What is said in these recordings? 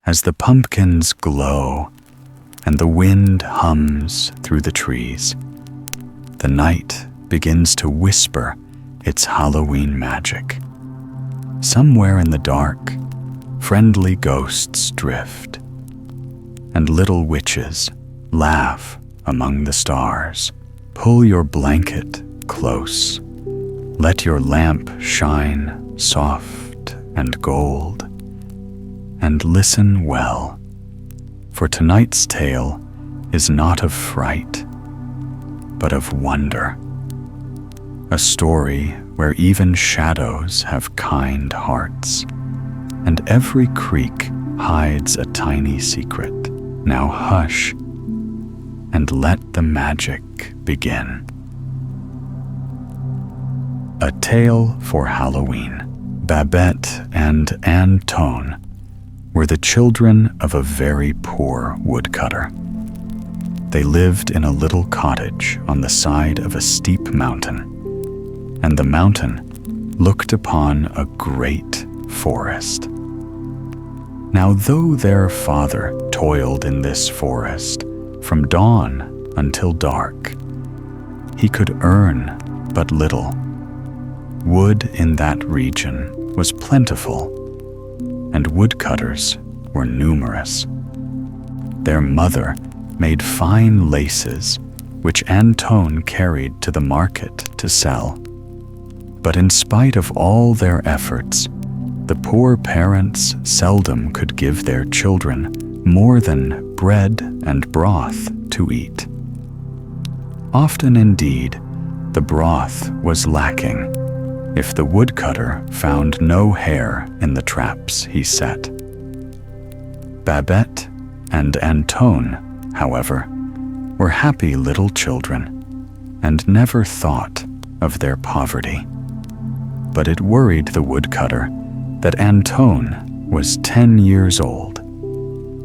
as the pumpkins glow and the wind hums through the trees, the night begins to whisper its Halloween magic. Somewhere in the dark, friendly ghosts drift, and little witches laugh among the stars. Pull your blanket close. Let your lamp shine soft and gold, and listen well, for tonight's tale is not of fright, but of wonder. A story where even shadows have kind hearts, and every creak hides a tiny secret. Now hush, and let the magic begin. A Tale for Halloween. Babette and Antoine were the children of a very poor woodcutter. They lived in a little cottage on the side of a steep mountain, and the mountain looked upon a great forest. Now, though their father toiled in this forest from dawn until dark, he could earn but little. Wood in that region was plentiful, and woodcutters were numerous. Their mother made fine laces, which Antoine carried to the market to sell. But in spite of all their efforts, the poor parents seldom could give their children more than bread and broth to eat. Often indeed, the broth was lacking if the woodcutter found no hare in the traps he set. Babette and Antoine, however, were happy little children and never thought of their poverty. But it worried the woodcutter that Antoine was 10 years old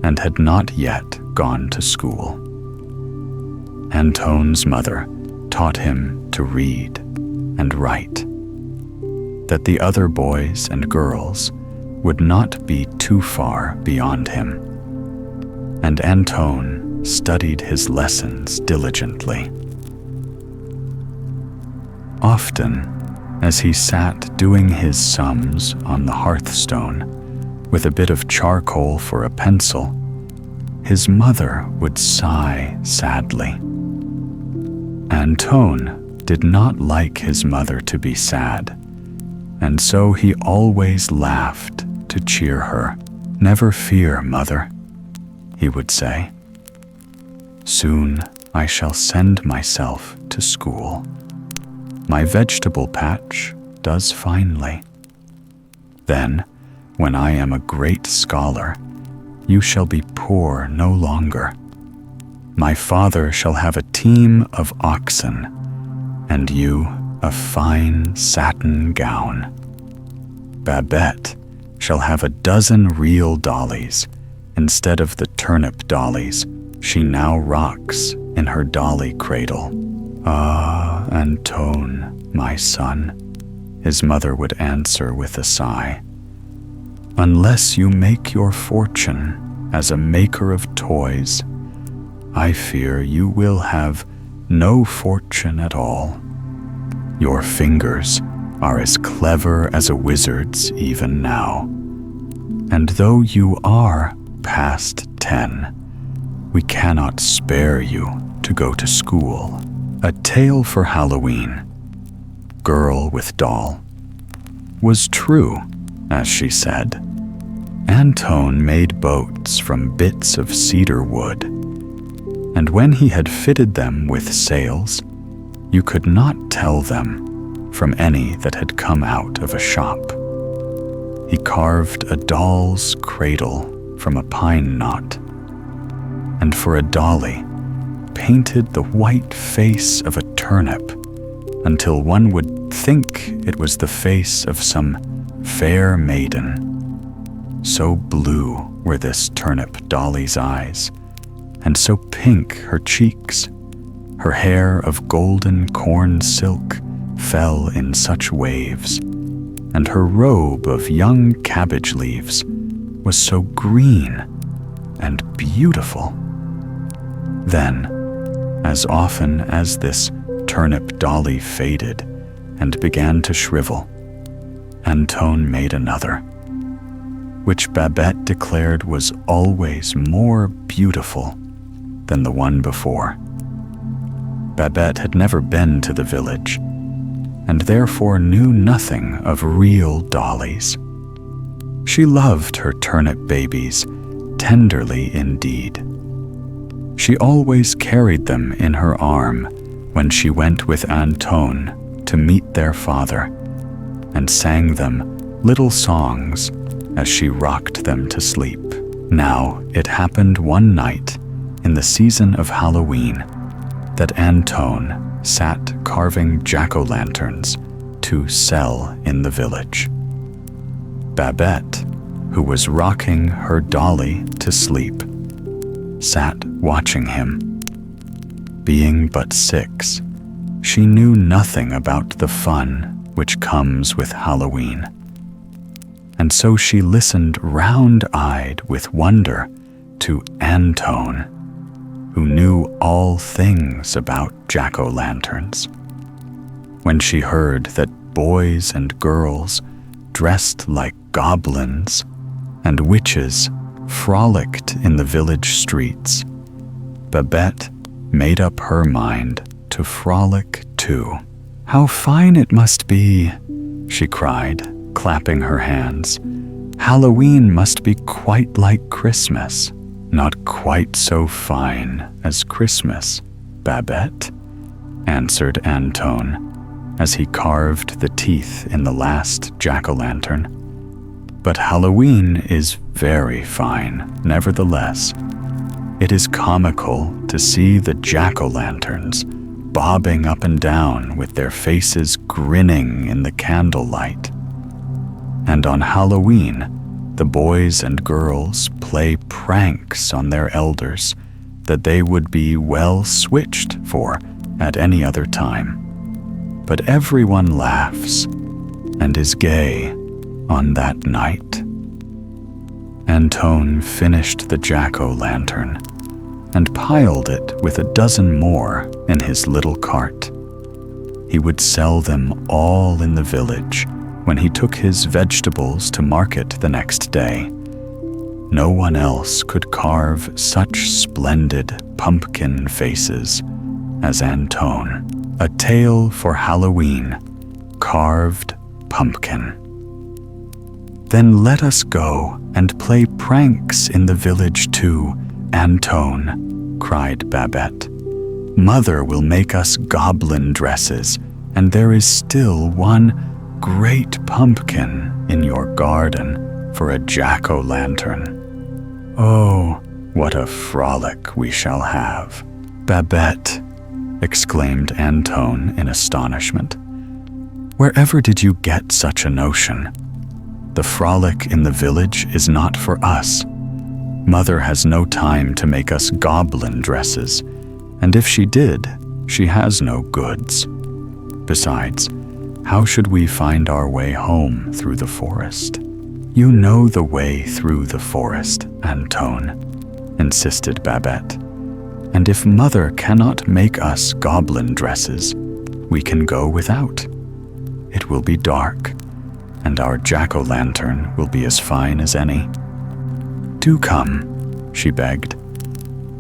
and had not yet gone to school. Antoine's mother taught him to read and write, that the other boys and girls would not be too far beyond him. And Antoine studied his lessons diligently. Often, as he sat doing his sums on the hearthstone with a bit of charcoal for a pencil, his mother would sigh sadly. Antoine did not like his mother to be sad, and so he always laughed to cheer her. "Never fear, mother," he would say. "Soon I shall send myself to school. My vegetable patch does finely. Then, when I am a great scholar, you shall be poor no longer. My father shall have a team of oxen, and you a fine satin gown. Babette shall have a dozen real dollies instead of the turnip dollies she now rocks in her dolly cradle." "Ah, Antoine, my son," his mother would answer with a sigh, "unless you make your fortune as a maker of toys, I fear you will have no fortune at all. Your fingers are as clever as a wizard's even now, and though you are past 10, we cannot spare you to go to school." A Tale for Halloween. Girl with Doll. Was true, as she said. Antoine made boats from bits of cedar wood, and when he had fitted them with sails, you could not tell them from any that had come out of a shop. He carved a doll's cradle from a pine knot, and for a dolly, painted the white face of a turnip until one would think it was the face of some fair maiden. So blue were this turnip dolly's eyes, and so pink her cheeks. Her hair of golden corn silk fell in such waves, and her robe of young cabbage leaves was so green and beautiful. Then, as often as this turnip dolly faded and began to shrivel, Antone made another, which Babette declared was always more beautiful than the one before. Babette had never been to the village, and therefore knew nothing of real dollies. She loved her turnip babies tenderly indeed. She always carried them in her arm when she went with Antone to meet their father, and sang them little songs as she rocked them to sleep. Now, it happened one night in the season of Halloween that Antone sat carving jack-o'-lanterns to sell in the village. Babette, who was rocking her dolly to sleep, sat watching him. Being but 6, she knew nothing about the fun which comes with Halloween, and so she listened round-eyed with wonder to Antone, who knew all things about jack-o'-lanterns. When she heard that boys and girls dressed like goblins and witches frolicked in the village streets, Babette made up her mind to frolic too. "How fine it must be," she cried, clapping her hands. "Halloween must be quite like Christmas." "Not quite so fine as Christmas, Babette," answered Antone, as he carved the teeth in the last jack-o'-lantern. "But Halloween is very fine, nevertheless. It is comical to see the jack-o'-lanterns bobbing up and down with their faces grinning in the candlelight. And on Halloween, the boys and girls play pranks on their elders that they would be well switched for at any other time. But everyone laughs and is gay on that night." Antone finished the jack-o'-lantern and piled it with a dozen more in his little cart. He would sell them all in the village when he took his vegetables to market the next day. No one else could carve such splendid pumpkin faces as Antone. A tale for Halloween, carved pumpkin. "Then let us go and play pranks in the village too, Antone," cried Babette. "Mother will make us goblin dresses, and there is still one great pumpkin in your garden for a jack-o'-lantern. Oh, what a frolic we shall have." "Babette," exclaimed Antone in astonishment, "wherever did you get such a notion? The frolic in the village is not for us. Mother has no time to make us goblin dresses, and if she did, she has no goods. Besides, how should we find our way home through the forest?" "You know the way through the forest, Antone," insisted Babette. "And if Mother cannot make us goblin dresses, we can go without. It will be dark, and our jack-o'-lantern will be as fine as any. Do come," she begged.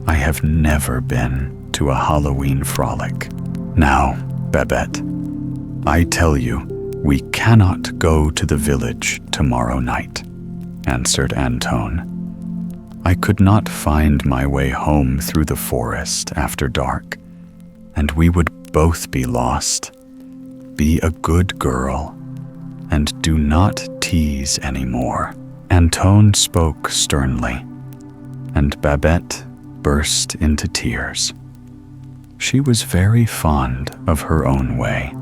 "I have never been to a Halloween frolic." "Now, Babette, I tell you, we cannot go to the village tomorrow night," answered Antone. "I could not find my way home through the forest after dark, and we would both be lost. Be a good girl, and do not tease any more." Antone spoke sternly, and Babette burst into tears. She was very fond of her own way,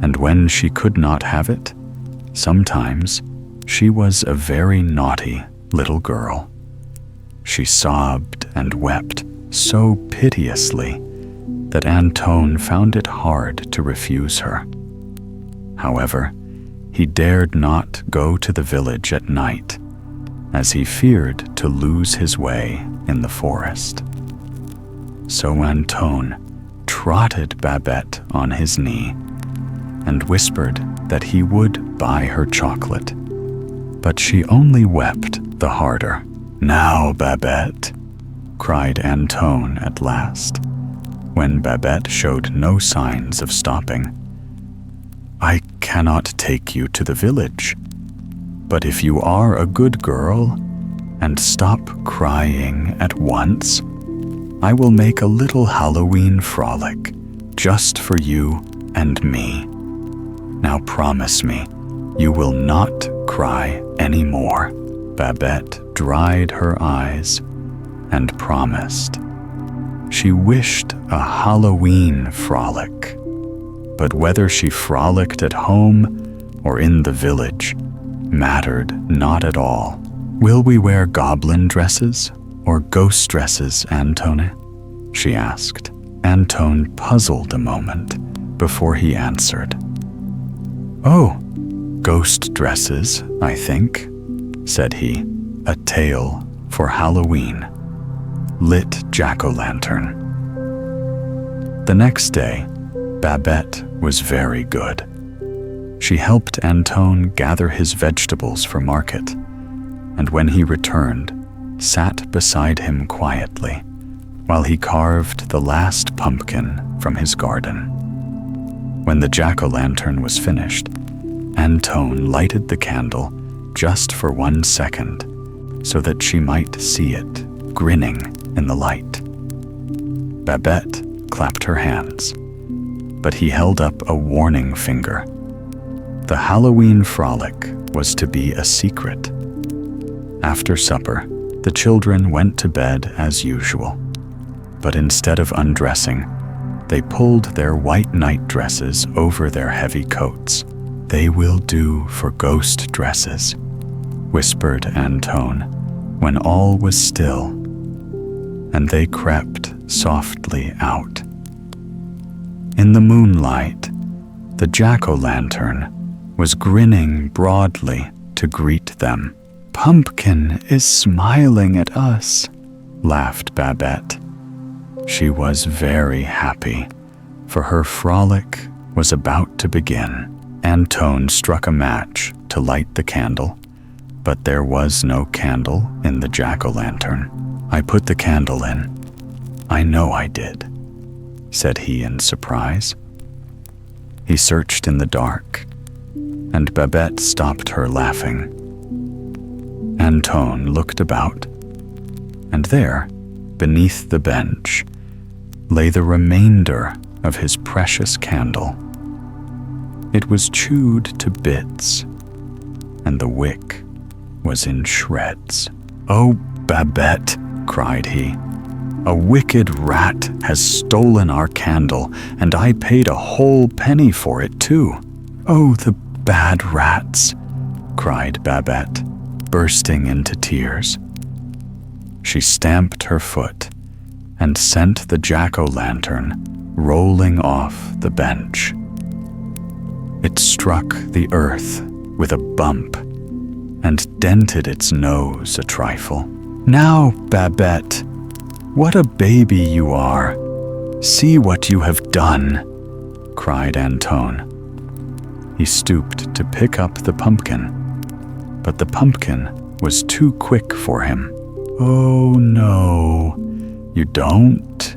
and when she could not have it, sometimes she was a very naughty little girl. She sobbed and wept so piteously that Antone found it hard to refuse her. However, he dared not go to the village at night, as he feared to lose his way in the forest. So Antone trotted Babette on his knee and whispered that he would buy her chocolate, but she only wept the harder. "Now, Babette," cried Antone at last, when Babette showed no signs of stopping. "I cannot take you to the village, but if you are a good girl and stop crying at once, I will make a little Halloween frolic just for you and me. Now promise me you will not cry anymore." Babette dried her eyes and promised. She wished a Halloween frolic, but whether she frolicked at home or in the village mattered not at all. "Will we wear goblin dresses or ghost dresses, Antone?" she asked. Antone puzzled a moment before he answered. "Oh, ghost dresses, I think," said he. "A tale for Halloween. Lit jack-o'-lantern." The next day, Babette was very good. She helped Antone gather his vegetables for market, and when he returned, sat beside him quietly while he carved the last pumpkin from his garden. When the jack-o'-lantern was finished, Antone lighted the candle just for 1 second so that she might see it grinning in the light. Babette clapped her hands, but he held up a warning finger. The Halloween frolic was to be a secret. After supper, the children went to bed as usual, but instead of undressing, they pulled their white night dresses over their heavy coats. "They will do for ghost dresses," whispered Antone when all was still, and they crept softly out. In the moonlight, the jack-o'-lantern was grinning broadly to greet them. "Pumpkin is smiling at us," laughed Babette. She was very happy, for her frolic was about to begin. Antone struck a match to light the candle, but there was no candle in the jack-o'-lantern. "I put the candle in. I know I did," said he in surprise. He searched in the dark, and Babette stopped her laughing. Antone looked about, and there, beneath the bench, lay the remainder of his precious candle. It was chewed to bits, and the wick was in shreds. "Oh, Babette," cried he, "a wicked rat has stolen our candle, and I paid a whole penny for it too." "Oh, the bad rats," cried Babette, bursting into tears. She stamped her foot and sent the jack-o'-lantern rolling off the bench. It struck the earth with a bump and dented its nose a trifle. "Now, Babette, what a baby you are! See what you have done!" cried Antone. He stooped to pick up the pumpkin, but the pumpkin was too quick for him. "Oh no, you don't,"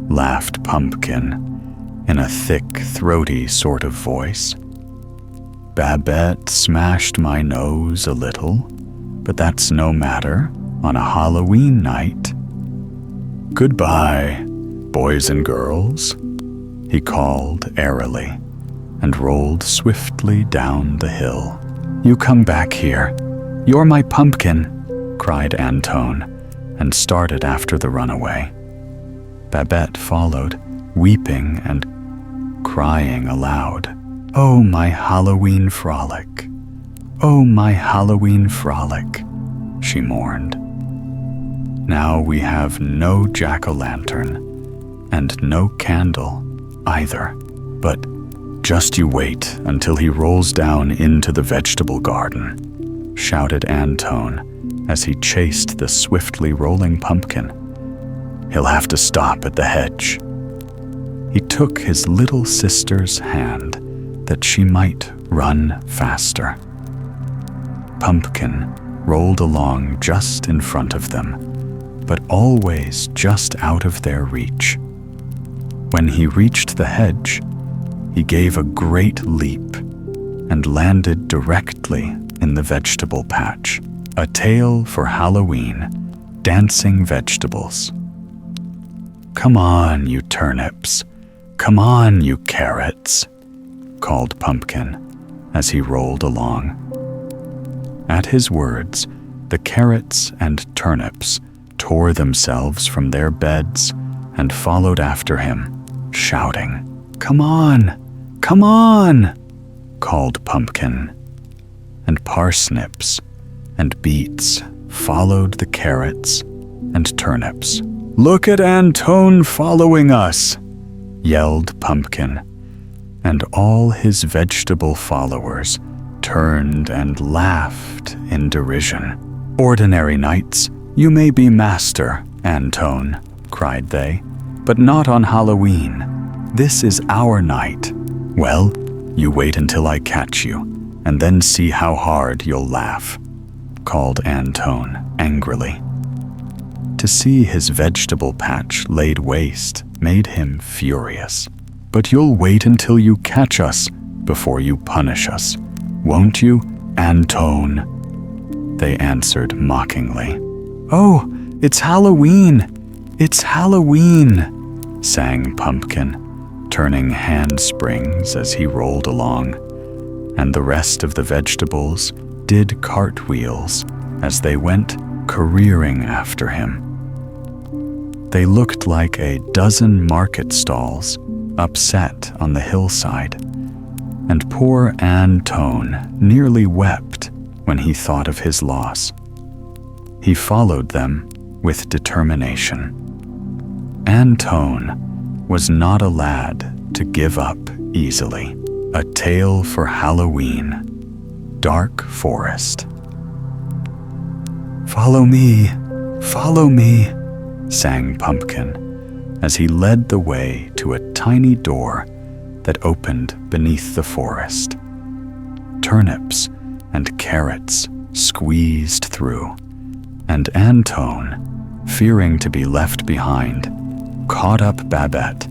laughed Pumpkin in a thick, throaty sort of voice. "Babette smashed my nose a little, but that's no matter on a Halloween night. Goodbye, boys and girls," he called airily and rolled swiftly down the hill. "You come back here. You're my pumpkin," cried Antone, and started after the runaway. Babette followed, weeping and crying aloud. "Oh, my Halloween frolic! Oh, my Halloween frolic!" she mourned. "Now we have no jack-o'-lantern and no candle either. But just you wait until he rolls down into the vegetable garden," shouted Antone as he chased the swiftly rolling pumpkin. "He'll have to stop at the hedge." He took his little sister's hand that she might run faster. Pumpkin rolled along just in front of them, but always just out of their reach. When he reached the hedge, he gave a great leap and landed directly in the vegetable patch. A tale for Halloween, dancing vegetables. "Come on, you turnips. Come on, you carrots," called Pumpkin as he rolled along. At his words, the carrots and turnips tore themselves from their beds and followed after him, shouting, "Come on! Come on!" called Pumpkin. And parsnips and beets followed the carrots and turnips. "Look at Antone following us!" yelled Pumpkin, and all his vegetable followers turned and laughed in derision. "Ordinary nights, you may be master, Antone," cried they, "but not on Halloween. This is our night. Well, you wait until I catch you, and then see how hard you'll laugh," called Antone angrily. To see his vegetable patch laid waste made him furious. "But you'll wait until you catch us before you punish us, won't you, Antone?" they answered mockingly. "Oh, it's Halloween! It's Halloween!" sang Pumpkin, turning handsprings as he rolled along, and the rest of the vegetables did cartwheels as they went careering after him. They looked like a dozen market stalls upset on the hillside, and poor Antone nearly wept when he thought of his loss. He followed them with determination. Antone was not a lad to give up easily. A tale for Halloween, Dark Forest. "Follow me, follow me," sang Pumpkin as he led the way to a tiny door that opened beneath the forest. Turnips and carrots squeezed through, and Antone, fearing to be left behind, caught up Babette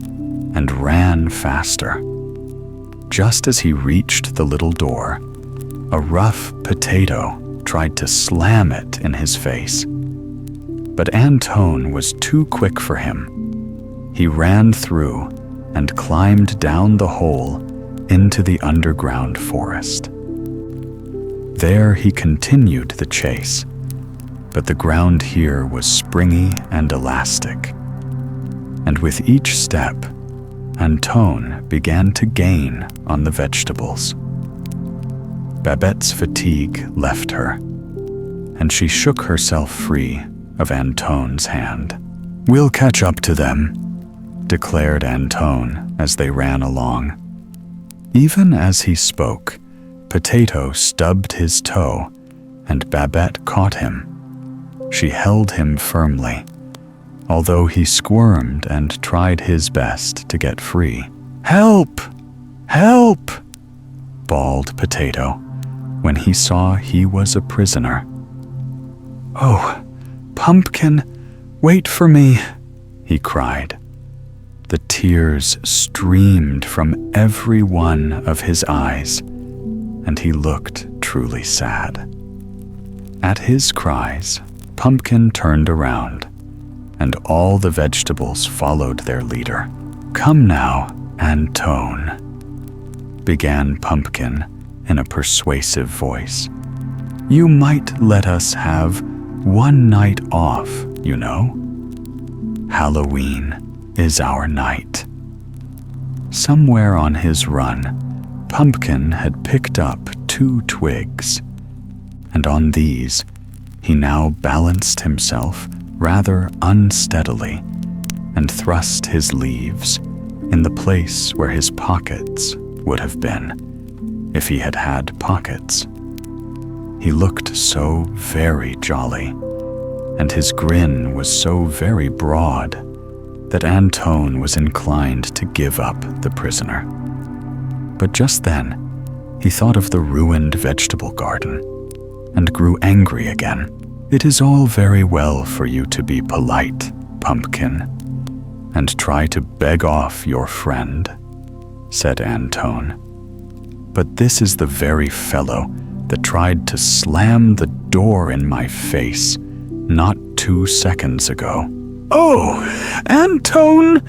and ran faster. Just as he reached the little door, a rough potato tried to slam it in his face. But Antone was too quick for him. He ran through and climbed down the hole into the underground forest. There he continued the chase, but the ground here was springy and elastic. And with each step, Antone began to gain on the vegetables. Babette's fatigue left her, and she shook herself free of Antone's hand. "We'll catch up to them," declared Antone as they ran along. Even as he spoke, Potato stubbed his toe, and Babette caught him. She held him firmly, although he squirmed and tried his best to get free. "Help! Help!" bawled Potato when he saw he was a prisoner. "Oh, Pumpkin, wait for me," he cried. The tears streamed from every one of his eyes, and he looked truly sad. At his cries, Pumpkin turned around, and all the vegetables followed their leader. "Come now, Antone," began Pumpkin in a persuasive voice. "You might let us have one night off, you know. Halloween is our night." Somewhere on his run, Pumpkin had picked up 2 twigs, and on these he now balanced himself rather unsteadily and thrust his leaves in the place where his pockets would have been if he had had pockets. He looked so very jolly, and his grin was so very broad that Antone was inclined to give up the prisoner. But just then, he thought of the ruined vegetable garden and grew angry again. "It is all very well for you to be polite, Pumpkin, and try to beg off your friend," said Antone. "But this is the very fellow that tried to slam the door in my face not 2 seconds ago." "Oh, Antone!"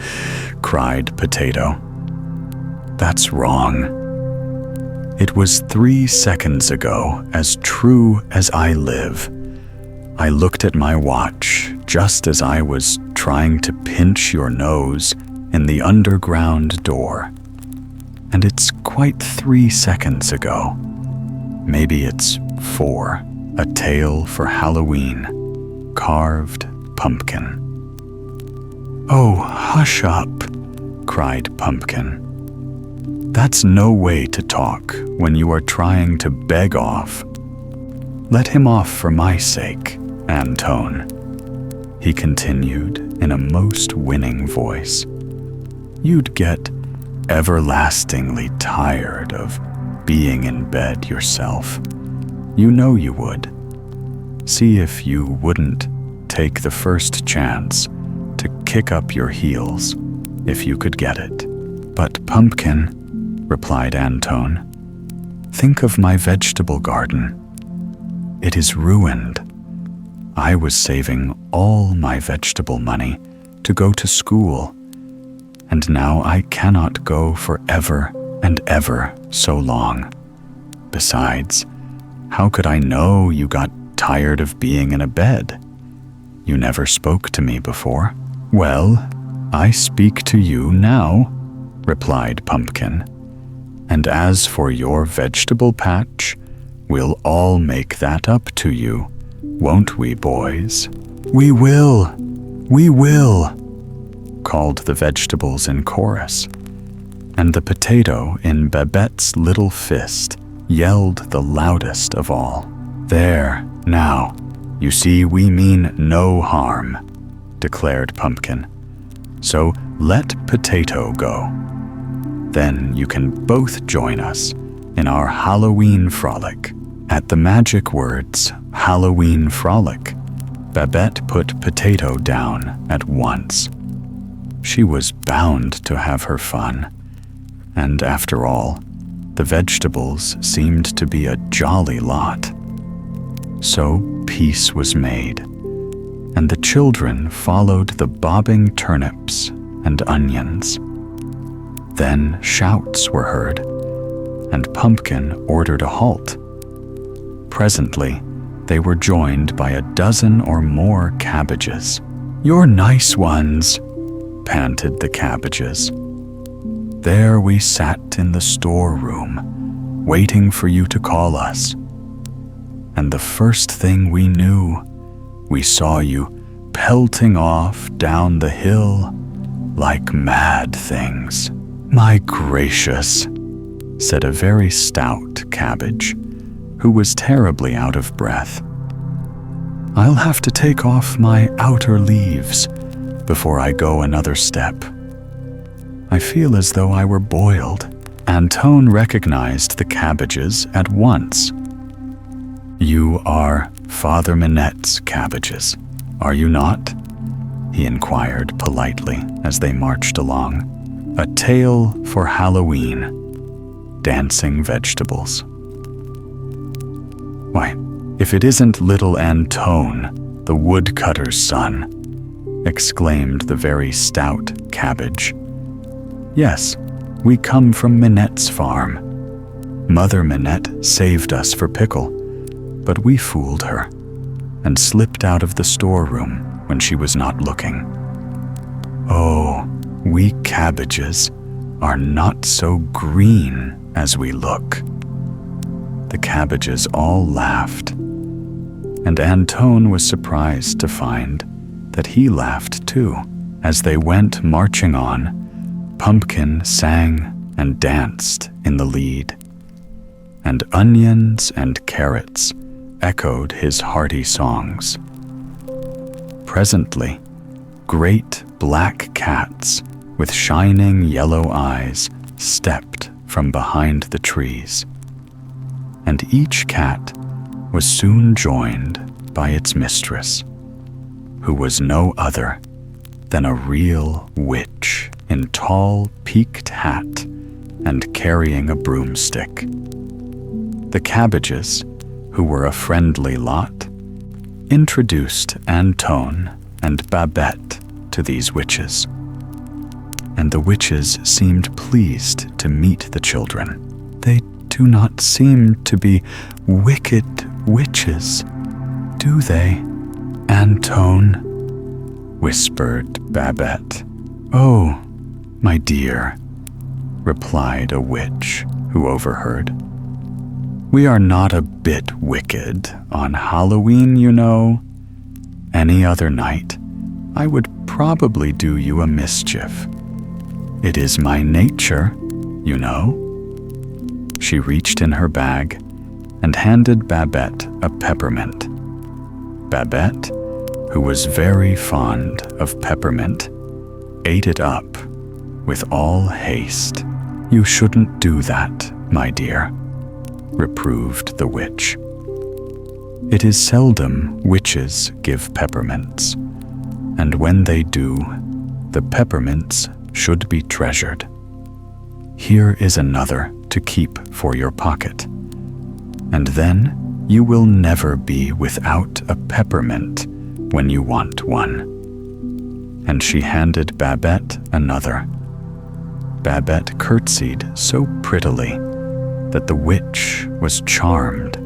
cried Potato. "That's wrong. It was 3 seconds ago, as true as I live. I looked at my watch just as I was trying to pinch your nose in the underground door. And it's quite 3 seconds ago. Maybe it's 4. A tale for Halloween. Carved pumpkin." "Oh, hush up," cried Pumpkin. "That's no way to talk when you are trying to beg off. Let him off for my sake, Antone," he continued in a most winning voice. "You'd get everlastingly tired of being in bed yourself. You know you would. See if you wouldn't take the first chance to kick up your heels if you could get it." "But Pumpkin," replied Antone, "think of my vegetable garden. It is ruined. I was saving all my vegetable money to go to school, and now I cannot go for ever and ever so long. Besides, how could I know you got tired of being in a bed? You never spoke to me before." "Well, I speak to you now," replied Pumpkin. "And as for your vegetable patch, we'll all make that up to you, won't we, boys?" "We will! We will!" called the vegetables in chorus, and the potato in Babette's little fist yelled the loudest of all. "There, now, you see we mean no harm," declared Pumpkin. "So let Potato go. Then you can both join us in our Halloween frolic." At the magic words, Halloween frolic, Babette put Potato down at once. She was bound to have her fun, and after all, the vegetables seemed to be a jolly lot. So peace was made, and the children followed the bobbing turnips and onions. Then shouts were heard, and Pumpkin ordered a halt. Presently, they were joined by a dozen or more cabbages. "You're nice ones," panted the cabbages. "There we sat in the storeroom, waiting for you to call us. And the first thing we knew, we saw you pelting off down the hill like mad things." "My gracious," said a very stout cabbage, who was terribly out of breath. "I'll have to take off my outer leaves before I go another step. I feel as though I were boiled." Antone recognized the cabbages at once. "You are Father Minette's cabbages, are you not?" he inquired politely as they marched along. "A tale for Halloween. Dancing vegetables." "Why, if it isn't little Antone, the woodcutter's son," exclaimed the very stout cabbage. "Yes, we come from Minette's farm. Mother Minette saved us for Pickle, but we fooled her and slipped out of the storeroom when she was not looking. Oh, we cabbages are not so green as we look." The cabbages all laughed, and Antone was surprised to find that he laughed too. As they went marching on, Pumpkin sang and danced in the lead, and onions and carrots echoed his hearty songs. Presently, great black cats with shining yellow eyes stepped from behind the trees, and each cat was soon joined by its mistress, who was no other than a real witch in tall peaked hat and carrying a broomstick. The Cabbages, who were a friendly lot, introduced Antone and Babette to these witches, and the witches seemed pleased to meet the children. "They do not seem to be wicked witches, do they, Antone?" whispered Babette. "Oh, my dear," replied a witch who overheard. "We are not a bit wicked on Halloween, you know. Any other night, I would probably do you a mischief. It is my nature, you know." She reached in her bag and handed Babette a peppermint. Babette, who was very fond of peppermint, ate it up with all haste. "You shouldn't do that, my dear," reproved the witch. "It is seldom witches give peppermints, and when they do, the peppermints should be treasured. Here is another to keep for your pocket, and then you will never be without a peppermint when you want one." And she handed Babette another. Babette curtsied so prettily that the witch was charmed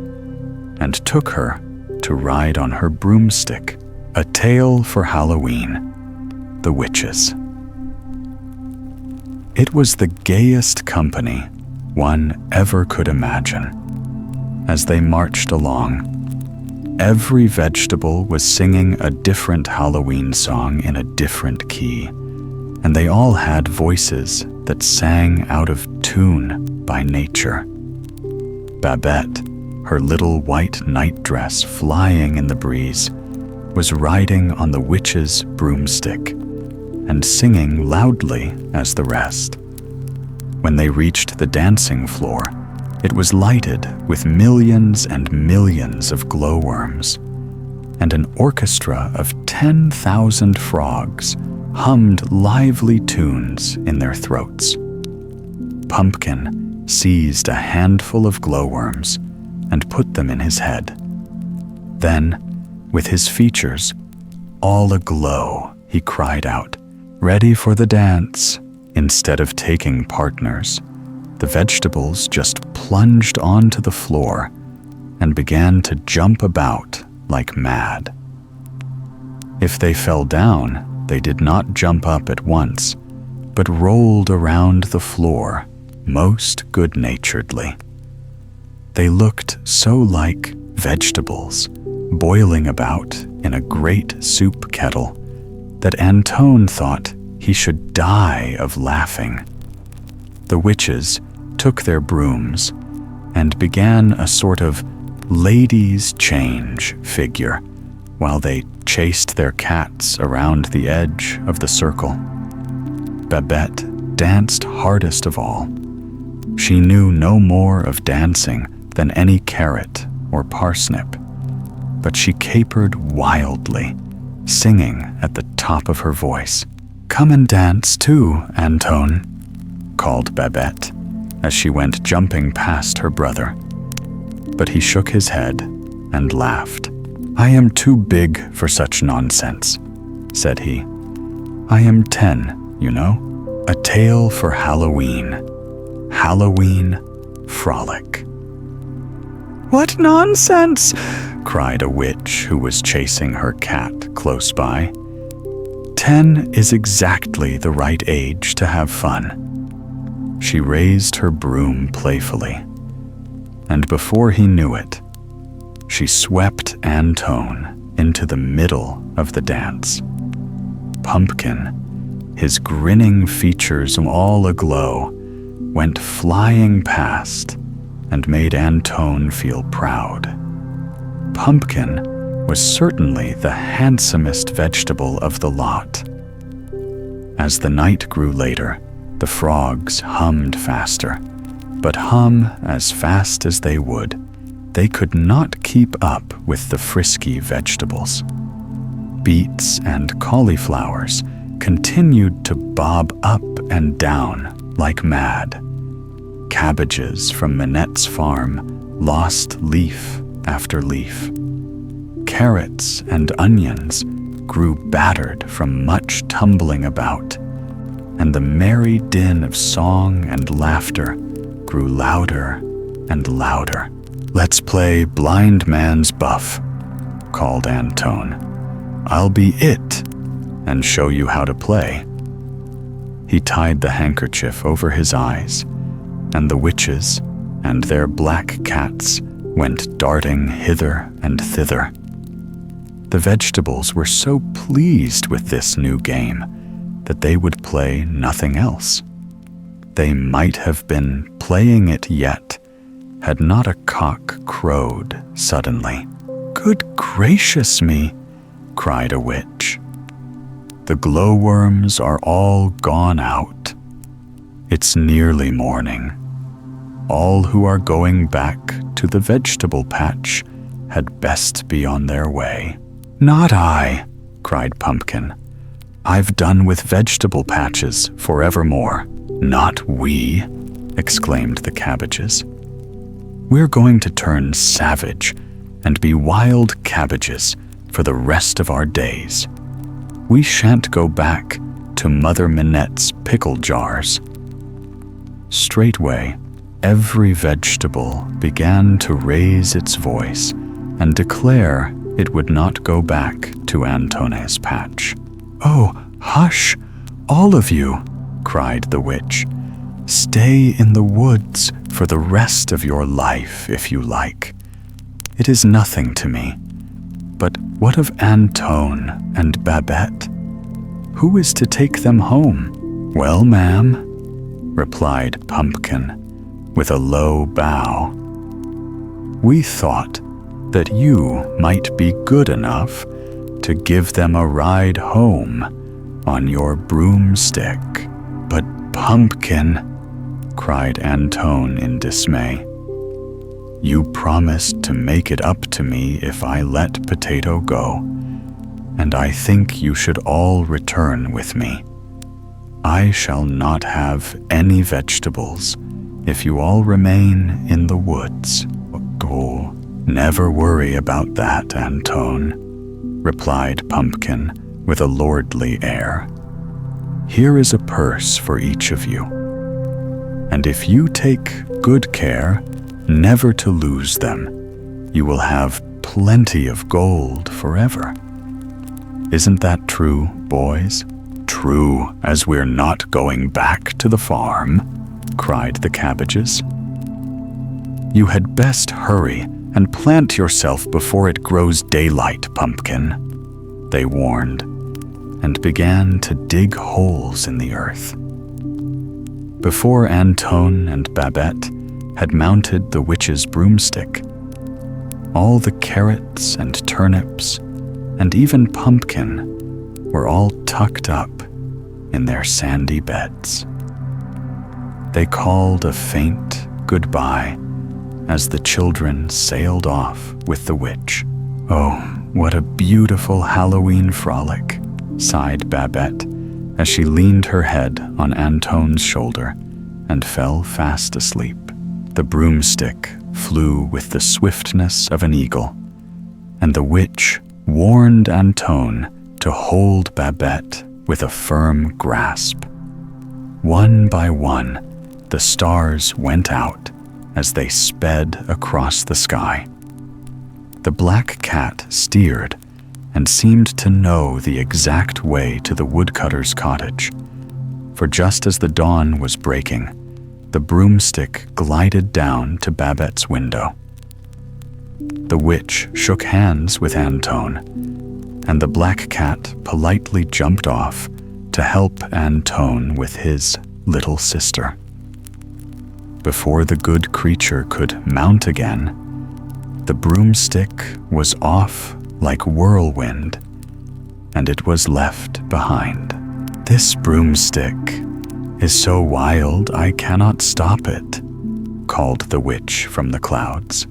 and took her to ride on her broomstick. A Tale for Halloween, The Witches. It was the gayest company one ever could imagine. As they marched along, every vegetable was singing a different Halloween song in a different key, and they all had voices that sang out of tune by nature. Babette, her little white nightdress flying in the breeze, was riding on the witch's broomstick and singing loudly as the rest. When they reached the dancing floor, it was lighted with millions and millions of glowworms, and an orchestra of 10,000 frogs hummed lively tunes in their throats. Pumpkin seized a handful of glowworms and put them in his head. Then, with his features all aglow, he cried out, "Ready for the dance!" Instead of taking partners, the vegetables just plunged onto the floor and began to jump about like mad. If they fell down, they did not jump up at once, but rolled around the floor most good-naturedly. They looked so like vegetables boiling about in a great soup kettle that Antone thought he should die of laughing. The witches took their brooms and began a sort of ladies' change figure while they chased their cats around the edge of the circle. Babette danced hardest of all. She knew no more of dancing than any carrot or parsnip, but she capered wildly, singing at the top of her voice. "Come and dance too, Antone," called Babette as she went jumping past her brother. But he shook his head and laughed. "I am too big for such nonsense," said he. "I am 10, you know. A Tale for Halloween. Halloween frolic." "What nonsense!" cried a witch who was chasing her cat close by. 10 is exactly the right age to have fun. She raised her broom playfully, and before he knew it, she swept Antone into the middle of the dance. Pumpkin, his grinning features all aglow, went flying past and made Antone feel proud. pumpkin was certainly the handsomest vegetable of the lot. As the night grew later, the frogs hummed faster, but hum as fast as they would, they could not keep up with the frisky vegetables. Beets and cauliflowers continued to bob up and down like mad. Cabbages from Minette's farm lost leaf after leaf. Carrots and onions grew battered from much tumbling about, and the merry din of song and laughter grew louder and louder. "Let's play blind man's buff," called Antone. "I'll be it and show you how to play." He tied the handkerchief over his eyes, and the witches and their black cats went darting hither and thither. The vegetables were so pleased with this new game that they would play nothing else. They might have been playing it yet had not a cock crowed suddenly. "Good gracious me!" cried a witch. "The glowworms are all gone out. It's nearly morning. All who are going back to the vegetable patch had best be on their way." "Not I," cried Pumpkin. "I've done with vegetable patches forevermore." "Not we," exclaimed the cabbages. "We're going to turn savage and be wild cabbages for the rest of our days. We shan't go back to Mother Minette's pickle jars." Straightway, every vegetable began to raise its voice and declare it would not go back to Antone's patch. "Oh, hush, all of you," cried the witch. "Stay in the woods for the rest of your life if you like. It is nothing to me. But what of Antone and Babette? Who is to take them home?" "Well, ma'am," replied Pumpkin with a low bow, "we thought that you might be good enough to give them a ride home on your broomstick." "But Pumpkin," cried Antone in dismay, "you promised to make it up to me if I let Potato go, and I think you should all return with me. I shall not have any vegetables if you all remain in the woods." "Oh, never worry about that, Antone," replied Pumpkin with a lordly air. "Here is a purse for each of you, and if you take good care never to lose them, you will have plenty of gold forever. Isn't that true, boys?" "True as we're not going back to the farm," cried the cabbages. "You had best hurry and plant yourself before it grows daylight, Pumpkin," they warned, and began to dig holes in the earth. Before Antone and Babette had mounted the witch's broomstick, all the carrots and turnips and even Pumpkin were all tucked up in their sandy beds. They called a faint goodbye as the children sailed off with the witch. "Oh, what a beautiful Halloween frolic," sighed Babette as she leaned her head on Antone's shoulder and fell fast asleep. The broomstick flew with the swiftness of an eagle, and the witch warned Antone to hold Babette with a firm grasp. One by one, the stars went out as they sped across the sky. The black cat steered and seemed to know the exact way to the woodcutter's cottage, for just as the dawn was breaking, the broomstick glided down to Babette's window. The witch shook hands with Antone, and the black cat politely jumped off to help Antone with his little sister. Before the good creature could mount again, The broomstick was off like whirlwind, and it was left behind. "This broomstick is so wild I cannot stop it," called the witch from the clouds.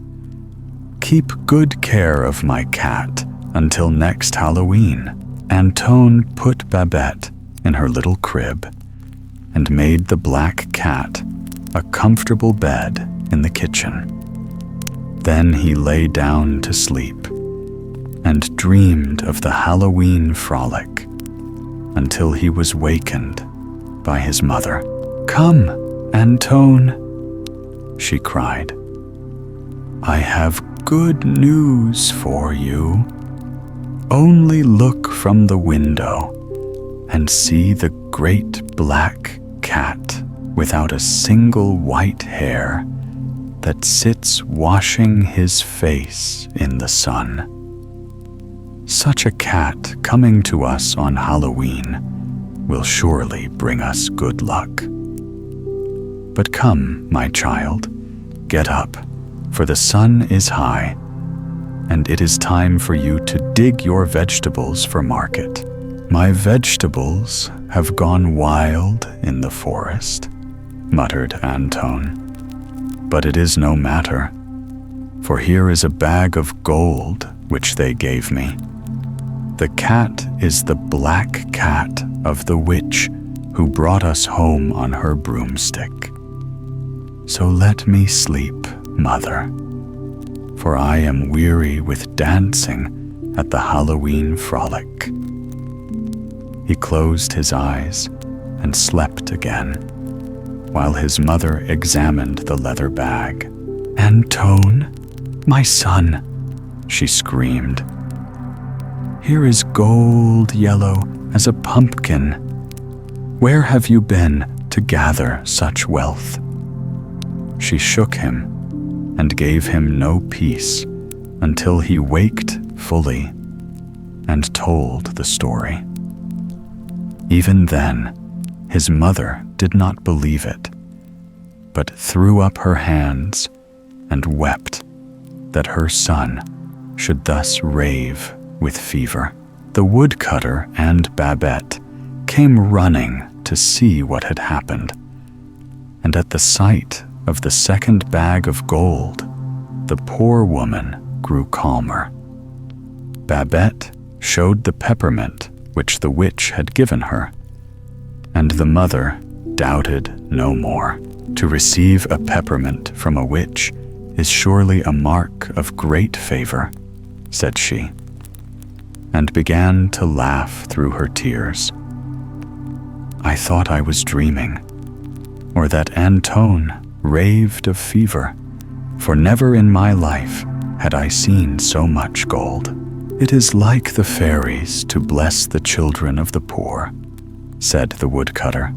"Keep good care of my cat until next Halloween." Antone put Babette in her little crib and made the black cat a comfortable bed in the kitchen. Then he lay down to sleep and dreamed of the Halloween frolic until he was wakened by his mother. "Come, Antone," she cried. "I have good news for you. Only look from the window and see the great black cat without a single white hair that sits washing his face in the sun. Such a cat coming to us on Halloween will surely bring us good luck. But come, my child, get up, for the sun is high, and it is time for you to dig your vegetables for market." "My vegetables have gone wild in the forest," muttered Antone. "But it is no matter, for here is a bag of gold which they gave me. The cat is the black cat of the witch who brought us home on her broomstick. So let me sleep, mother, for I am weary with dancing at the Halloween frolic." He closed his eyes and slept again, while his mother examined the leather bag. "Antone, my son," she screamed. "Here is gold yellow as a pumpkin. Where have you been to gather such wealth?" She shook him and gave him no peace until he waked fully and told the story. Even then, his mother did not believe it, but threw up her hands and wept that her son should thus rave with fever. The woodcutter and Babette came running to see what had happened, and at the sight of the second bag of gold, the poor woman grew calmer. Babette showed the peppermint which the witch had given her, and the mother doubted no more. To receive a peppermint from a witch is surely a mark of great favor, said she, and began to laugh through her tears. I thought I was dreaming, or that Antone raved of fever, for never in my life had I seen so much gold. It is like the fairies to bless the children of the poor, said the woodcutter.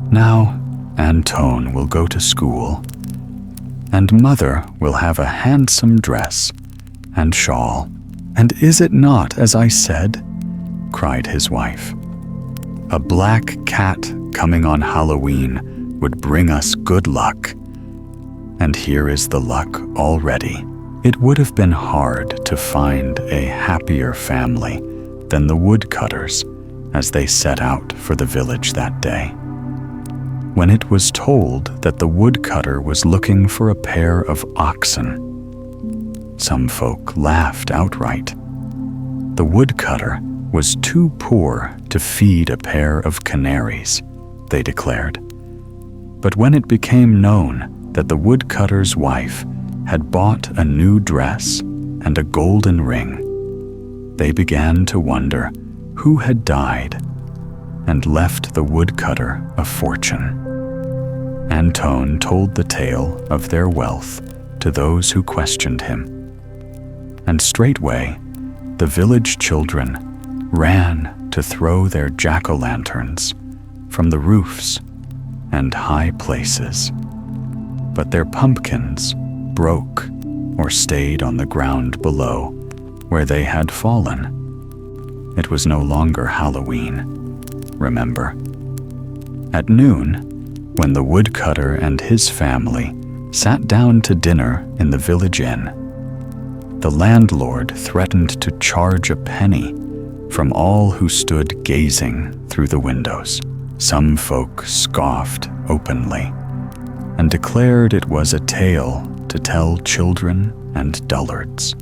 Now Antone will go to school, and mother will have a handsome dress and shawl. And is it not as I said? Cried his wife. A black cat coming on Halloween would bring us good luck. And here is the luck already. It would have been hard to find a happier family than the woodcutters as they set out for the village that day. When it was told that the woodcutter was looking for a pair of oxen, some folk laughed outright. The woodcutter was too poor to feed a pair of canaries, they declared. But when it became known that the woodcutter's wife had bought a new dress and a golden ring, they began to wonder who had died and left the woodcutter a fortune. Antone told the tale of their wealth to those who questioned him, and straightway the village children ran to throw their jack-o'-lanterns from the roofs and high places. But their pumpkins broke or stayed on the ground below where they had fallen. It was no longer Halloween, remember. At noon, when the woodcutter and his family sat down to dinner in the village inn, the landlord threatened to charge a penny from all who stood gazing through the windows. Some folk scoffed openly and declared it was a tale to tell children and dullards.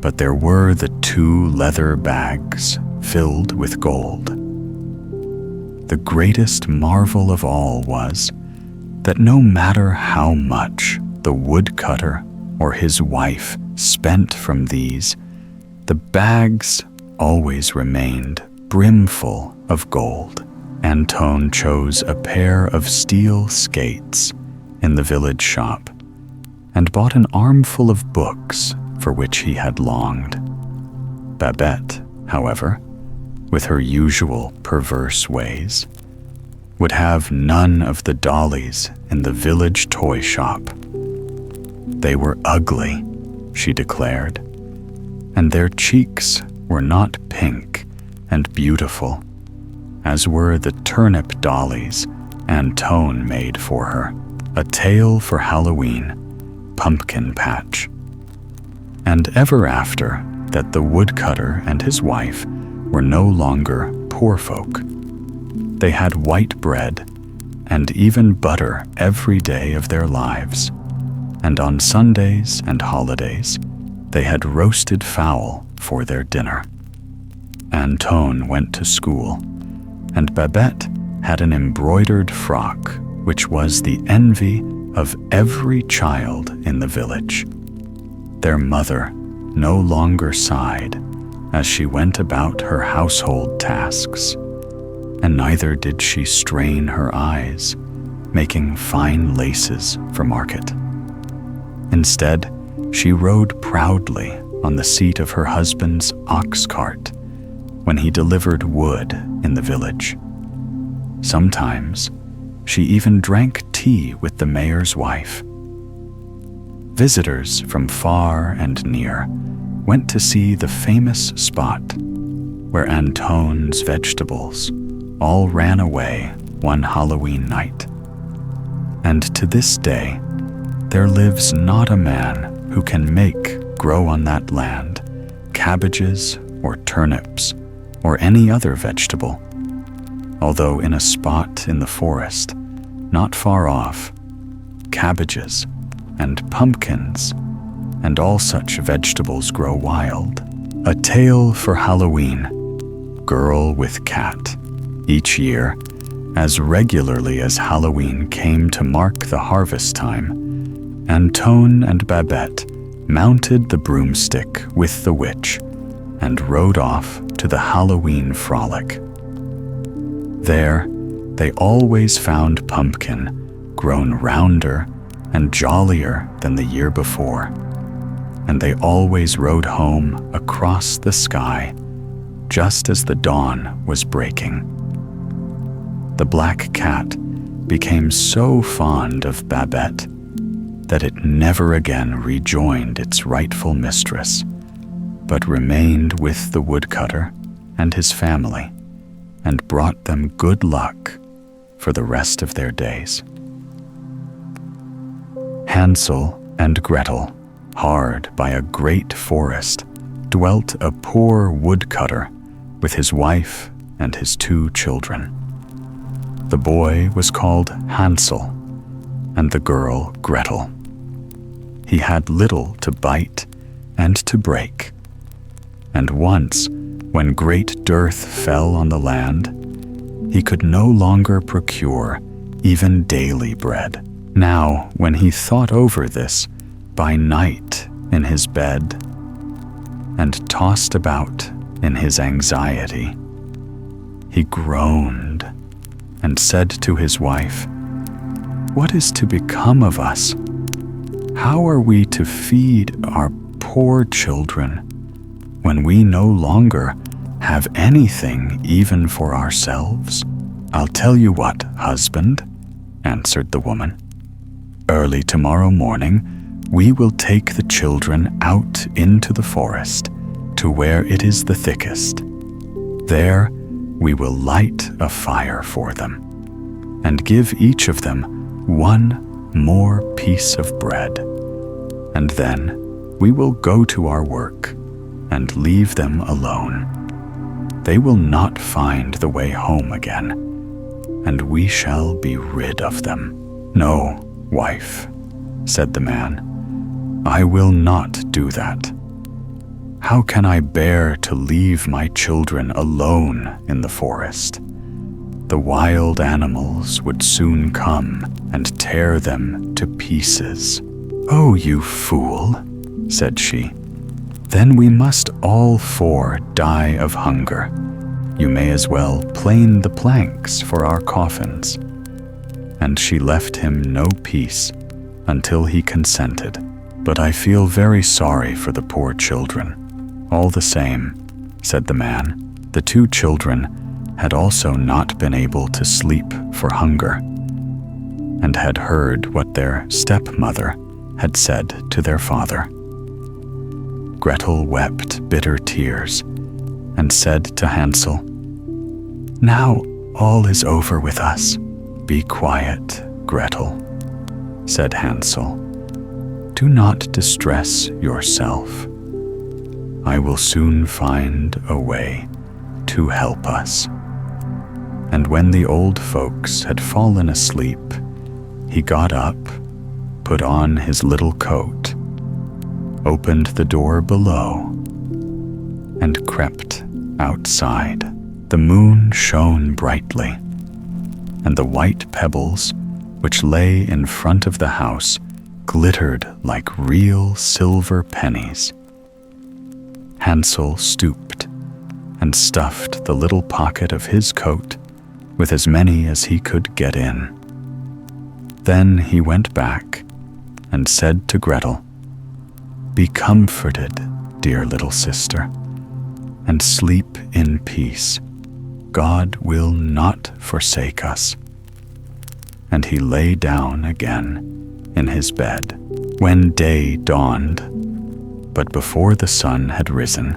But there were the 2 leather bags filled with gold. The greatest marvel of all was that no matter how much the woodcutter or his wife spent from these, the bags always remained brimful of gold. Antone chose a pair of steel skates in the village shop and bought an armful of books for which he had longed. Babette, however, with her usual perverse ways, would have none of the dollies in the village toy shop. They were ugly, she declared, and their cheeks were not pink and beautiful, as were the turnip dollies Antone made for her. A Tale for Halloween, Pumpkin Patch. And ever after that the woodcutter and his wife were no longer poor folk. They had white bread and even butter every day of their lives, and on Sundays and holidays they had roasted fowl for their dinner. Antone went to school, and Babette had an embroidered frock which was the envy of every child in the village. Their mother no longer sighed as she went about her household tasks, and neither did she strain her eyes, making fine laces for market. Instead, she rode proudly on the seat of her husband's ox cart when he delivered wood in the village. Sometimes, she even drank tea with the mayor's wife. Visitors from far and near went to see the famous spot where Antone's vegetables all ran away one Halloween night. And to this day, there lives not a man who can make grow on that land cabbages or turnips or any other vegetable, although in a spot in the forest, not far off, cabbages and pumpkins and all such vegetables grow wild. A Tale for Halloween, Girl with Cat. Each year, as regularly as Halloween came to mark the harvest time, Antone and Babette mounted the broomstick with the witch and rode off to the Halloween frolic. There, they always found Pumpkin grown rounder and jollier than the year before, and they always rode home across the sky just as the dawn was breaking. The black cat became so fond of Babette that it never again rejoined its rightful mistress, but remained with the woodcutter and his family and brought them good luck for the rest of their days. Hansel and Gretel, hard by a great forest, dwelt a poor woodcutter with his wife and his 2 children. The boy was called Hansel, and the girl Gretel. He had little to bite and to break, and once, when great dearth fell on the land, he could no longer procure even daily bread. Now, when he thought over this by night in his bed and tossed about in his anxiety, he groaned and said to his wife, "What is to become of us? How are we to feed our poor children when we no longer have anything even for ourselves?" "I'll tell you what, husband," answered the woman. "Early tomorrow morning, we will take the children out into the forest to where it is the thickest. There, we will light a fire for them and give each of them 1 more piece of bread. And then We will go to our work and leave them alone. They will not find the way home again, and we shall be rid of them." "No, wife," said the man, "I will not do that. How can I bear to leave my children alone in the forest? The wild animals would soon come and tear them to pieces." "Oh, you fool," said she. "Then we must all four die of hunger. You may as well plane the planks for our coffins." And she left him no peace until he consented. "But I feel very sorry for the poor children. All the same," said the man, the two children had also not been able to sleep for hunger, and had heard what their stepmother had said to their father. Gretel wept bitter tears and said to Hansel, "Now all is over with us." "Be quiet, Gretel," said Hansel. "Do not distress yourself. I will soon find a way to help us." And when the old folks had fallen asleep, he got up, put on his little coat, opened the door below, and crept outside. The moon shone brightly, and the white pebbles which lay in front of the house glittered like real silver pennies. Hansel stooped and stuffed the little pocket of his coat with as many as he could get in. Then he went back and said to Gretel, "Be comforted, dear little sister, and sleep in peace. God will not forsake us." And he lay down again in his bed. When day dawned, but before the sun had risen,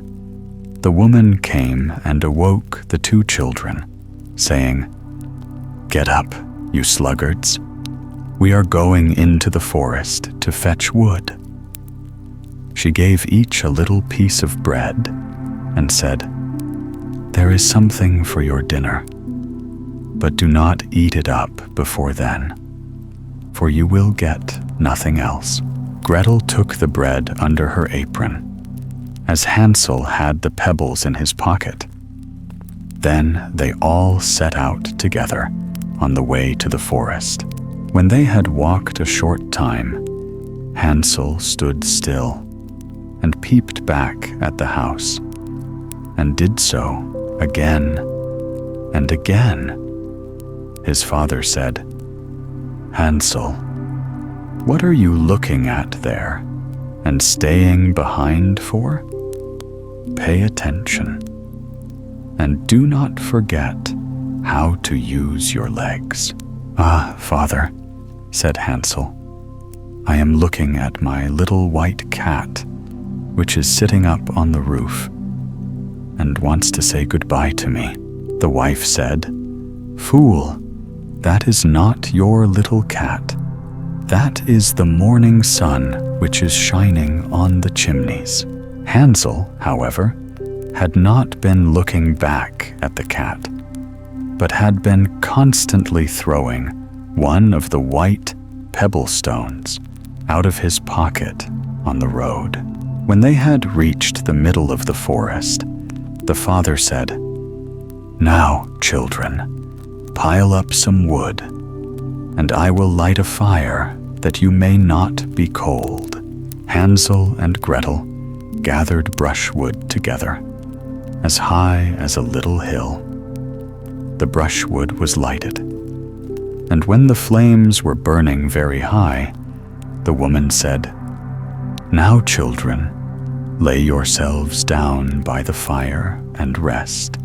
the woman came and awoke the two children, saying, "Get up, you sluggards. We are going into the forest to fetch wood." She gave each a little piece of bread and said, "There is something for your dinner, but do not eat it up before then, for you will get nothing else." Gretel took the bread under her apron, as Hansel had the pebbles in his pocket. Then they all set out together on the way to the forest. When they had walked a short time, Hansel stood still and peeped back at the house, and did so again and again. His father said, "Hansel, what are you looking at there and staying behind for? Pay attention, and do not forget how to use your legs." "Ah, father," said Hansel, "I am looking at my little white cat, which is sitting up on the roof and wants to say goodbye to me." The wife said, "Fool, that is not your little cat. That is the morning sun which is shining on the chimneys." Hansel, however, had not been looking back at the cat, but had been constantly throwing one of the white pebble stones out of his pocket on the road. When they had reached the middle of the forest, the father said, "Now, children, pile up some wood, and I will light a fire that you may not be cold." Hansel and Gretel gathered brushwood together, as high as a little hill. The brushwood was lighted, and when the flames were burning very high, the woman said, "Now, children, lay yourselves down by the fire and rest.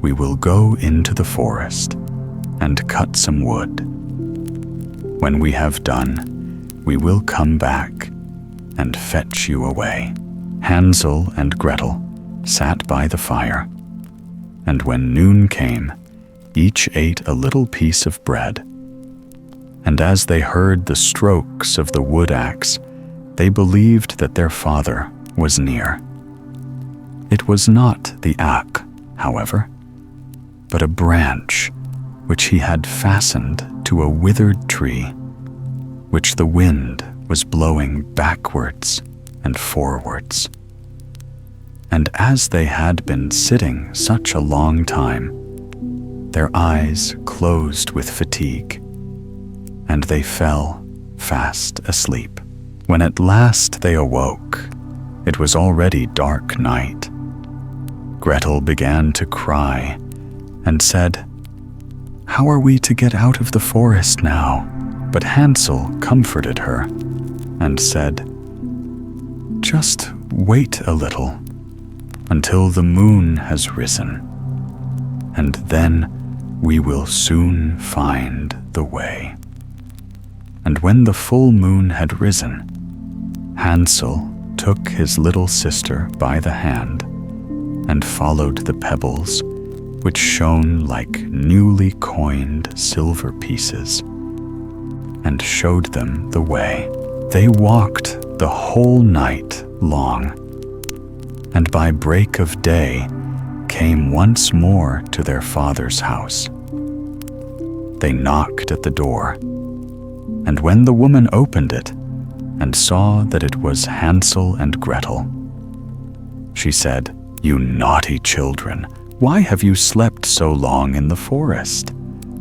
We will go into the forest and cut some wood. When we have done, we will come back and fetch you away." Hansel and Gretel sat by the fire, and when noon came, each ate a little piece of bread. And as they heard the strokes of the wood axe They believed that their father was near. It was not the axe, however, but a branch which he had fastened to a withered tree, which the wind was blowing backwards and forwards. And as they had been sitting such a long time, their eyes closed with fatigue, and they fell fast asleep. When at last they awoke, it was already dark night. Gretel began to cry and said, "How are we to get out of the forest now?" But Hansel comforted her and said, "Just wait a little until the moon has risen, and then we will soon find the way." And when the full moon had risen, Hansel took his little sister by the hand and followed the pebbles, which shone like newly coined silver pieces, and showed them the way. They walked the whole night long, and by break of day came once more to their father's house. They knocked at the door, and when the woman opened it and saw that it was Hansel and Gretel, she said, "You naughty children, why have you slept so long in the forest?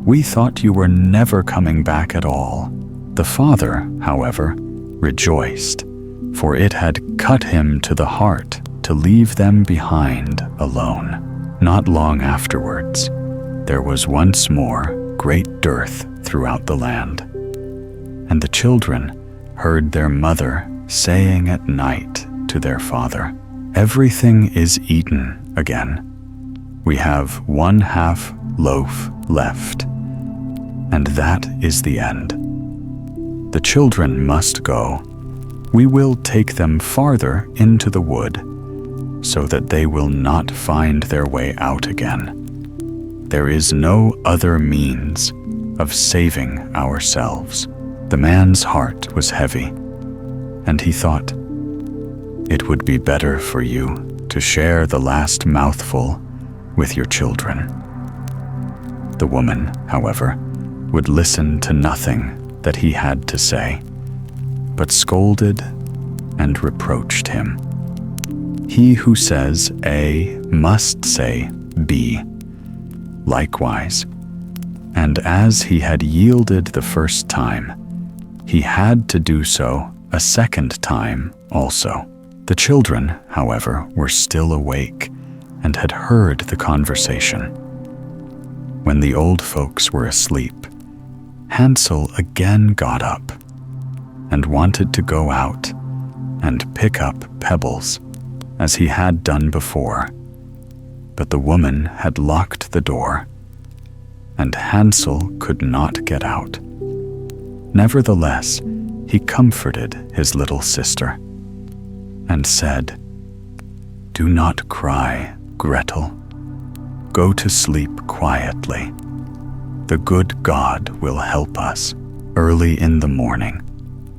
We thought you were never coming back at all." The father, however, rejoiced, for it had cut him to the heart to leave them behind alone. Not long afterwards, there was once more great dearth throughout the land, and the children heard their mother saying at night to their father, "Everything is eaten again. We have 1/2 loaf left, and that is the end. The children must go. We will take them farther into the wood, so that they will not find their way out again. There is no other means of saving ourselves." The man's heart was heavy, and he thought, "It would be better for you to share the last mouthful with your children." The woman, however, would listen to nothing that he had to say, but scolded and reproached him. He who says A must say B. Likewise, and as he had yielded the first time, he had to do so a second time also. The children, however, were still awake and had heard the conversation. When the old folks were asleep, Hansel again got up and wanted to go out and pick up pebbles, as he had done before. But the woman had locked the door, and Hansel could not get out. Nevertheless, he comforted his little sister and said, "Do not cry, Gretel. Go to sleep quietly. The good God will help us." Early in the morning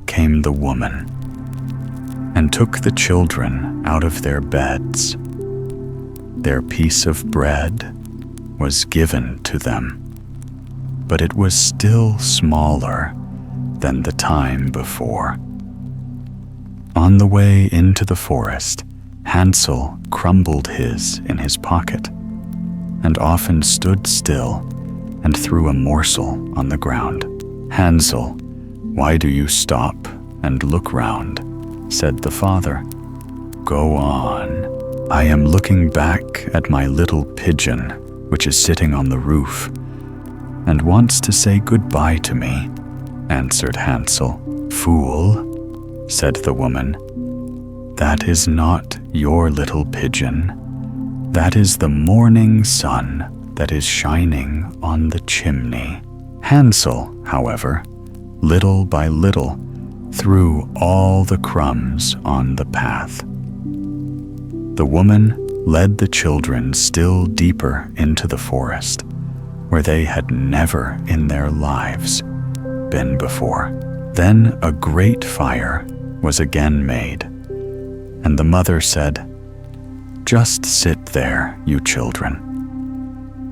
came the woman and took the children out of their beds. Their piece of bread was given to them, but it was still smaller than the time before. On the way into the forest, Hansel crumbled his in his pocket, and often stood still and threw a morsel on the ground. "Hansel, why do you stop and look round?" said the father. "Go on. I am looking back at my little pigeon, which is sitting on the roof, and wants to say goodbye to me," answered Hansel. "Fool," said the woman, "that is not your little pigeon. That is the morning sun that is shining on the chimney." Hansel, however, little by little, threw all the crumbs on the path. The woman led the children still deeper into the forest, where they had never in their lives been before. Then a great fire was again made, and the mother said, "Just sit there, you children,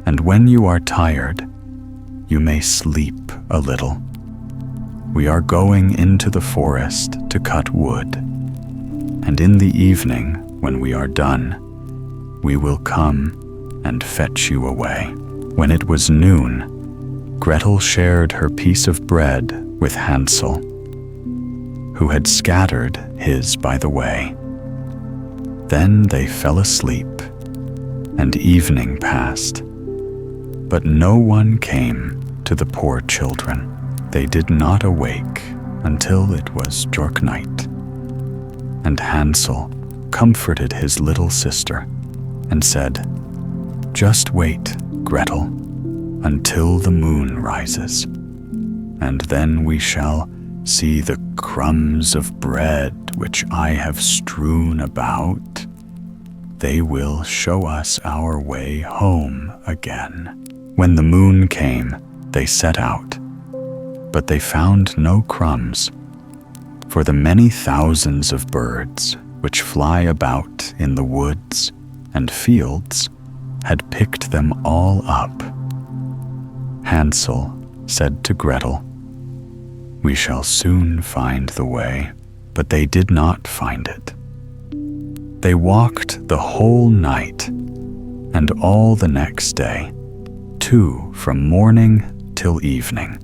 and when you are tired, you may sleep a little. We are going into the forest to cut wood, and in the evening, when we are done, we will come and fetch you away." When it was noon, Gretel shared her piece of bread with Hansel, who had scattered his by the way. Then they fell asleep, and evening passed, but no one came to the poor children. They did not awake until it was dark night, and Hansel comforted his little sister and said, "Just wait, Gretel, until the moon rises, and then we shall see the crumbs of bread which I have strewn about. They will show us our way home again." When the moon came, they set out, but they found no crumbs, for the many thousands of birds which fly about in the woods and fields had picked them all up. Hansel said to Gretel, "We shall soon find the way," but they did not find it. They walked the whole night and all the next day, too, from morning till evening.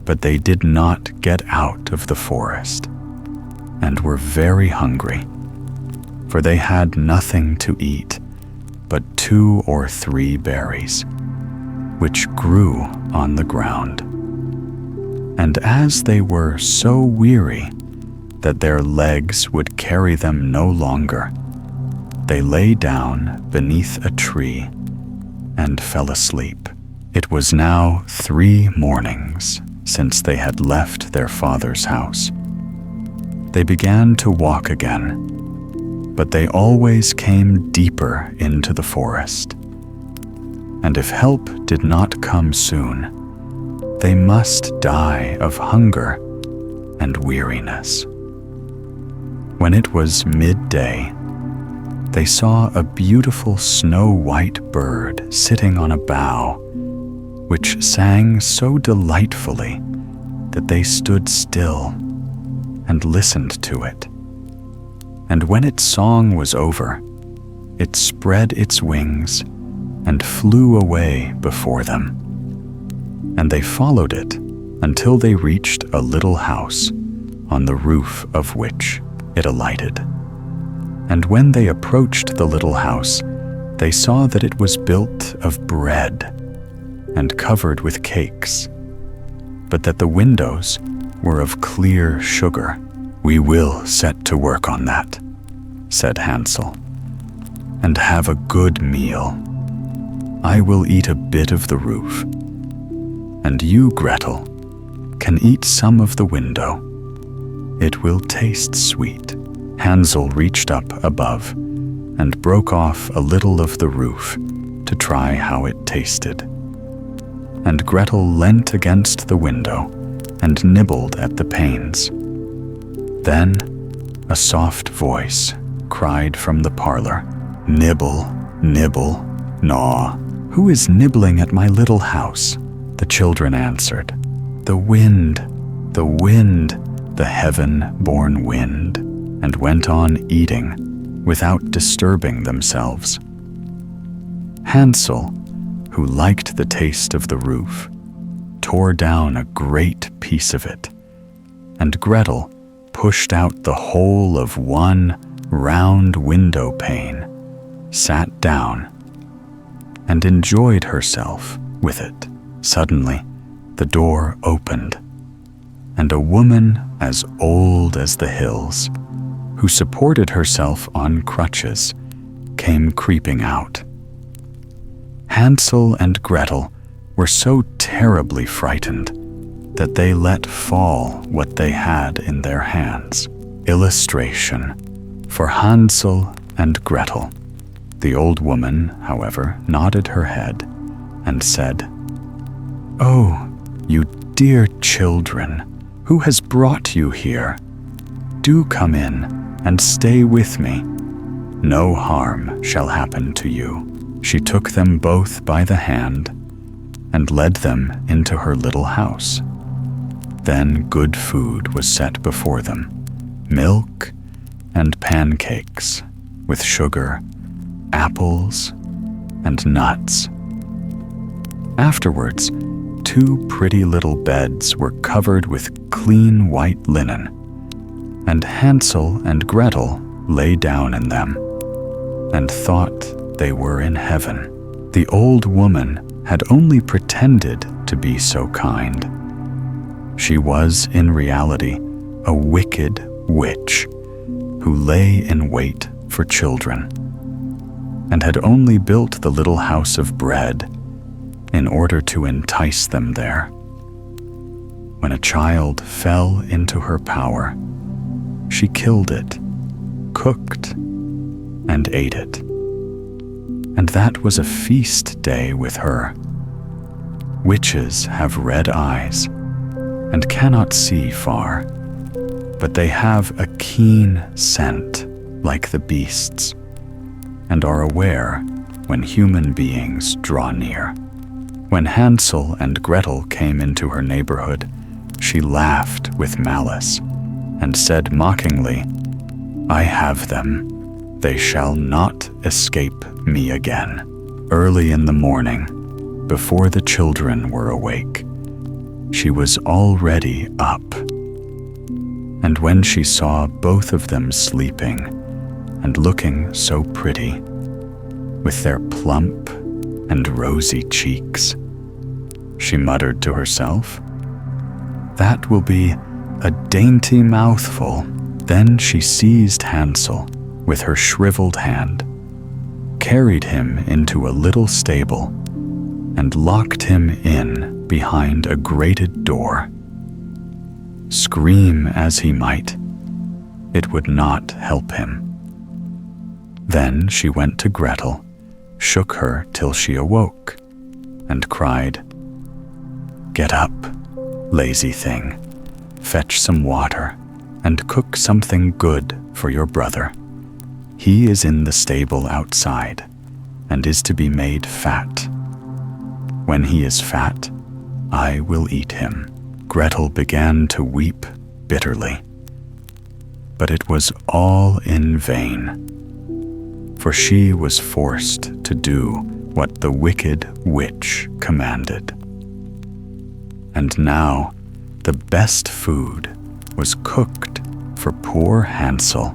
But they did not get out of the forest and were very hungry, for they had nothing to eat but 2 or 3 berries, which grew on the ground. And as they were so weary that their legs would carry them no longer, they lay down beneath a tree and fell asleep. It was now 3 mornings since they had left their father's house. They began to walk again, but they always came deeper into the forest. And if help did not come soon, they must die of hunger and weariness. When it was midday, they saw a beautiful snow-white bird sitting on a bough, which sang so delightfully that they stood still and listened to it. And when its song was over, it spread its wings and flew away before them. And they followed it until they reached a little house, on the roof of which it alighted. And when they approached the little house, they saw that it was built of bread and covered with cakes, but that the windows were of clear sugar. "We will set to work on that," said Hansel, "and have a good meal. I will eat a bit of the roof, and you, Gretel, can eat some of the window. It will taste sweet." Hansel reached up above and broke off a little of the roof to try how it tasted. And Gretel leant against the window and nibbled at the panes. Then a soft voice cried from the parlor, "Nibble, nibble, gnaw. Who is nibbling at my little house?" The children answered, "The wind, the wind, the heaven-born wind," and went on eating without disturbing themselves. Hansel, who liked the taste of the roof, tore down a great piece of it, and Gretel pushed out the whole of one round window pane, sat down, and enjoyed herself with it. Suddenly, the door opened, and a woman as old as the hills, who supported herself on crutches, came creeping out. Hansel and Gretel were so terribly frightened that they let fall what they had in their hands. Illustration for Hansel and Gretel. The old woman, however, nodded her head and said, "Oh, you dear children, who has brought you here? do come in and stay with me. No harm shall happen to you." She took them both by the hand and led them into her little house. Then good food was set before them, milk and pancakes with sugar, apples, and nuts. Afterwards, 2 pretty little beds were covered with clean white linen, and Hansel and Gretel lay down in them and thought they were in heaven. The old woman had only pretended to be so kind. She was, in reality, a wicked witch who lay in wait for children, and had only built the little house of bread in order to entice them there. When a child fell into her power, she killed it, cooked, and ate it. And that was a feast day with her. Witches have red eyes and cannot see far, but they have a keen scent like the beasts, and are aware when human beings draw near. When Hansel and Gretel came into her neighborhood, she laughed with malice and said mockingly, "I have them. They shall not escape me again." Early in the morning, before the children were awake, she was already up. And when she saw both of them sleeping and looking so pretty, with their plump and rosy cheeks, she muttered to herself, "That will be a dainty mouthful." Then she seized Hansel with her shriveled hand, carried him into a little stable, and locked him in behind a grated door. Scream as he might, it would not help him. Then she went to Gretel, shook her till she awoke, and cried, "Get up, lazy thing, fetch some water, and cook something good for your brother. He is in the stable outside, and is to be made fat. When he is fat, I will eat him." Gretel began to weep bitterly, but it was all in vain, for she was forced to do what the wicked witch commanded. And now the best food was cooked for poor Hansel,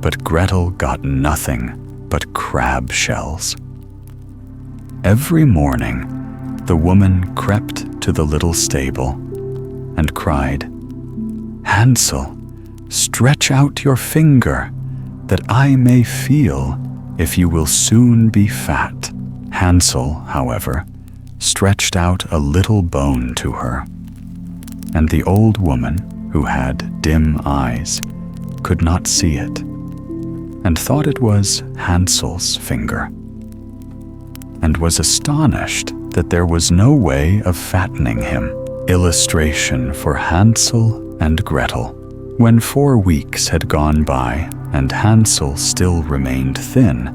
but Gretel got nothing but crab shells. Every morning, the woman crept to the little stable and cried, "Hansel, stretch out your finger, that I may feel if you will soon be fat." Hansel, however, stretched out a little bone to her, and the old woman, who had dim eyes, could not see it, and thought it was Hansel's finger, and was astonished that there was no way of fattening him. Illustration for Hansel and Gretel. When 4 weeks had gone by and Hansel still remained thin,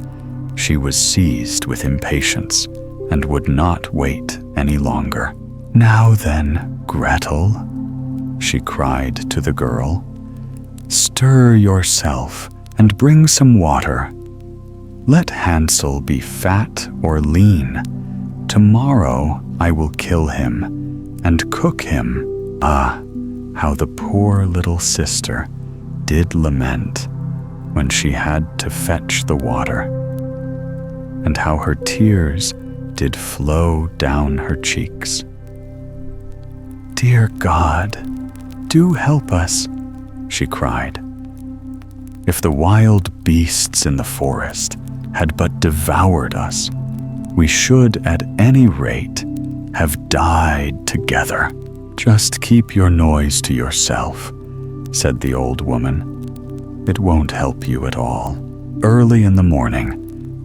she was seized with impatience and would not wait any longer. "Now then, Gretel," she cried to the girl, "stir yourself and bring some water. Let Hansel be fat or lean. Tomorrow I will kill him and cook him." Ah, how the poor little sister did lament when she had to fetch the water, and how her tears did flow down her cheeks. "Dear God, do help us," she cried. "If the wild beasts in the forest had but devoured us, we should at any rate have died together." "Just keep your noise to yourself," said the old woman. "It won't help you at all." Early in the morning,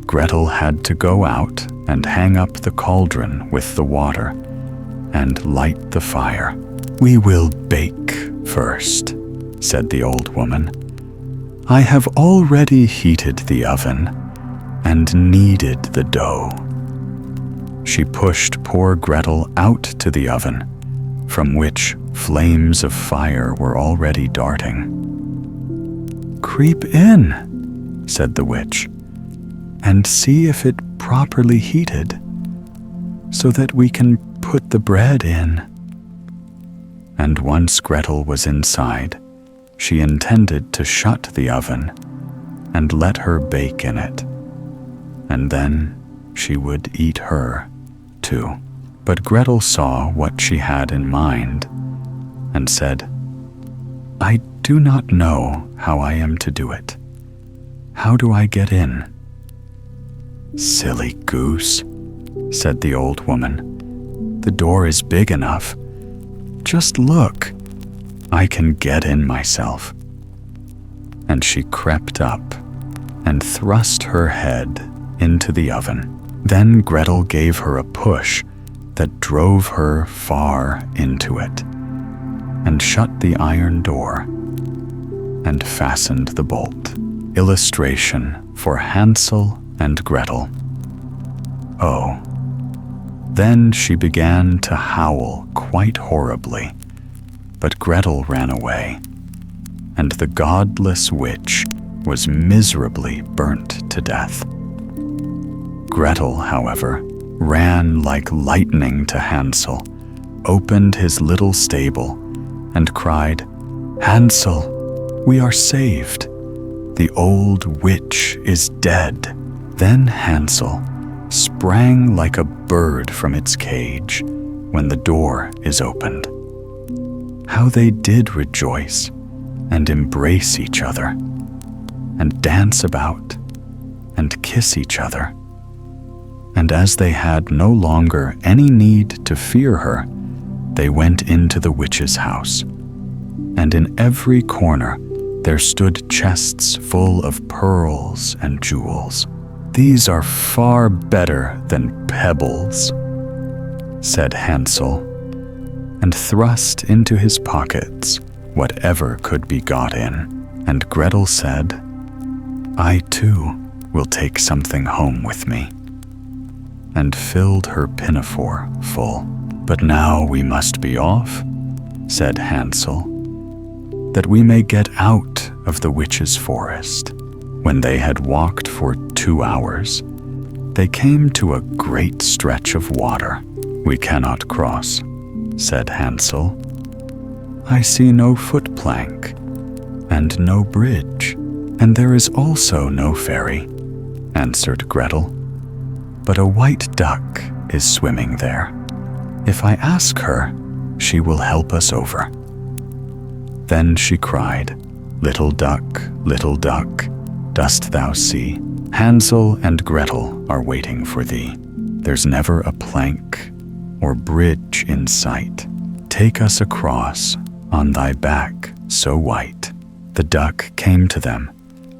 Gretel had to go out and hang up the cauldron with the water and light the fire. "We will bake first," said the old woman. "I have already heated the oven and kneaded the dough." She pushed poor Gretel out to the oven, from which flames of fire were already darting. "Creep in," said the witch, "and see if it properly heated, so that we can put the bread in." And once Gretel was inside, she intended to shut the oven and let her bake in it, and then she would eat her too. But Gretel saw what she had in mind and said, "I do not know how I am to do it. How do I get in?" "Silly goose," said the old woman. "The door is big enough. Just look. I can get in myself." And she crept up and thrust her head into the oven. Then Gretel gave her a push that drove her far into it, and shut the iron door, and fastened the bolt. Illustration for Hansel and Gretel. Oh. Then she began to howl quite horribly, but Gretel ran away, and the godless witch was miserably burnt to death. Gretel, however, ran like lightning to Hansel, opened his little stable, and cried, "Hansel, we are saved. The old witch is dead." Then Hansel sprang like a bird from its cage when the door is opened. How they did rejoice and embrace each other, and dance about and kiss each other. And as they had no longer any need to fear her, they went into the witch's house. And in every corner there stood chests full of pearls and jewels. "These are far better than pebbles," said Hansel, and thrust into his pockets whatever could be got in. And Gretel said, "I too will take something home with me," and filled her pinafore full. "But now we must be off," said Hansel, "that we may get out of the witch's forest." When they had walked for 2 hours, they came to a great stretch of water. "We cannot cross," said Hansel. "I see no footplank and no bridge, and there is also no ferry," answered Gretel. "But a white duck is swimming there. If I ask her, she will help us over." Then she cried, little duck, dost thou see? Hansel and Gretel are waiting for thee. There's never a plank or bridge in sight. Take us across on thy back so white." The duck came to them,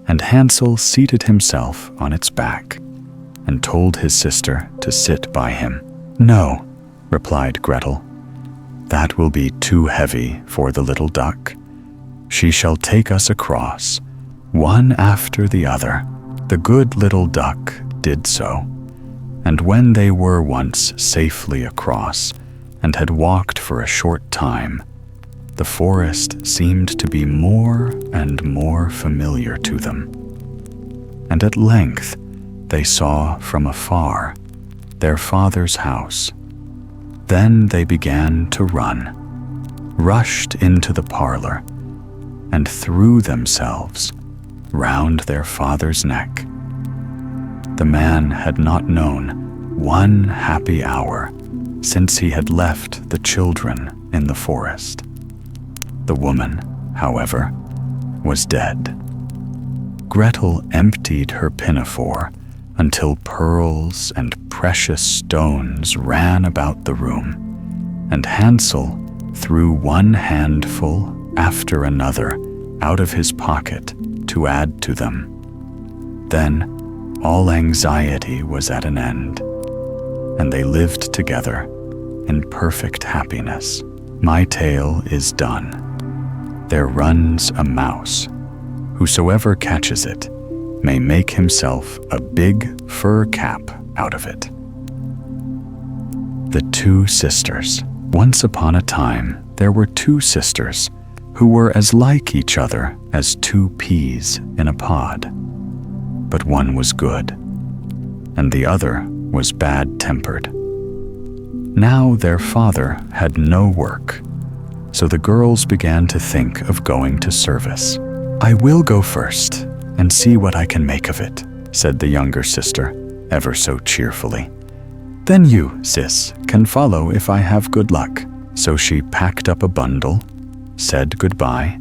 and Hansel seated himself on its back and told his sister to sit by him. "No," replied Gretel, "that will be too heavy for the little duck. She shall take us across, one after the other." The good little duck did so, and when they were once safely across and had walked for a short time, the forest seemed to be more and more familiar to them. And at length they saw from afar their father's house. Then they began to run, rushed into the parlor, and threw themselves round their father's neck. The man had not known one happy hour since he had left the children in the forest. The woman, however, was dead. Gretel emptied her pinafore until pearls and precious stones ran about the room, and Hansel threw one handful after another out of his pocket to add to them. Then all anxiety was at an end, and they lived together in perfect happiness. My tale is done. there runs a mouse. Whosoever catches it may make himself a big fur cap out of it. The Two Sisters. Once upon a time, there were two sisters who were as like each other as two peas in a pod. But one was good, and the other was bad-tempered. Now their father had no work, so the girls began to think of going to service. "I will go first and see what I can make of it," said the younger sister, ever so cheerfully. "Then you, sis, can follow if I have good luck." So she packed up a bundle, said goodbye,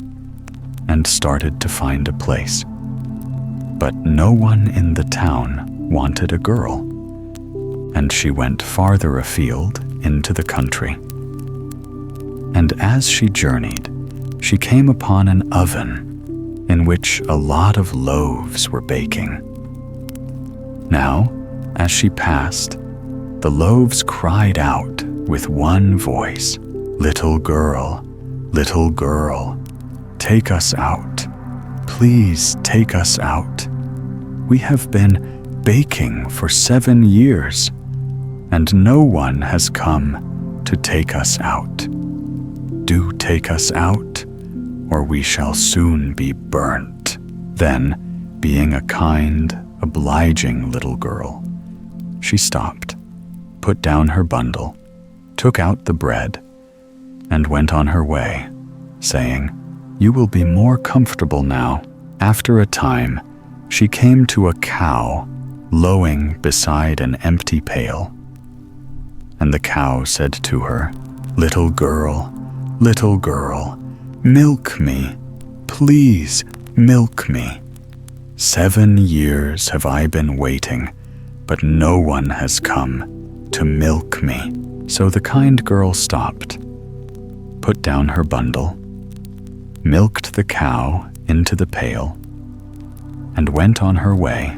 and started to find a place. But no one in the town wanted a girl, and she went farther afield into the country. And as she journeyed, she came upon an oven in which a lot of loaves were baking. Now, as she passed, the loaves cried out with one voice, little girl, take us out. Please take us out. We have been baking for 7 years, and no one has come to take us out. Do take us out, or we shall soon be burnt." Then, being a kind, obliging little girl, she stopped, put down her bundle, took out the bread, and went on her way, saying, "You will be more comfortable now." After a time, she came to a cow lowing beside an empty pail. And the cow said to her, little girl, milk me, please milk me. 7 years have I been waiting, but no one has come to milk me." So the kind girl stopped, put down her bundle, milked the cow into the pail, and went on her way,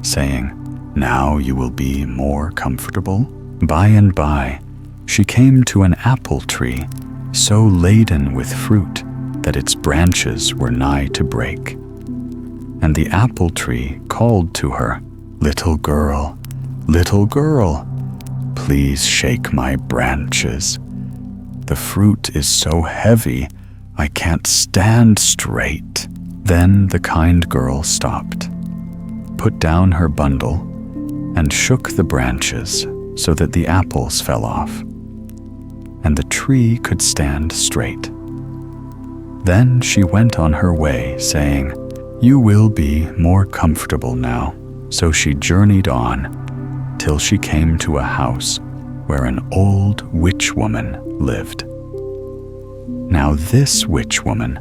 saying, "Now you will be more comfortable." By and by, she came to an apple tree so laden with fruit that its branches were nigh to break. And the apple tree called to her, little girl, please shake my branches. The fruit is so heavy, I can't stand straight." Then the kind girl stopped, put down her bundle, and shook the branches so that the apples fell off, and the tree could stand straight. Then she went on her way, saying, "You will be more comfortable now." So she journeyed on till she came to a house where an old witch woman lived. Now this witch woman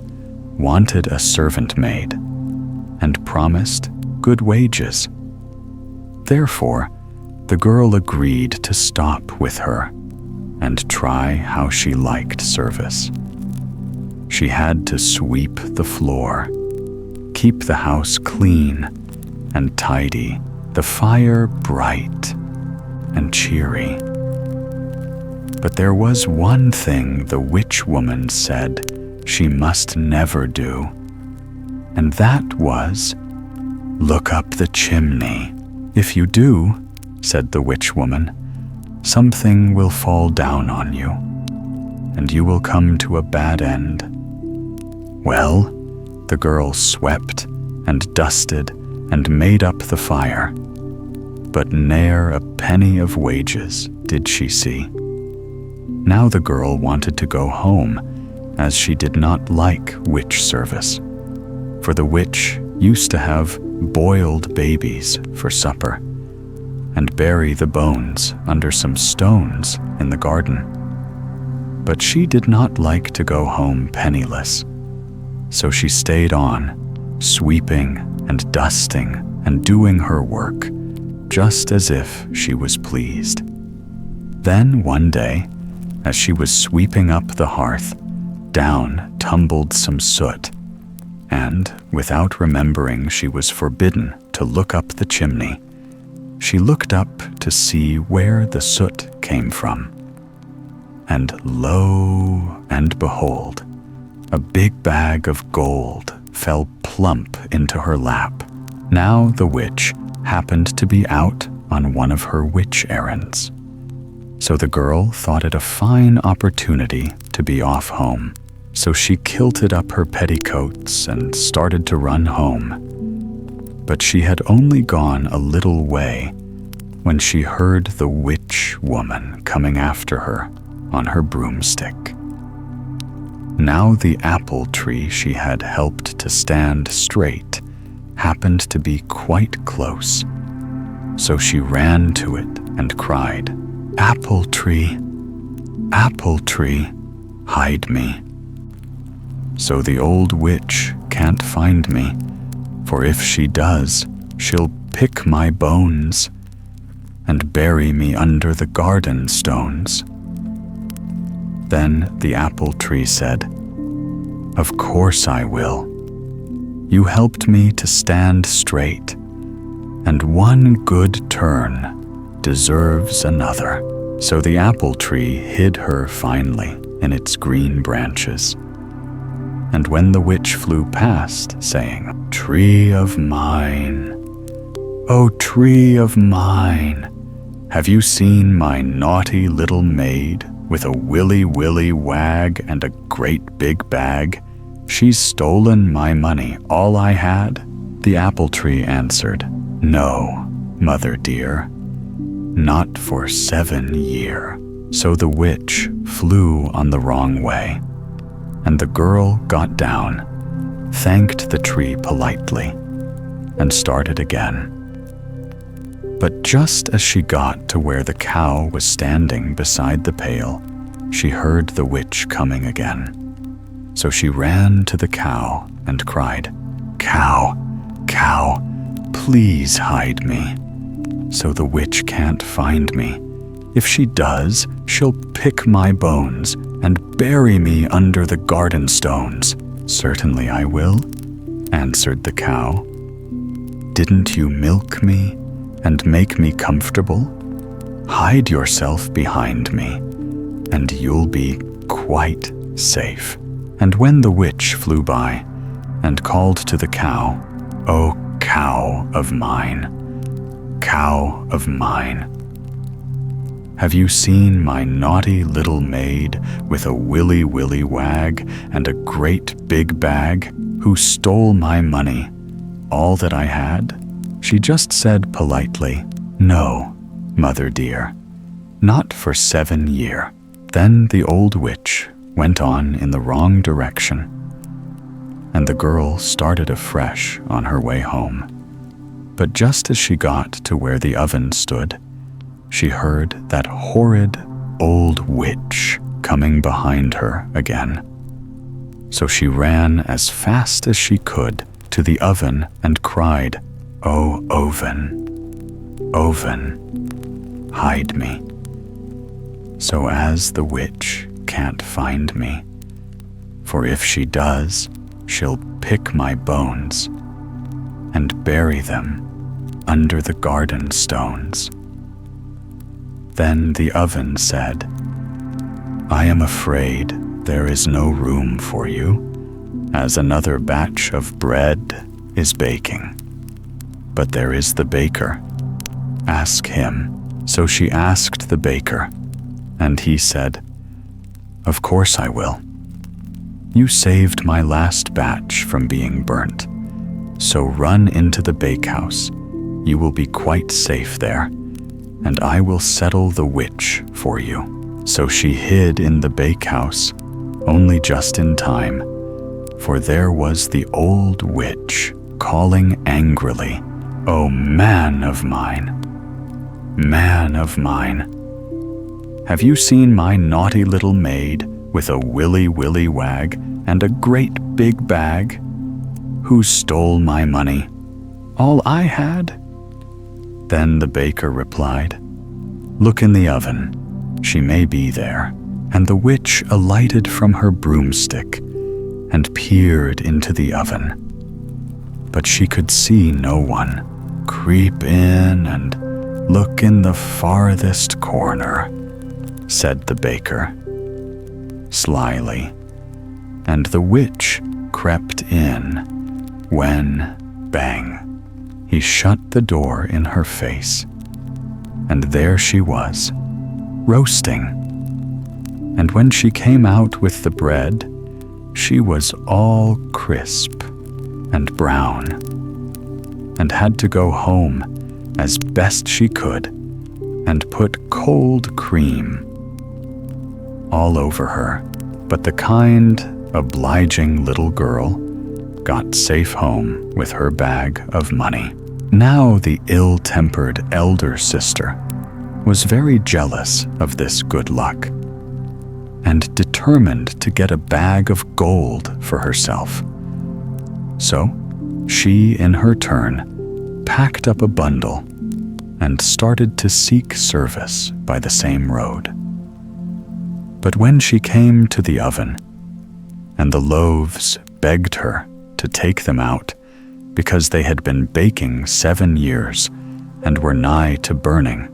wanted a servant maid and promised good wages. Therefore, the girl agreed to stop with her and try how she liked service. She had to sweep the floor, keep the house clean and tidy, the fire bright and cheery. But there was one thing the witch woman said she must never do, and that was look up the chimney. "If you do," said the witch woman, "something will fall down on you, and you will come to a bad end." Well, the girl swept and dusted and made up the fire, but ne'er a penny of wages did she see. Now the girl wanted to go home, as she did not like witch service, for the witch used to have boiled babies for supper and bury the bones under some stones in the garden. But she did not like to go home penniless, so she stayed on, sweeping and dusting and doing her work, just as if she was pleased. Then one day, as she was sweeping up the hearth, down tumbled some soot, and, without remembering she was forbidden to look up the chimney, she looked up to see where the soot came from. And lo and behold, A big bag of gold fell plump into her lap. Now the witch happened to be out on one of her witch errands. So the girl thought it a fine opportunity to be off home. So she kilted up her petticoats and started to run home. But she had only gone a little way when she heard the witch woman coming after her on her broomstick. Now the apple tree she had helped to stand straight happened to be quite close. So she ran to it and cried, apple tree, hide me. So the old witch can't find me, for if she does, she'll pick my bones and bury me under the garden stones. Then the apple tree said, of course I will. You helped me to stand straight, and one good turn deserves another. So the apple tree hid her finely in its green branches. And when the witch flew past, saying, tree of mine, oh tree of mine, have you seen my naughty little maid with a willy wag and a great big bag? She's stolen my money, all I had. The apple tree answered, no, mother dear, not for 7 years. So the witch flew on the wrong way, and the girl got down, thanked the tree politely, and started again. But just as she got to where the cow was standing beside the pail, she heard the witch coming again. So she ran to the cow and cried, cow, please hide me, so the witch can't find me. If she does, she'll pick my bones and bury me under the garden stones. Certainly I will, answered the cow. Didn't you milk me and make me comfortable? Hide yourself behind me, and you'll be quite safe. And when the witch flew by and called to the cow, oh cow of mine, have you seen my naughty little maid with a willy wag and a great big bag, who stole my money, all that I had? She just said politely, no, mother dear, not for 7 years. Then the old witch went on in the wrong direction, and the girl started afresh on her way home. But just as she got to where the oven stood, she heard that horrid old witch coming behind her again. So she ran as fast as she could to the oven and cried, oh oven, hide me. So as the witch can't find me, for if she does, she'll pick my bones and bury them under the garden stones. Then the oven said, I am afraid there is no room for you, as another batch of bread is baking. But there is the baker. Ask him. So she asked the baker, and he said, of course I will. You saved my last batch from being burnt, so run into the bakehouse. You will be quite safe there, and I will settle the witch for you. So she hid in the bakehouse, only just in time, for there was the old witch calling angrily, oh man of mine, have you seen my naughty little maid with a willy wag and a great big bag, who stole my money, all I had? Then the baker replied, look in the oven, she may be there. And the witch alighted from her broomstick and peered into the oven. But she could see no one. Creep in and look in the farthest corner, said the baker, slyly. and the witch crept in when, bang, he shut the door in her face. And there she was, roasting. And when she came out with the bread, she was all crisp and brown, and had to go home as best she could and put cold cream all over her. But the kind, obliging little girl got safe home with her bag of money. Now the ill-tempered elder sister was very jealous of this good luck and determined to get a bag of gold for herself. So she, in her turn, packed up a bundle and started to seek service by the same road. But when she came to the oven, and the loaves begged her to take them out because they had been baking 7 years and were nigh to burning,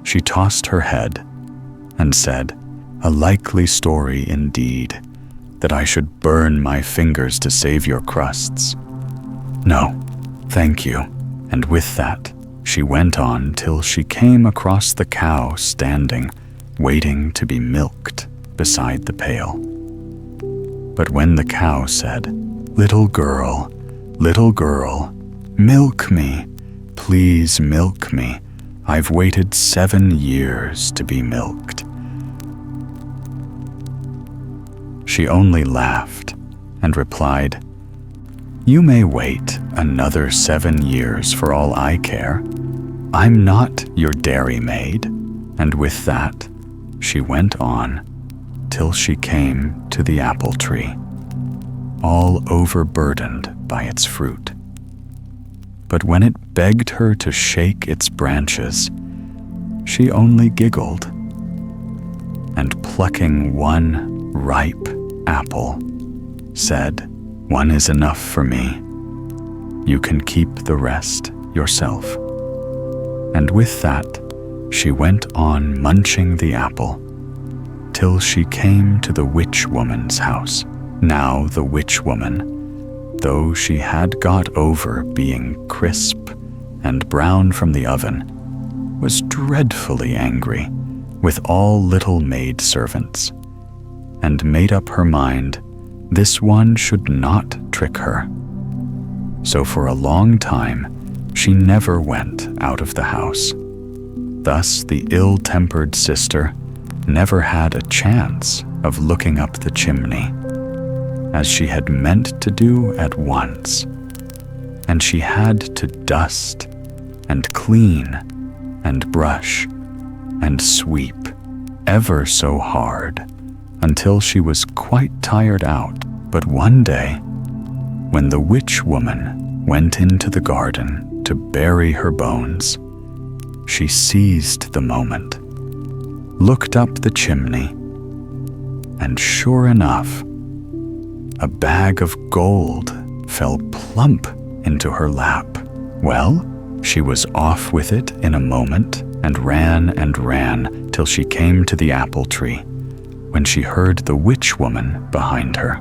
she tossed her head and said, "A likely story indeed, that I should burn my fingers to save your crusts. No, thank you." And with that, she went on till she came across the cow standing, waiting to be milked beside the pail. But when the cow said, little girl, milk me, please milk me. I've waited 7 years to be milked." She only laughed and replied, "You may wait another 7 years for all I care. I'm not your dairy maid." And with that, she went on till she came to the apple tree, all overburdened by its fruit. But when it begged her to shake its branches, she only giggled, and plucking one ripe apple, said, "One is enough for me. You can keep the rest yourself." And with that, she went on munching the apple till she came to the witch woman's house. Now the witch woman, though she had got over being crisp and brown from the oven, was dreadfully angry with all little maid servants, and made up her mind this one should not trick her. So for a long time she never went out of the house. Thus the ill-tempered sister never had a chance of looking up the chimney, as she had meant to do at once, and she had to dust and clean and brush and sweep ever so hard until she was quite tired out. But one day, when the witch woman went into the garden to bury her bones, she seized the moment, looked up the chimney, and sure enough, a bag of gold fell plump into her lap. Well, she was off with it in a moment, and ran till she came to the apple tree, when she heard the witch woman behind her.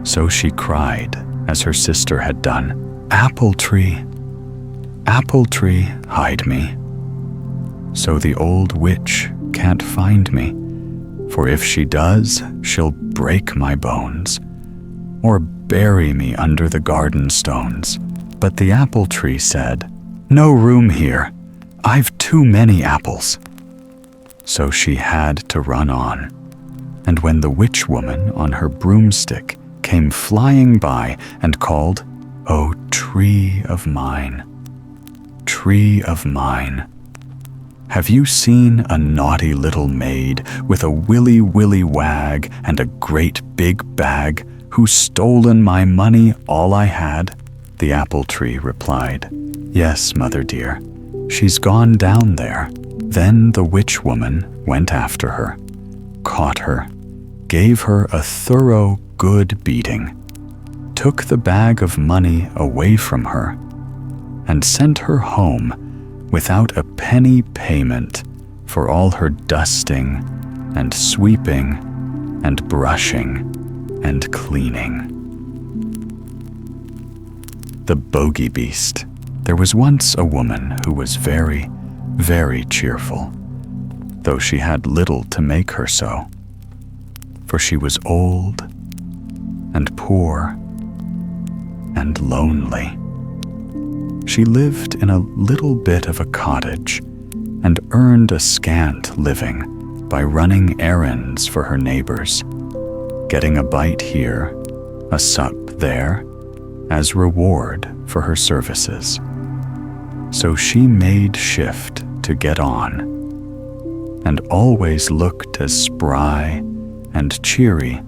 So she cried, as her sister had done, apple tree, hide me, so the old witch can't find me, for if she does, she'll break my bones, or bury me under the garden stones." But the apple tree said, "No room here. I've too many apples." So she had to run on. And when the witch woman on her broomstick came flying by and called, "Oh, tree of mine, have you seen a naughty little maid with a willy wag and a great big bag who's stolen my money, all I had?" The apple tree replied, "Yes, mother dear, she's gone down there." Then the witch woman went after her, caught her, gave her a thorough good beating, took the bag of money away from her, and sent her home without a penny payment for all her dusting and sweeping and brushing and cleaning. The Bogey-Beast. There was once a woman who was very, very cheerful, though she had little to make her so, for she was old and poor and lonely. She lived in a little bit of a cottage and earned a scant living by running errands for her neighbors, getting a bite here, a sup there, as reward for her services. So she made shift to get on, and always looked as spry and cheery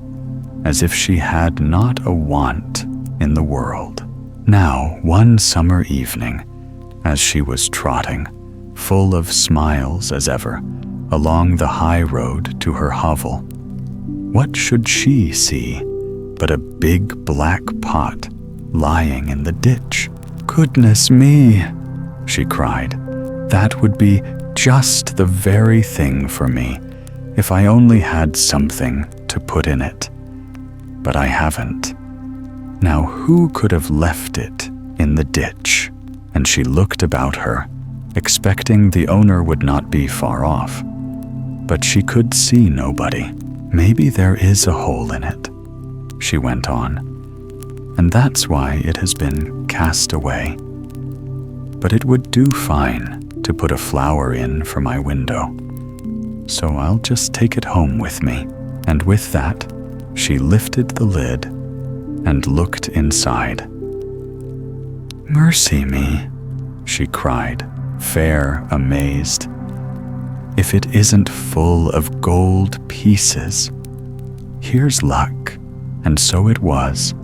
as if she had not a want in the world. Now, one summer evening, as she was trotting, full of smiles as ever, along the high road to her hovel, what should she see but a big black pot lying in the ditch? "Goodness me," she cried, "that would be just the very thing for me if I only had something to put in it. But I haven't. Now who could have left it in the ditch?" And she looked about her, expecting the owner would not be far off. But she could see nobody. "Maybe there is a hole in it," she went on, "and that's why it has been cast away. But it would do fine to put a flower in for my window, so I'll just take it home with me." And with that, she lifted the lid and looked inside. "Mercy me," she cried, fair amazed, "if it isn't full of gold pieces. Here's luck." And so it was,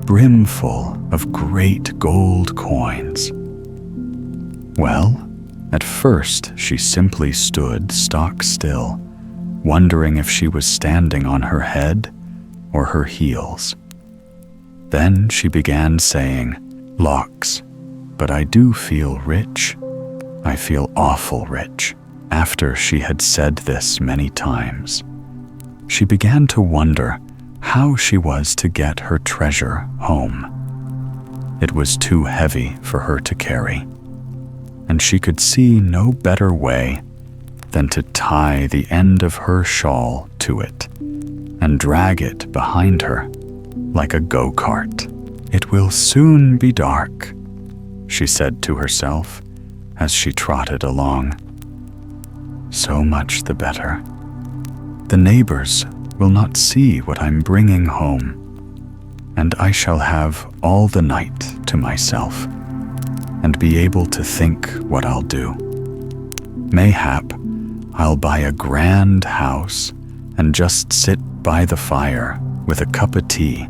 brimful of great gold coins. Well, at first she simply stood stock still, wondering if she was standing on her head or her heels. Then she began saying, "Locks, but I do feel rich. I feel awful rich." After she had said this many times, she began to wonder how she was to get her treasure home. It was too heavy for her to carry, and she could see no better way than to tie the end of her shawl to it and drag it behind her like a go-kart. "It will soon be dark," she said to herself as she trotted along. "So much the better. The neighbors will not see what I'm bringing home, and I shall have all the night to myself and be able to think what I'll do. Mayhap I'll buy a grand house and just sit by the fire with a cup of tea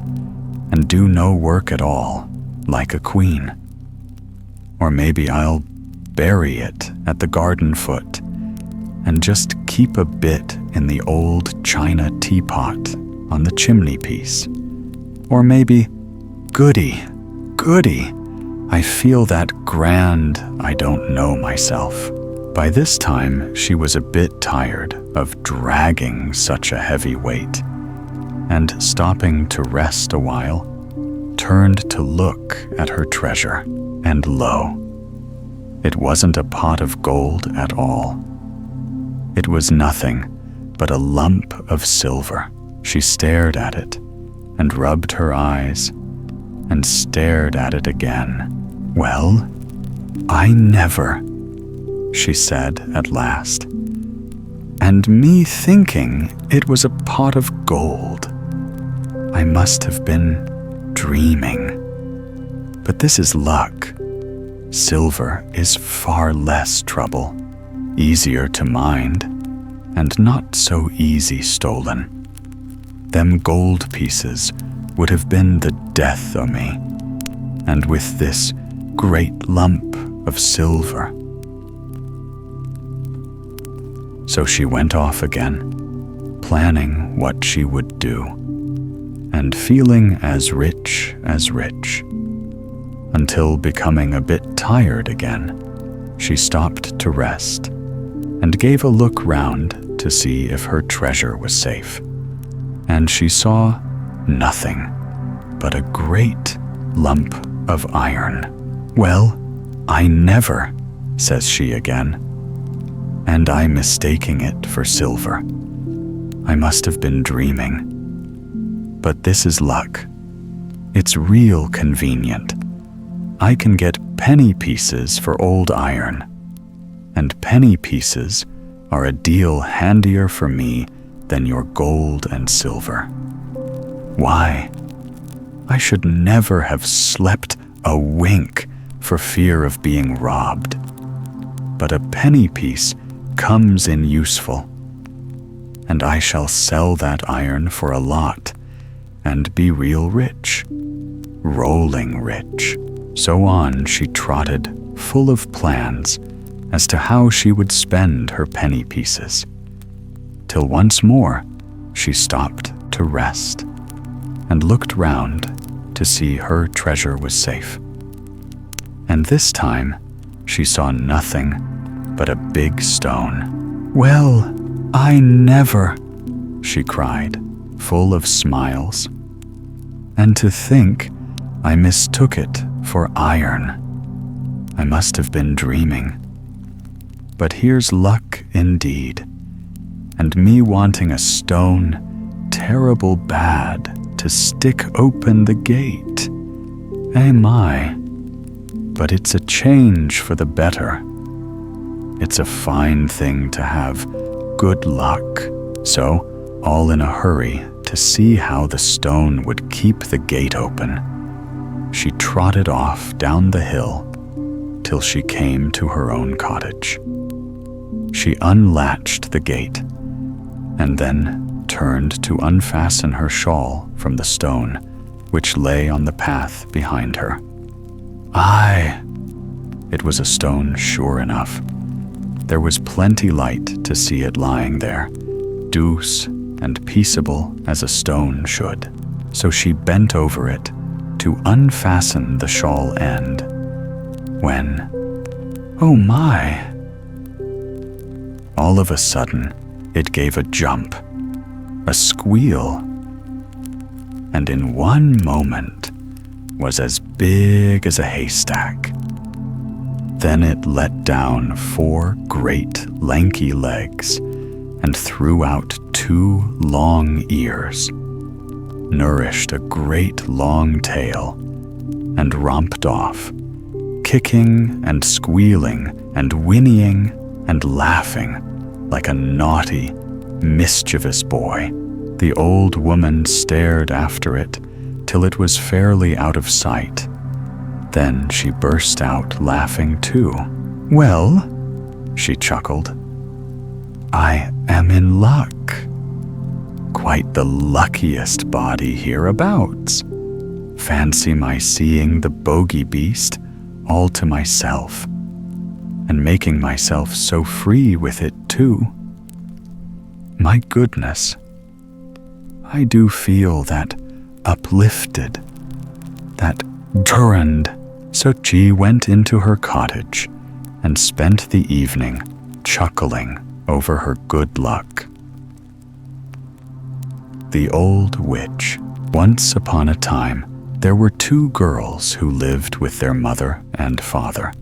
and do no work at all, like a queen. Or maybe I'll bury it at the garden foot and just keep a bit in the old china teapot on the chimney piece. Or maybe, goody, I feel that grand I don't know myself." By this time, she was a bit tired of dragging such a heavy weight, and stopping to rest a while, turned to look at her treasure, and lo, it wasn't a pot of gold at all. It was nothing but a lump of silver. She stared at it, and rubbed her eyes, and stared at it again. "Well, I never," she said at last. "And me thinking it was a pot of gold. I must have been dreaming. But this is luck. Silver is far less trouble, easier to mind, and not so easy stolen. Them gold pieces would have been the death o' me, and with this great lump of silver." So she went off again, planning what she would do, and feeling as rich, until becoming a bit tired again, she stopped to rest, and gave a look round to see if her treasure was safe. And she saw nothing but a great lump of iron. "Well, I never," says she again, "and I mistaking it for silver. I must have been dreaming. But this is luck. It's real convenient. I can get penny pieces for old iron, and penny pieces are a deal handier for me than your gold and silver. Why, I should never have slept a wink for fear of being robbed. But a penny piece comes in useful, and I shall sell that iron for a lot and be real rich, rolling rich." So on she trotted, full of plans as to how she would spend her penny pieces, till once more she stopped to rest and looked round to see her treasure was safe. And this time she saw nothing but a big stone. "Well, I never," she cried, full of smiles. "And to think I mistook it for iron. I must have been dreaming. But here's luck indeed, and me wanting a stone terrible bad to stick open the gate. Eh my, but it's a change for the better. It's a fine thing to have good luck." So, all in a hurry to see how the stone would keep the gate open, she trotted off down the hill till she came to her own cottage. She unlatched the gate and then turned to unfasten her shawl from the stone which lay on the path behind her. Aye, it was a stone sure enough. There was plenty light to see it lying there, douce and peaceable as a stone should. So she bent over it to unfasten the shawl end, when, oh my! All of a sudden, it gave a jump, a squeal, and in one moment was as big as a haystack. Then it let down 4 great lanky legs and threw out 2 long ears, nourished a great long tail, and romped off, kicking and squealing and whinnying and laughing like a naughty, mischievous boy. The old woman stared after it till it was fairly out of sight. Then she burst out laughing too. "Well," she chuckled, "I am in luck. Quite the luckiest body hereabouts. Fancy my seeing the Bogey-Beast all to myself, and making myself so free with it too. My goodness, I do feel that uplifted, that turned." So she went into her cottage and spent the evening chuckling over her good luck. The Old Witch. Once upon a time, there were 2 girls who lived with their mother and father.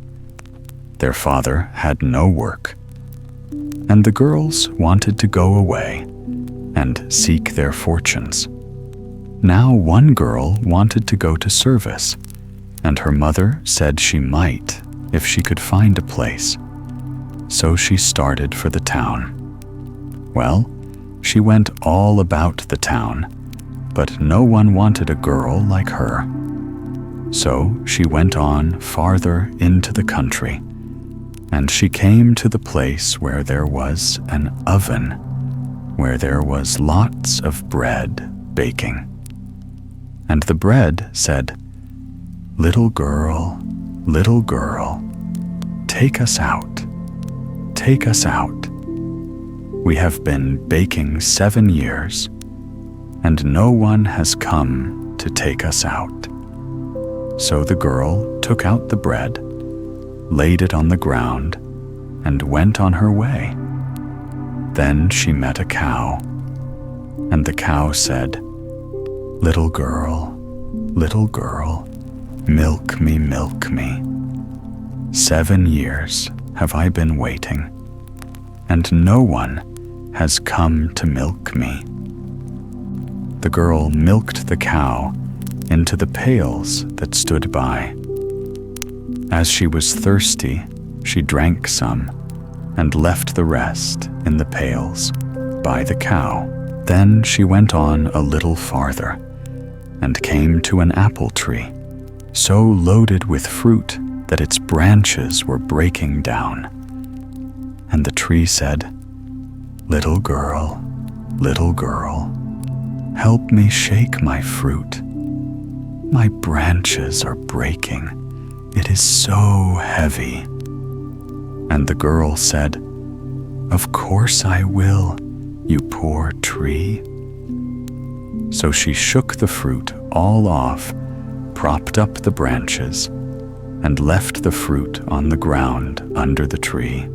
Their father had no work, and the girls wanted to go away and seek their fortunes. Now one girl wanted to go to service, and her mother said she might if she could find a place. So she started for the town. Well, she went all about the town, but no one wanted a girl like her. So she went on farther into the country, and she came to the place where there was an oven, where there was lots of bread baking. And the bread said, little girl, take us out, take us out. We have been baking 7 years, and no one has come to take us out." So the girl took out the bread, laid it on the ground, and went on her way. Then she met a cow, and the cow said, Little girl, milk me, milk me. 7 years have I been waiting, and no one has come to milk me. The girl milked the cow into the pails that stood by. As she was thirsty, she drank some and left the rest in the pails by the cow. Then she went on a little farther and came to an apple tree, so loaded with fruit that its branches were breaking down. And the tree said, little girl, help me shake my fruit. My branches are breaking. It is so heavy. And the girl said, of course I will, you poor tree. So she shook the fruit all off, propped up the branches, and left the fruit on the ground under the tree.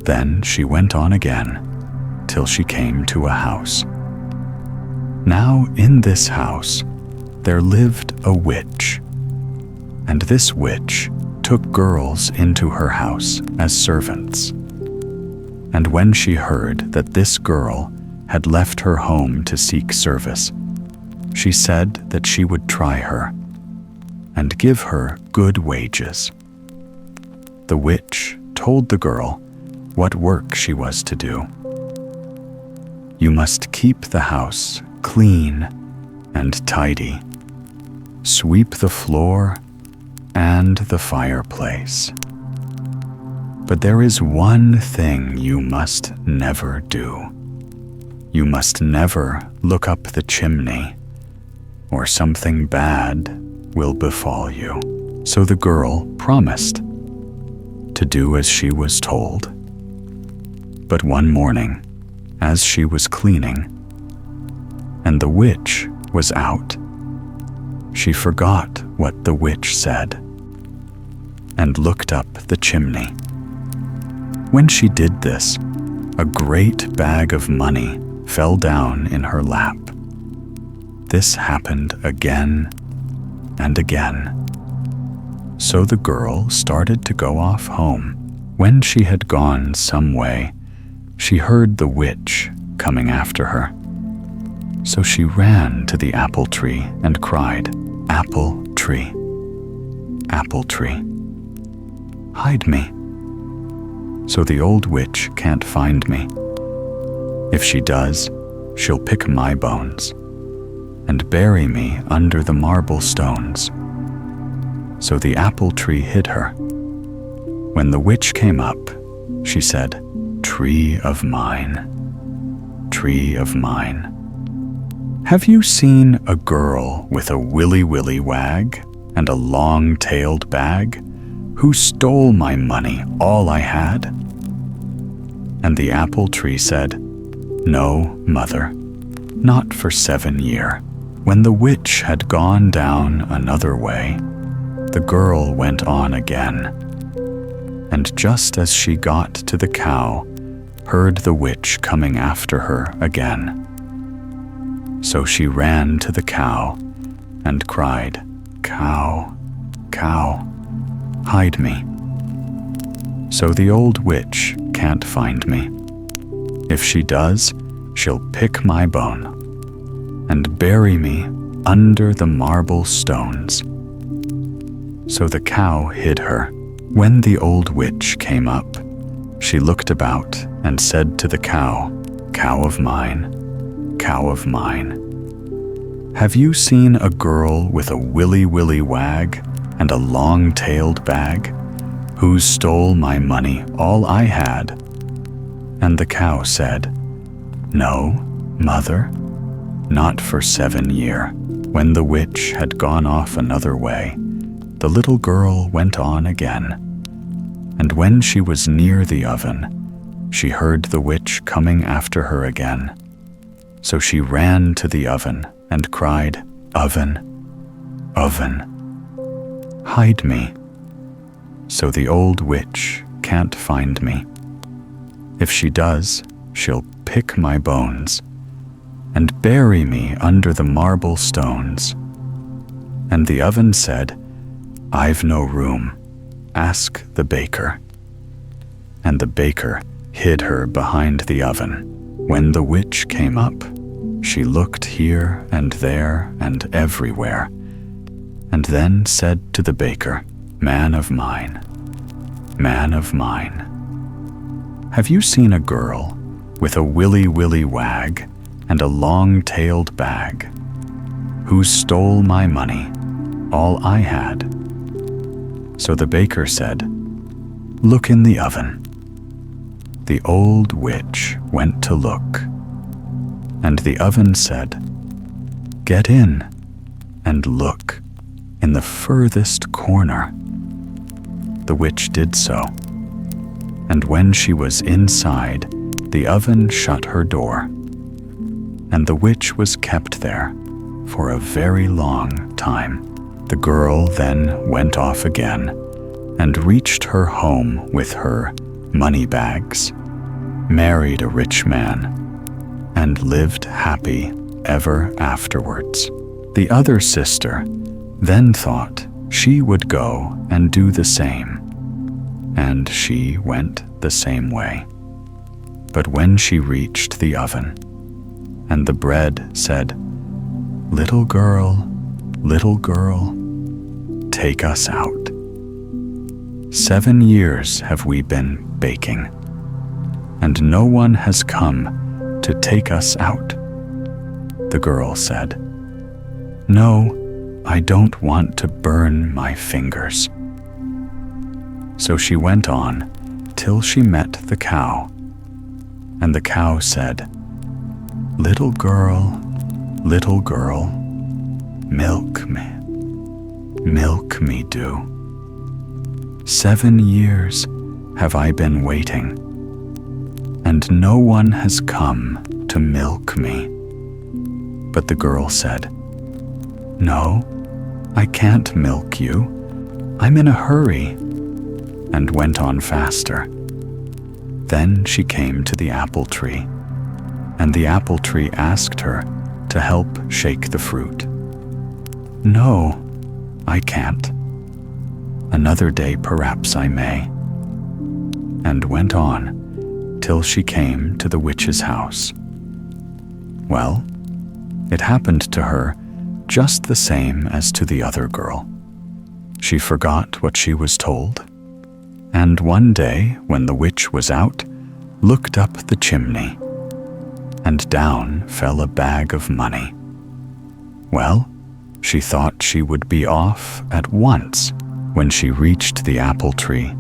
Then she went on again till she came to a house. Now in this house there lived a witch, and this witch took girls into her house as servants. And when she heard that this girl had left her home to seek service, she said that she would try her and give her good wages. The witch told the girl what work she was to do. You must keep the house clean and tidy, sweep the floor and the fireplace. But there is one thing you must never do. You must never look up the chimney, or something bad will befall you. So the girl promised to do as she was told. But one morning, as she was cleaning, and the witch was out, she forgot what the witch said and looked up the chimney. When she did this, a great bag of money fell down in her lap. This happened again and again. So the girl started to go off home. When she had gone some way, she heard the witch coming after her. So she ran to the apple tree and cried, apple tree, hide me, so the old witch can't find me. If she does, she'll pick my bones and bury me under the marble stones. So the apple tree hid her. When the witch came up, she said, tree of mine, have you seen a girl with a willy wag and a long-tailed bag who stole my money, all I had? And the apple tree said, no, mother, not for 7 years. When the witch had gone down another way, the girl went on again. And just as she got to the cow, heard the witch coming after her again. So she ran to the cow and cried, cow, hide me, so the old witch can't find me. If she does, she'll pick my bone and bury me under the marble stones. So the cow hid her. When the old witch came up, she looked about and said to the cow, cow of mine, have you seen a girl with a willy wag and a long-tailed bag who stole my money, all I had? And the cow said, no, mother, not for 7 years. When the witch had gone off another way, the little girl went on again. And when she was near the oven, she heard the witch coming after her again. So she ran to the oven and cried, oven, hide me, so the old witch can't find me. If she does, she'll pick my bones and bury me under the marble stones." And the oven said, "I've no room. Ask the baker." And the baker hid her behind the oven. When the witch came up, she looked here and there and everywhere, and then said to the baker, "Man of mine, man of mine, have you seen a girl with a willy-willy wag and a long-tailed bag, who stole my money, all I had?" So the baker said, "Look in the oven." The old witch went to look, and the oven said, "Get in and look in the furthest corner." The witch did so, and when she was inside, the oven shut her door, and the witch was kept there for a very long time. The girl then went off again and reached her home with her money bags, married a rich man, and lived happy ever afterwards. The other sister then thought she would go and do the same, and she went the same way. But when she reached the oven, and the bread said, little girl, take us out. 7 years have we been baking, and no one has come to take us out." The girl said, "No, I don't want to burn my fingers." So she went on till she met the cow, and the cow said, little girl, milk me do. 7 years have I been waiting, and no one has come to milk me." But the girl said, "No, I can't milk you. I'm in a hurry," and went on faster. Then she came to the apple tree, and the apple tree asked her to help shake the fruit. "No, I can't. Another day perhaps I may," and went on till she came to the witch's house. Well, it happened to her just the same as to the other girl. She forgot what she was told, and one day when the witch was out, looked up the chimney, and down fell a bag of money. Well, she thought she would be off at once. When she reached the apple tree,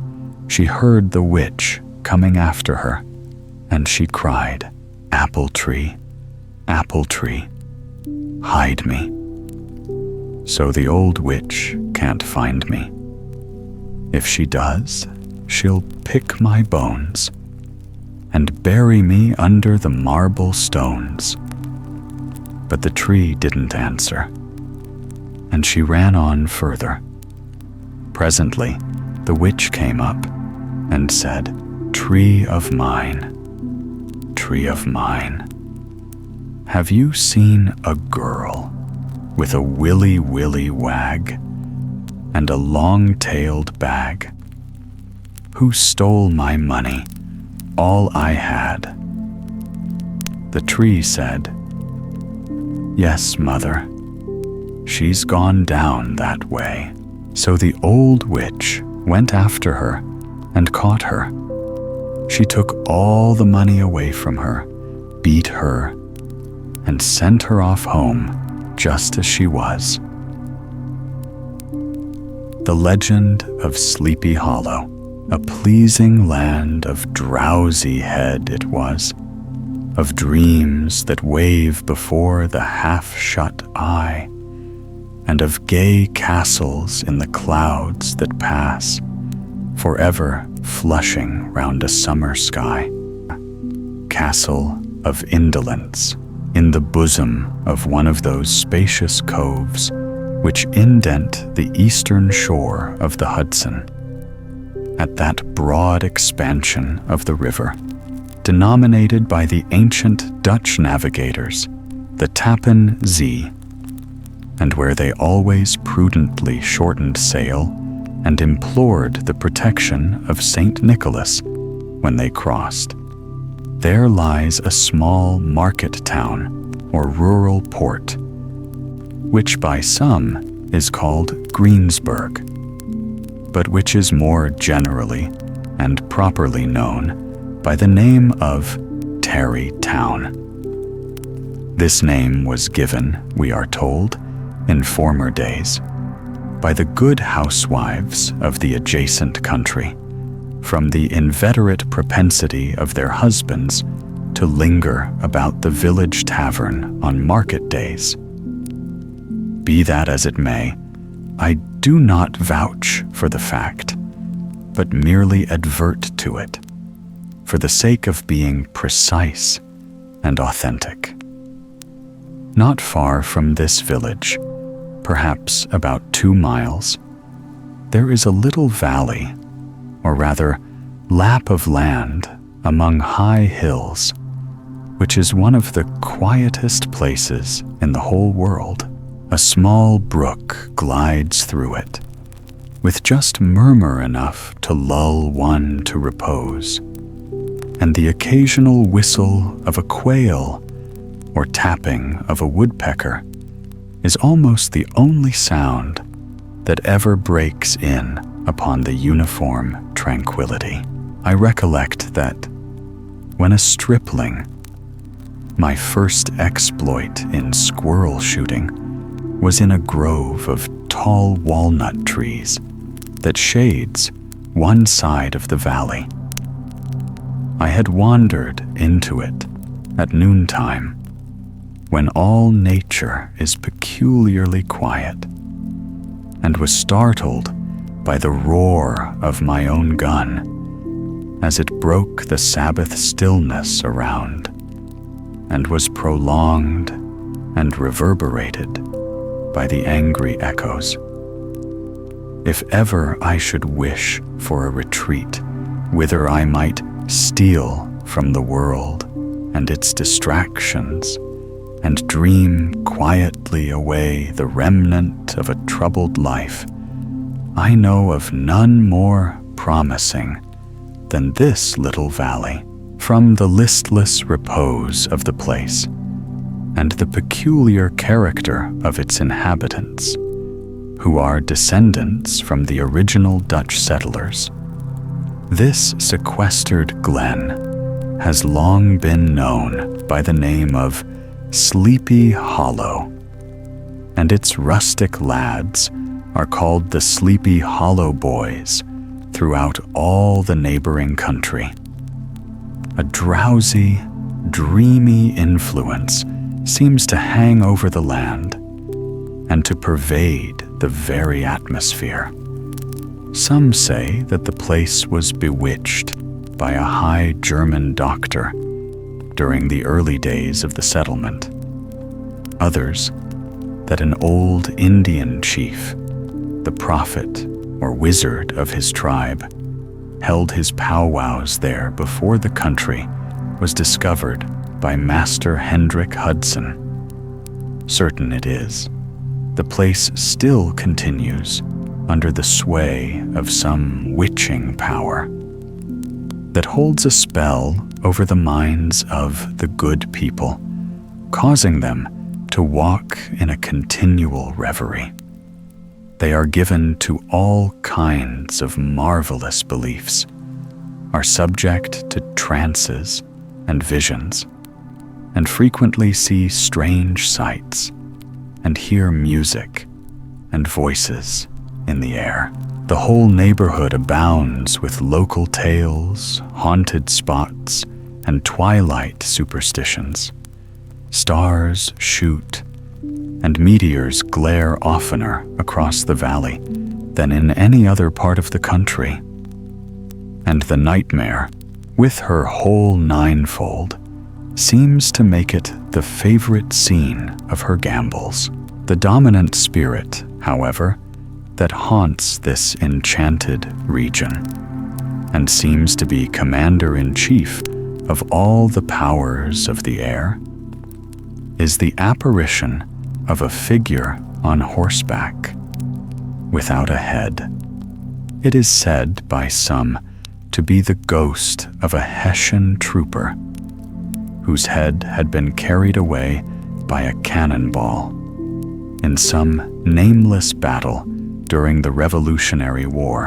she heard the witch coming after her, and she cried, apple tree, hide me, so the old witch can't find me. If she does, she'll pick my bones and bury me under the marble stones." But the tree didn't answer, and she ran on further. Presently, the witch came up and said, tree of mine, have you seen a girl with a willy-willy wag and a long-tailed bag, who stole my money, all I had?" The tree said, "Yes, mother, she's gone down that way." So the old witch went after her and caught her. She took all the money away from her, beat her, and sent her off home just as she was. The Legend of Sleepy Hollow. A pleasing land of drowsy head it was, of dreams that wave before the half-shut eye, and of gay castles in the clouds that pass, forever flushing round a summer sky. Castle of Indolence, in the bosom of one of those spacious coves which indent the eastern shore of the Hudson, at that broad expansion of the river, denominated by the ancient Dutch navigators the Tappan Zee, and where they always prudently shortened sail and implored the protection of Saint Nicholas when they crossed. There lies a small market town or rural port, which by some is called Greensburg, but which is more generally and properly known by the name of Tarry Town. This name was given, we are told, in former days, by the good housewives of the adjacent country, from the inveterate propensity of their husbands to linger about the village tavern on market days. Be that as it may, I do not vouch for the fact, but merely advert to it, for the sake of being precise and authentic. Not far from this village, perhaps about 2 miles, there is a little valley, or rather lap of land among high hills, which is one of the quietest places in the whole world. A small brook glides through it, with just murmur enough to lull one to repose, and the occasional whistle of a quail or tapping of a woodpecker is almost the only sound that ever breaks in upon the uniform tranquility. I recollect that when a stripling, my first exploit in squirrel shooting was in a grove of tall walnut trees that shades one side of the valley. I had wandered into it at noontime, when all nature is peculiarly quiet, and was startled by the roar of my own gun as it broke the Sabbath stillness around, and was prolonged and reverberated by the angry echoes. If ever I should wish for a retreat whither I might steal from the world and its distractions, and dream quietly away the remnant of a troubled life, I know of none more promising than this little valley, from the listless repose of the place and the peculiar character of its inhabitants, who are descendants from the original Dutch settlers. This sequestered glen has long been known by the name of Sleepy Hollow, and its rustic lads are called the Sleepy Hollow Boys throughout all the neighboring country. A drowsy, dreamy influence seems to hang over the land and to pervade the very atmosphere. Some say that the place was bewitched by a high German doctor during the early days of the settlement. Others, that an old Indian chief, the prophet or wizard of his tribe, held his powwows there before the country was discovered by Master Hendrik Hudson. Certain it is, the place still continues under the sway of some witching power that holds a spell over the minds of the good people, causing them to walk in a continual reverie. They are given to all kinds of marvelous beliefs, are subject to trances and visions, and frequently see strange sights and hear music and voices in the air. The whole neighborhood abounds with local tales, haunted spots, and twilight superstitions. Stars shoot, and meteors glare oftener across the valley than in any other part of the country. And the nightmare, with her whole ninefold, seems to make it the favorite scene of her gambols. The dominant spirit, however, that haunts this enchanted region, and seems to be commander-in-chief of all the powers of the air, is the apparition of a figure on horseback, without a head. It is said by some to be the ghost of a Hessian trooper whose head had been carried away by a cannonball in some nameless battle during the Revolutionary War,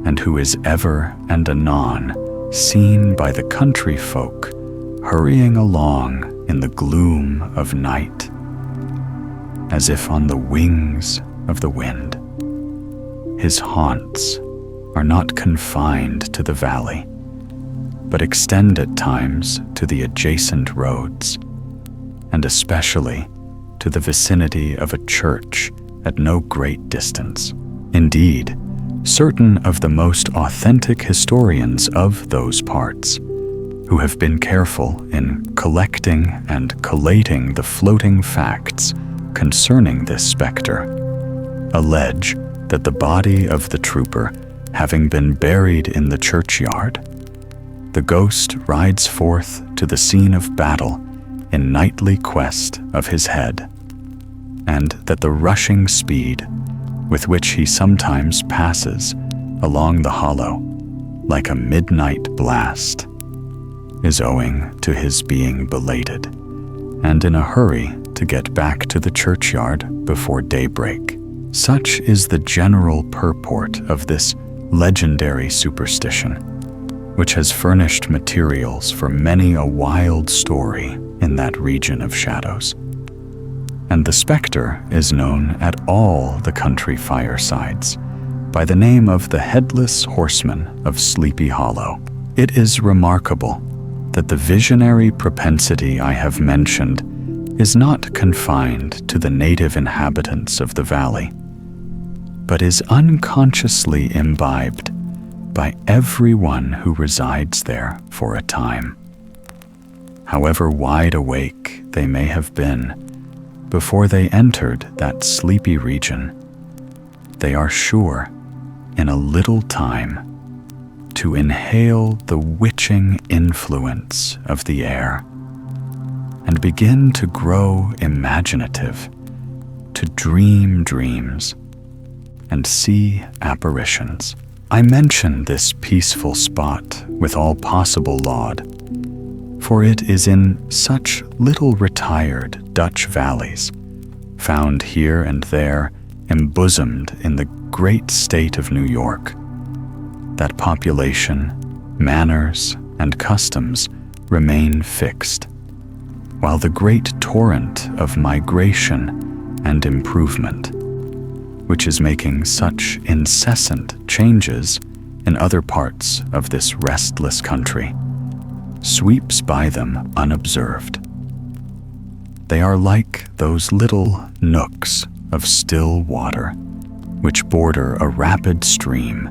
and who is ever and anon seen by the country folk hurrying along in the gloom of night, as if on the wings of the wind. His haunts are not confined to the valley, but extend at times to the adjacent roads, and especially to the vicinity of a church at no great distance. Indeed, certain of the most authentic historians of those parts, who have been careful in collecting and collating the floating facts concerning this specter, allege that the body of the trooper having been buried in the churchyard, the ghost rides forth to the scene of battle in nightly quest of his head, and that the rushing speed with which he sometimes passes along the hollow like a midnight blast is owing to his being belated and in a hurry to get back to the churchyard before daybreak. Such is the general purport of this legendary superstition, which has furnished materials for many a wild story in that region of shadows. And the specter is known at all the country firesides by the name of the Headless Horseman of Sleepy Hollow. It is remarkable that the visionary propensity I have mentioned is not confined to the native inhabitants of the valley, but is unconsciously imbibed by everyone who resides there for a time. However wide awake they may have been before they entered that sleepy region, they are sure, in a little time, to inhale the witching influence of the air and begin to grow imaginative, to dream dreams and see apparitions. I mention this peaceful spot with all possible laud, for it is in such little retired Dutch valleys, found here and there embosomed in the great state of New York, that population, manners, and customs remain fixed, while the great torrent of migration and improvement, which is making such incessant changes in other parts of this restless country, sweeps by them unobserved. They are like those little nooks of still water which border a rapid stream,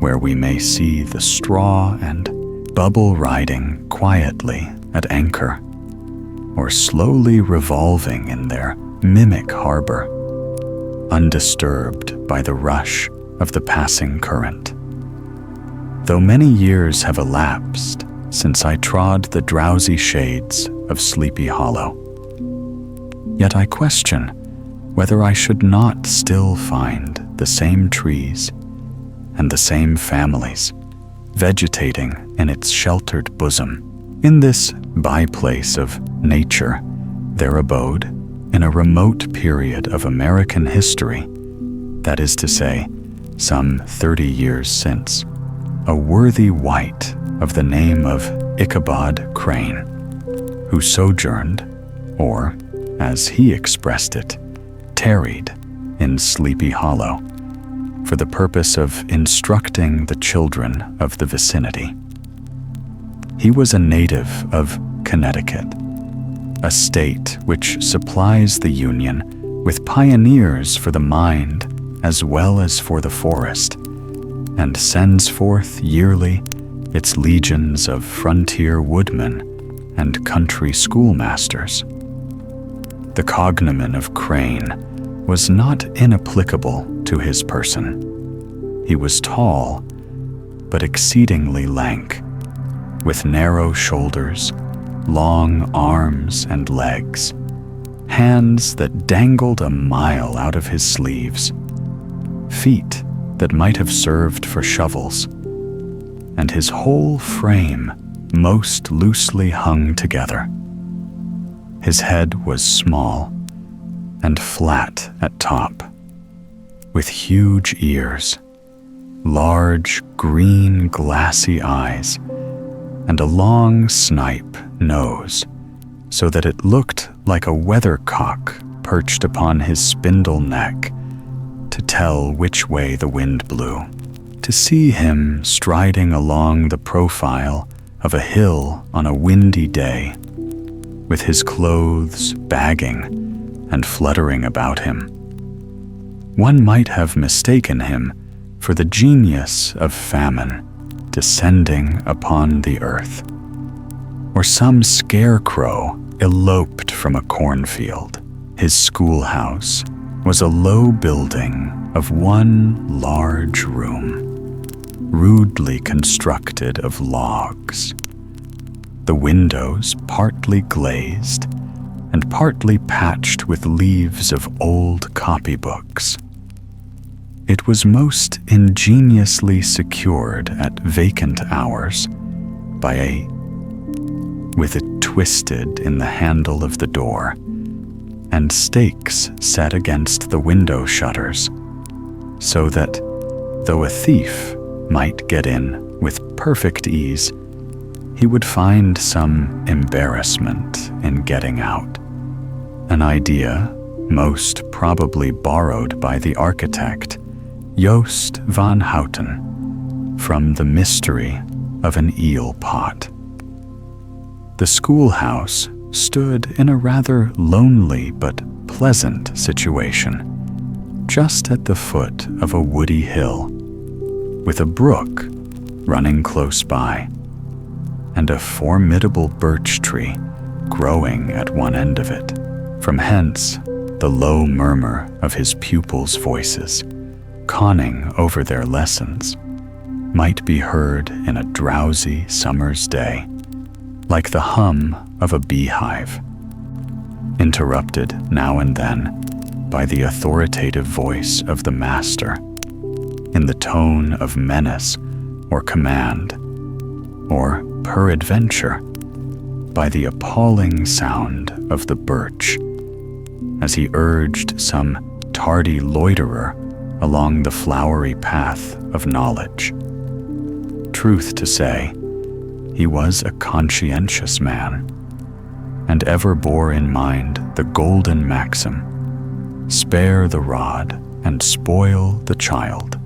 where we may see the straw and bubble riding quietly at anchor, or slowly revolving in their mimic harbor, undisturbed by the rush of the passing current. Though many years have elapsed since I trod the drowsy shades of Sleepy Hollow, yet I question whether I should not still find the same trees and the same families vegetating in its sheltered bosom. In this byplace of nature, there abode, in a remote period of American history, that is to say, some 30 years since, a worthy wight of the name of Ichabod Crane, who sojourned, or, as he expressed it, tarried in Sleepy Hollow, for the purpose of instructing the children of the vicinity. He was a native of Connecticut, a state which supplies the Union with pioneers for the mind as well as for the forest, and sends forth yearly its legions of frontier woodmen and country schoolmasters. The cognomen of Crane was not inapplicable to his person. He was tall, but exceedingly lank, with narrow shoulders, long arms and legs, hands that dangled a mile out of his sleeves, feet that might have served for shovels, and his whole frame most loosely hung together. His head was small and flat at top, with huge ears, large green glassy eyes, and a long snipe nose, so that it looked like a weathercock perched upon his spindle neck to tell which way the wind blew. To see him striding along the profile of a hill on a windy day, with his clothes bagging and fluttering about him, one might have mistaken him for the genius of famine descending upon the earth, or some scarecrow eloped from a cornfield. His schoolhouse was a low building of one large room, rudely constructed of logs, the windows partly glazed and partly patched with leaves of old copybooks. It was most ingeniously secured at vacant hours by with it twisted in the handle of the door, and stakes set against the window shutters, so that, though a thief might get in with perfect ease, he would find some embarrassment in getting out. An idea most probably borrowed by the architect Joost van Houten from The Mystery of an Eel Pot. The schoolhouse stood in a rather lonely but pleasant situation, just at the foot of a woody hill, with a brook running close by, and a formidable birch tree growing at one end of it. From hence, the low murmur of his pupils' voices, conning over their lessons, might be heard in a drowsy summer's day, like the hum of a beehive, interrupted now and then by the authoritative voice of the master, in the tone of menace or command, or peradventure by the appalling sound of the birch, as he urged some tardy loiterer along the flowery path of knowledge. Truth to say, he was a conscientious man, and ever bore in mind the golden maxim, spare the rod and spoil the child.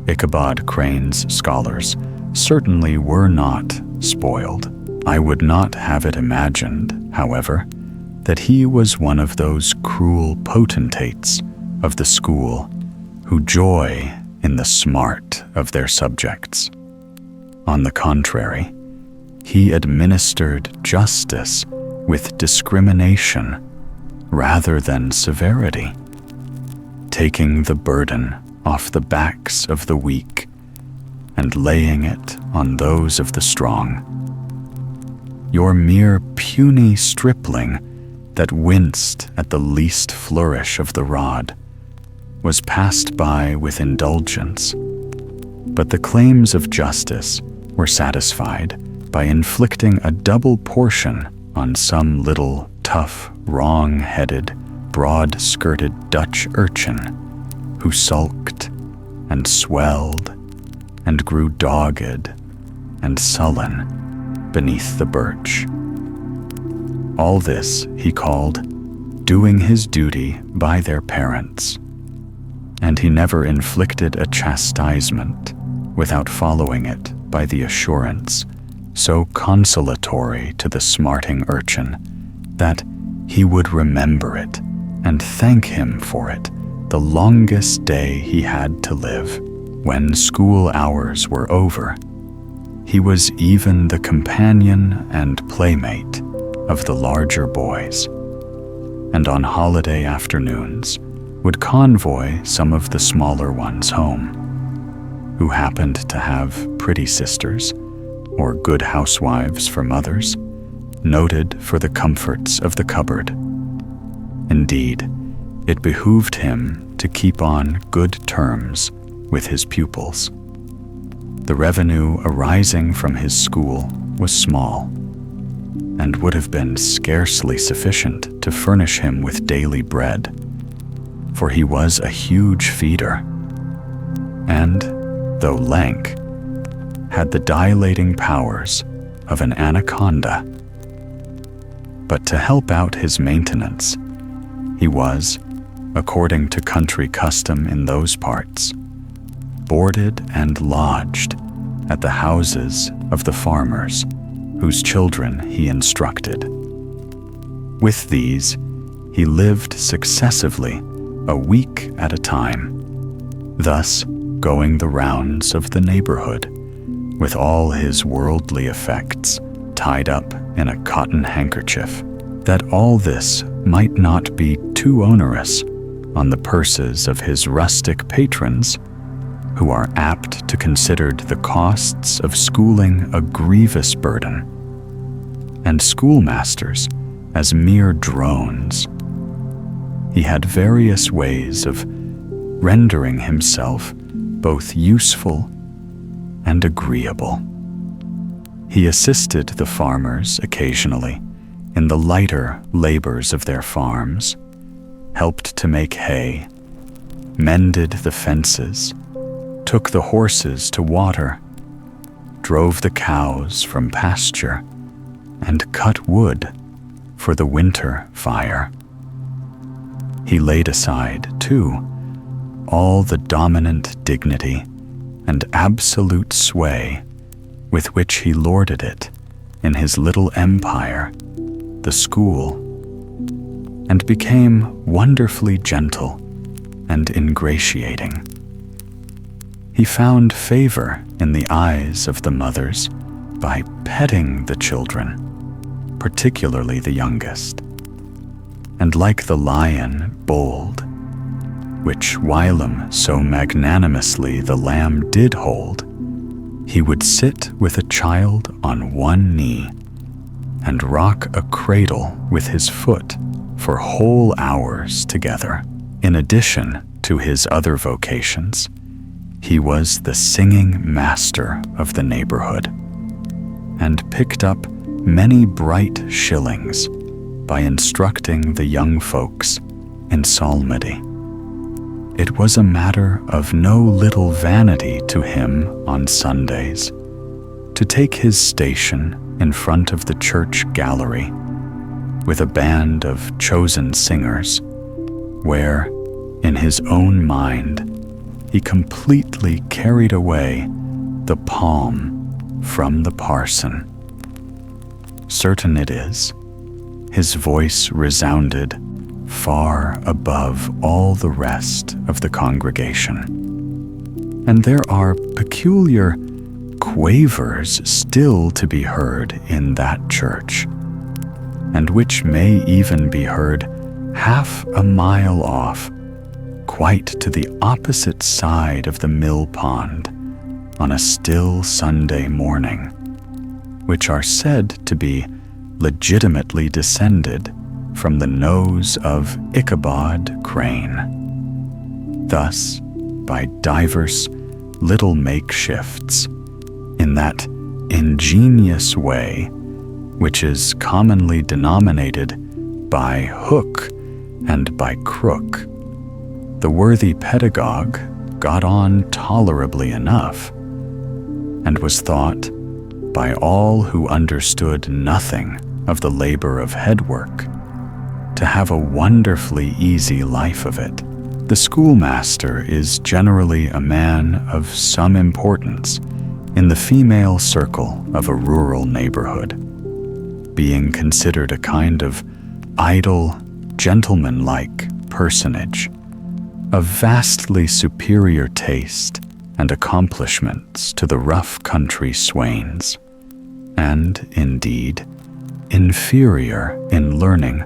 Ichabod Crane's scholars certainly were not spoiled. I would not have it imagined, however, that he was one of those cruel potentates of the school who joy in the smart of their subjects. On the contrary, he administered justice with discrimination rather than severity, taking the burden off the backs of the weak and laying it on those of the strong. Your mere puny stripling that winced at the least flourish of the rod was passed by with indulgence, but the claims of justice were satisfied by inflicting a double portion on some little tough, wrong-headed, broad-skirted Dutch urchin who sulked and swelled and grew dogged and sullen beneath the birch. All this he called doing his duty by their parents, and he never inflicted a chastisement without following it by the assurance, so consolatory to the smarting urchin, that he would remember it and thank him for it the longest day he had to live. When school hours were over, he was even the companion and playmate of the larger boys, and on holiday afternoons would convoy some of the smaller ones home, who happened to have pretty sisters or good housewives for mothers, noted for the comforts of the cupboard. Indeed, it behooved him to keep on good terms with his pupils. The revenue arising from his school was small, and would have been scarcely sufficient to furnish him with daily bread, for he was a huge feeder, and, though lank, had the dilating powers of an anaconda. But to help out his maintenance, he was, according to country custom in those parts, boarded and lodged at the houses of the farmers whose children he instructed. With these, he lived successively a week at a time, thus going the rounds of the neighborhood with all his worldly effects tied up in a cotton handkerchief, that all this might not be too onerous on the purses of his rustic patrons, who are apt to consider the costs of schooling a grievous burden, and schoolmasters as mere drones. He had various ways of rendering himself both useful and agreeable. He assisted the farmers occasionally in the lighter labors of their farms, helped to make hay, mended the fences, took the horses to water, drove the cows from pasture, and cut wood for the winter fire. He laid aside, too, all the dominant dignity and absolute sway with which he lorded it in his little empire, the school, and became wonderfully gentle and ingratiating. He found favor in the eyes of the mothers by petting the children, particularly the youngest, and like the lion bold, which whilom so magnanimously the lamb did hold, he would sit with a child on one knee and rock a cradle with his foot for whole hours together. In addition to his other vocations, he was the singing master of the neighborhood, and picked up many bright shillings by instructing the young folks in psalmody. It was a matter of no little vanity to him on Sundays to take his station in front of the church gallery with a band of chosen singers, where, in his own mind, he completely carried away the palm from the parson. Certain it is, his voice resounded far above all the rest of the congregation, and there are peculiar quavers still to be heard in that church, and which may even be heard half a mile off, quite to the opposite side of the mill pond on a still Sunday morning, which are said to be legitimately descended from the nose of Ichabod Crane. Thus, by divers little makeshifts, in that ingenious way which is commonly denominated by hook and by crook, the worthy pedagogue got on tolerably enough, and was thought, by all who understood nothing of the labor of headwork, to have a wonderfully easy life of it. The schoolmaster is generally a man of some importance in the female circle of a rural neighborhood, being considered a kind of idle, gentlemanlike personage, of vastly superior taste and accomplishments to the rough country swains, and, indeed, inferior in learning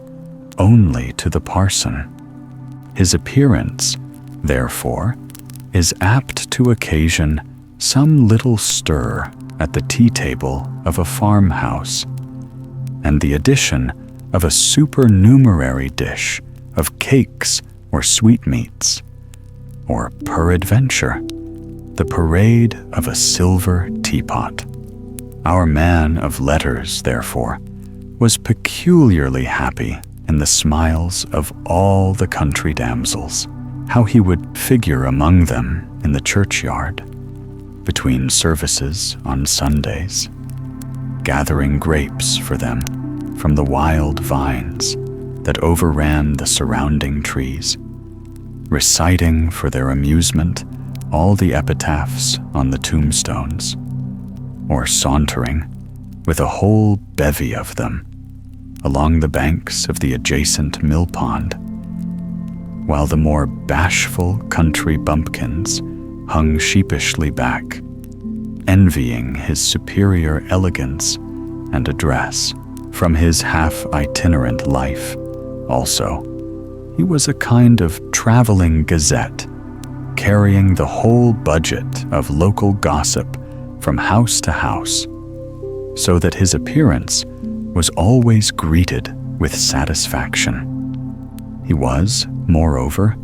only to the parson. His appearance, therefore, is apt to occasion some little stir at the tea-table of a farmhouse, and the addition of a supernumerary dish of cakes or sweetmeats, or peradventure, the parade of a silver teapot. Our man of letters, therefore, was peculiarly happy in the smiles of all the country damsels, how he would figure among them in the churchyard, between services on Sundays, gathering grapes for them from the wild vines that overran the surrounding trees, reciting for their amusement all the epitaphs on the tombstones, or sauntering with a whole bevy of them along the banks of the adjacent mill pond, while the more bashful country bumpkins hung sheepishly back, envying his superior elegance and address. From his half-itinerant life, also, he was a kind of traveling gazette, carrying the whole budget of local gossip from house to house, so that his appearance was always greeted with satisfaction. He was, moreover,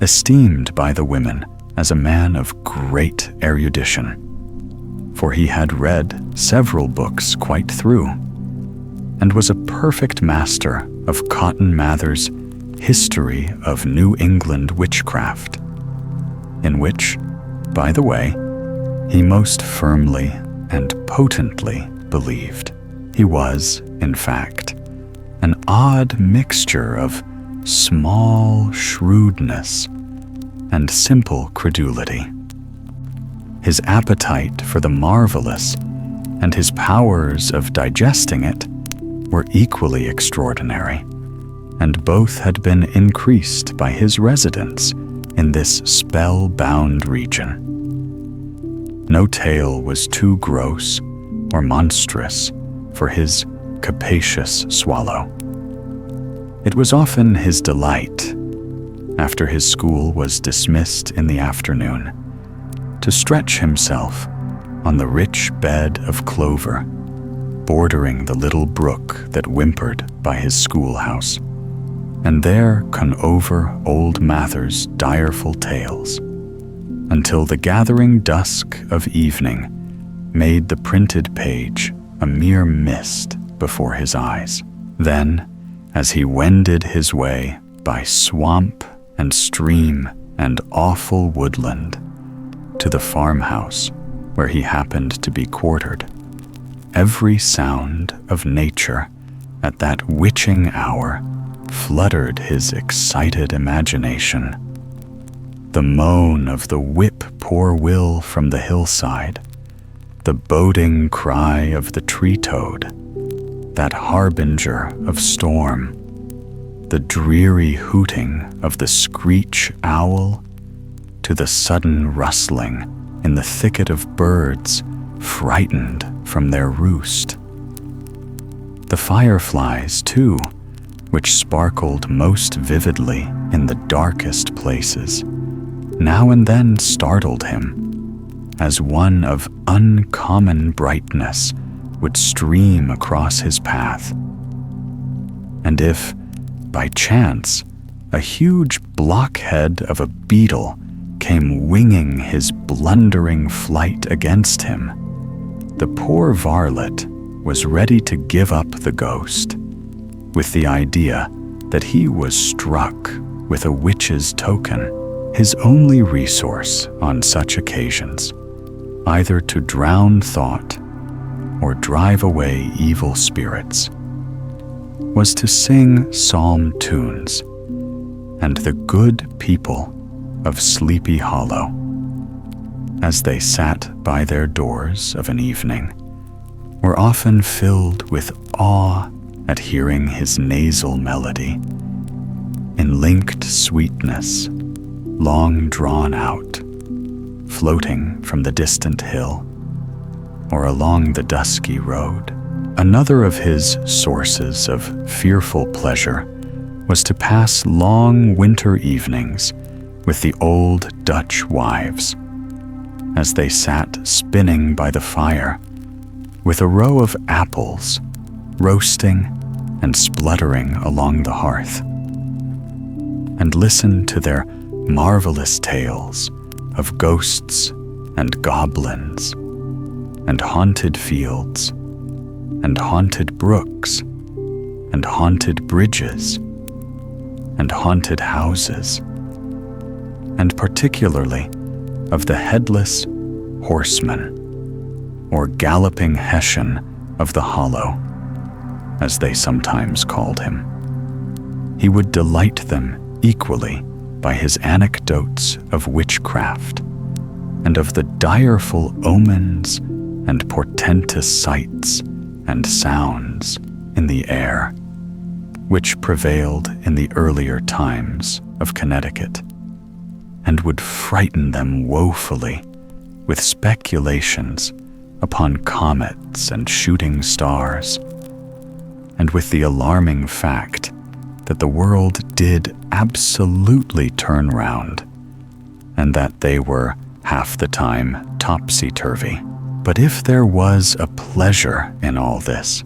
esteemed by the women as a man of great erudition, for he had read several books quite through, and was a perfect master of Cotton Mather's History of New England Witchcraft, in which, by the way, he most firmly and potently believed. He was, in fact, an odd mixture of small shrewdness and simple credulity. His appetite for the marvelous and his powers of digesting it were equally extraordinary, and both had been increased by his residence in this spell-bound region. No tale was too gross or monstrous for his capacious swallow. It was often his delight, after his school was dismissed in the afternoon, to stretch himself on the rich bed of clover bordering the little brook that whimpered by his schoolhouse, and there con over old Mather's direful tales, until the gathering dusk of evening made the printed page a mere mist before his eyes. Then, as he wended his way by swamp and stream and awful woodland to the farmhouse where he happened to be quartered, every sound of nature at that witching hour fluttered his excited imagination. The moan of the whip-poor-will from the hillside, the boding cry of the tree-toad, that harbinger of storm, the dreary hooting of the screech owl, to the sudden rustling in the thicket of birds frightened from their roost. The fireflies, too, which sparkled most vividly in the darkest places, now and then startled him, as one of uncommon brightness would stream across his path. And if, by chance, a huge blockhead of a beetle came winging his blundering flight against him, the poor varlet was ready to give up the ghost, with the idea that he was struck with a witch's token, his only resource on such occasions, either to drown thought or drive away evil spirits, was to sing psalm tunes, and the good people of Sleepy Hollow, as they sat by their doors of an evening, were often filled with awe at hearing his nasal melody, in linked sweetness, long drawn out, floating from the distant hill, or along the dusky road. Another of his sources of fearful pleasure was to pass long winter evenings with the old Dutch wives, as they sat spinning by the fire, with a row of apples roasting and spluttering along the hearth, and listen to their marvelous tales of ghosts and goblins, and haunted fields, and haunted brooks, and haunted bridges, and haunted houses, and particularly of the headless horseman, or galloping Hessian of the hollow, as they sometimes called him. He would delight them equally by his anecdotes of witchcraft, and of the direful omens and portentous sights and sounds in the air, which prevailed in the earlier times of Connecticut, and would frighten them woefully with speculations upon comets and shooting stars, and with the alarming fact that the world did absolutely turn round, and that they were half the time topsy-turvy. But if there was a pleasure in all this,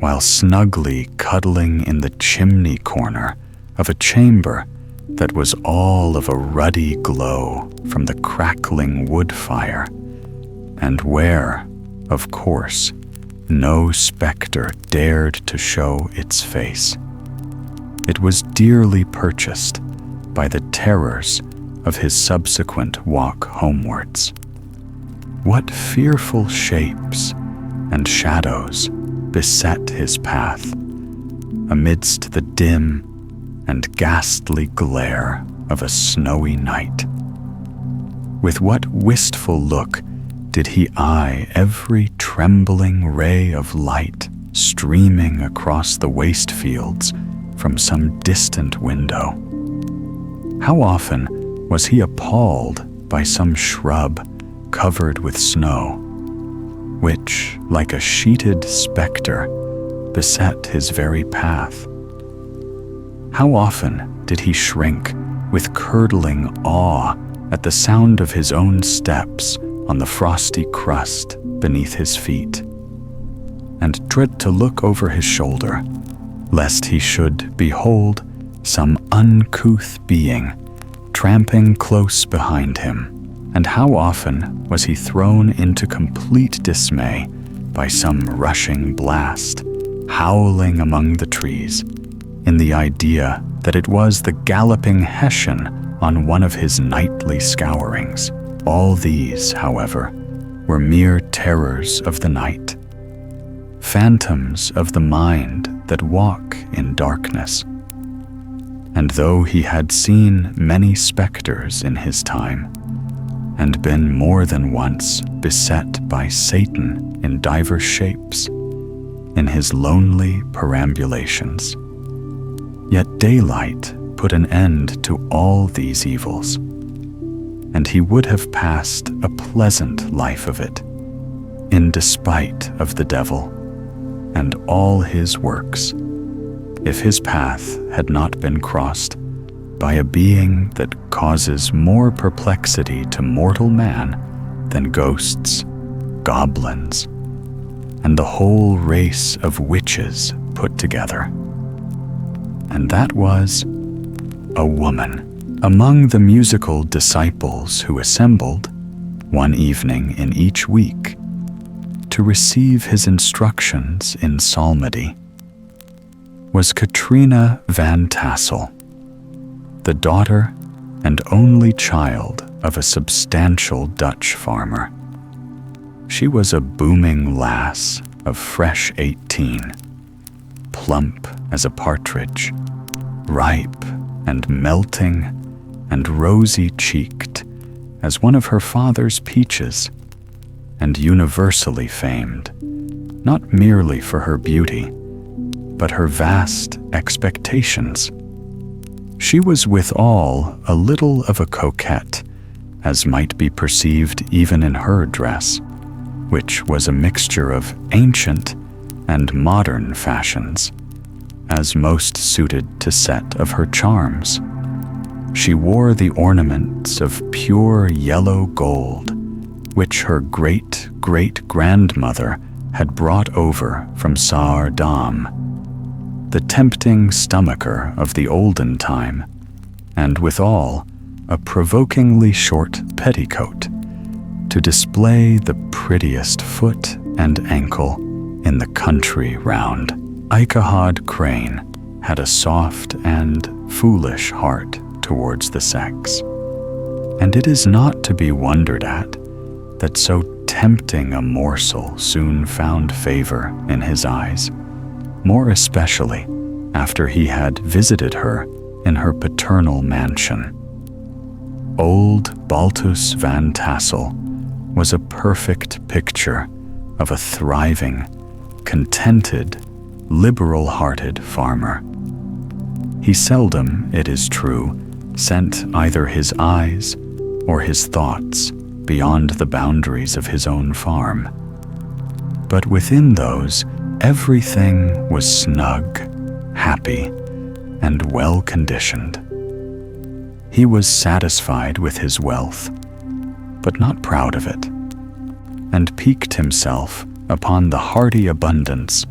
while snugly cuddling in the chimney corner of a chamber that was all of a ruddy glow from the crackling wood fire, and where, of course, no spectre dared to show its face, it was dearly purchased by the terrors of his subsequent walk homewards. What fearful shapes and shadows beset his path amidst the dim and ghastly glare of a snowy night? With what wistful look did he eye every trembling ray of light streaming across the waste fields from some distant window? How often was he appalled by some shrub covered with snow, which, like a sheeted spectre, beset his very path? How often did he shrink with curdling awe at the sound of his own steps on the frosty crust beneath his feet, and dread to look over his shoulder, lest he should behold some uncouth being tramping close behind him? And how often was he thrown into complete dismay by some rushing blast, howling among the trees, in the idea that it was the galloping Hessian on one of his nightly scourings. All these, however, were mere terrors of the night, phantoms of the mind that walk in darkness. And though he had seen many specters in his time, and been more than once beset by Satan in divers shapes in his lonely perambulations, yet daylight put an end to all these evils, and he would have passed a pleasant life of it, in despite of the devil and all his works, if his path had not been crossed by a being that causes more perplexity to mortal man than ghosts, goblins, and the whole race of witches put together. And that was a woman. Among the musical disciples who assembled one evening in each week to receive his instructions in psalmody was Katrina Van Tassel, the daughter and only child of a substantial Dutch farmer. She was a booming lass of fresh 18, plump as a partridge, ripe and melting and rosy-cheeked as one of her father's peaches, and universally famed, not merely for her beauty, but her vast expectations. She was withal a little of a coquette, as might be perceived even in her dress, which was a mixture of ancient and modern fashions, as most suited to set of her charms. She wore the ornaments of pure yellow gold, which her great-great-grandmother had brought over from Saar Dam, the tempting stomacher of the olden time, and withal a provokingly short petticoat to display the prettiest foot and ankle in the country round. Ikehod Crane had a soft and foolish heart towards the sex, and it is not to be wondered at that so tempting a morsel soon found favor in his eyes, more especially after he had visited her in her paternal mansion. Old Baltus van Tassel was a perfect picture of a thriving, contented, liberal-hearted farmer. He seldom, it is true, sent either his eyes or his thoughts beyond the boundaries of his own farm. But within those, everything was snug, happy, and well-conditioned. He was satisfied with his wealth, but not proud of it, and piqued himself upon the hearty abundance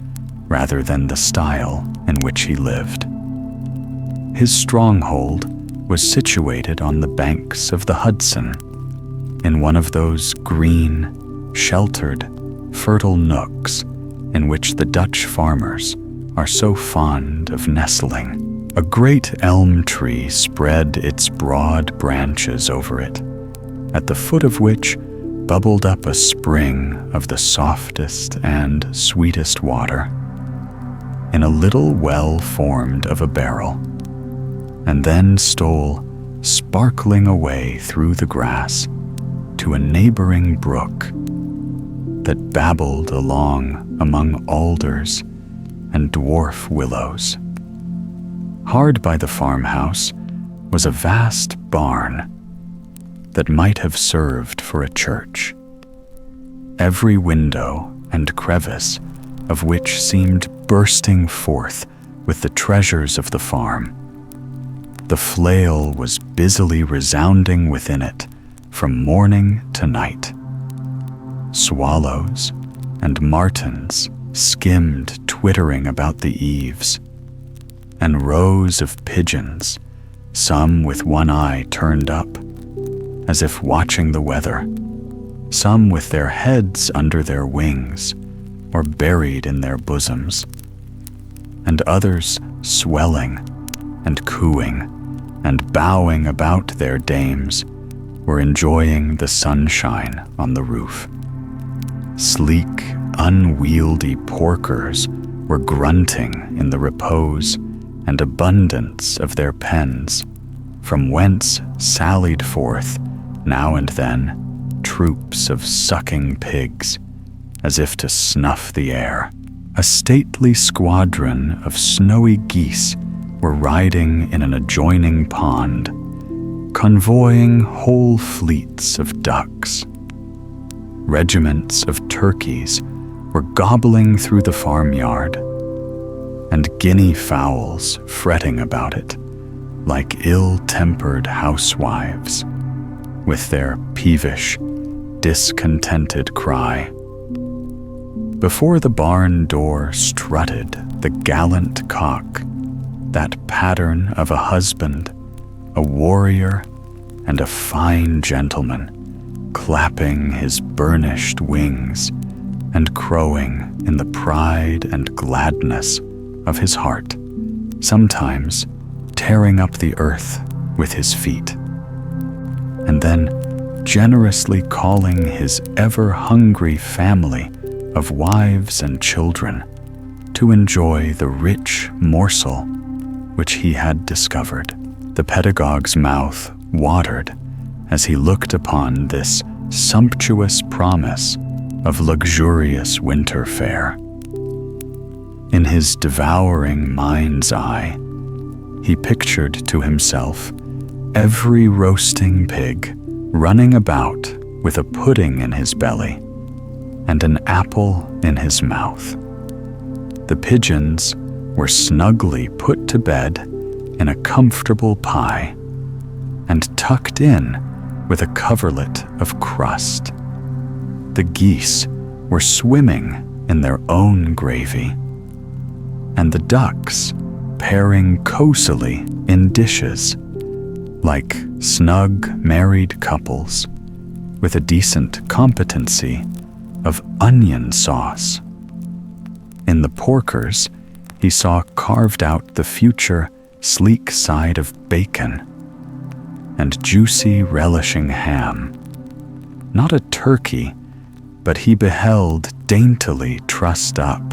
rather than the style in which he lived. His stronghold was situated on the banks of the Hudson, in one of those green, sheltered, fertile nooks in which the Dutch farmers are so fond of nestling. A great elm tree spread its broad branches over it, at the foot of which bubbled up a spring of the softest and sweetest water, in a little well formed of a barrel, and then stole sparkling away through the grass to a neighboring brook that babbled along among alders and dwarf willows. Hard by the farmhouse was a vast barn that might have served for a church, every window and crevice of which seemed bursting forth with the treasures of the farm. The flail was busily resounding within it from morning to night. Swallows and martins skimmed twittering about the eaves, and rows of pigeons, some with one eye turned up, as if watching the weather, some with their heads under their wings or buried in their bosoms, and others swelling and cooing and bowing about their dames, were enjoying the sunshine on the roof. Sleek, unwieldy porkers were grunting in the repose and abundance of their pens, from whence sallied forth, now and then, troops of sucking pigs, as if to snuff the air. A stately squadron of snowy geese were riding in an adjoining pond, convoying whole fleets of ducks. Regiments of turkeys were gobbling through the farmyard, and guinea fowls fretting about it, like ill-tempered housewives, with their peevish, discontented cry. Before the barn door strutted the gallant cock, that pattern of a husband, a warrior, and a fine gentleman, clapping his burnished wings and crowing in the pride and gladness of his heart, sometimes tearing up the earth with his feet, and then generously calling his ever-hungry family of wives and children to enjoy the rich morsel which he had discovered. The pedagogue's mouth watered as he looked upon this sumptuous promise of luxurious winter fare. In his devouring mind's eye, he pictured to himself every roasting pig running about with a pudding in his belly and an apple in his mouth. The pigeons were snugly put to bed in a comfortable pie and tucked in with a coverlet of crust. The geese were swimming in their own gravy, and the ducks pairing cosily in dishes, like snug married couples with a decent competency of onion sauce. In the porkers, he saw carved out the future sleek side of bacon and juicy relishing ham. Not a turkey, but he beheld daintily trussed up,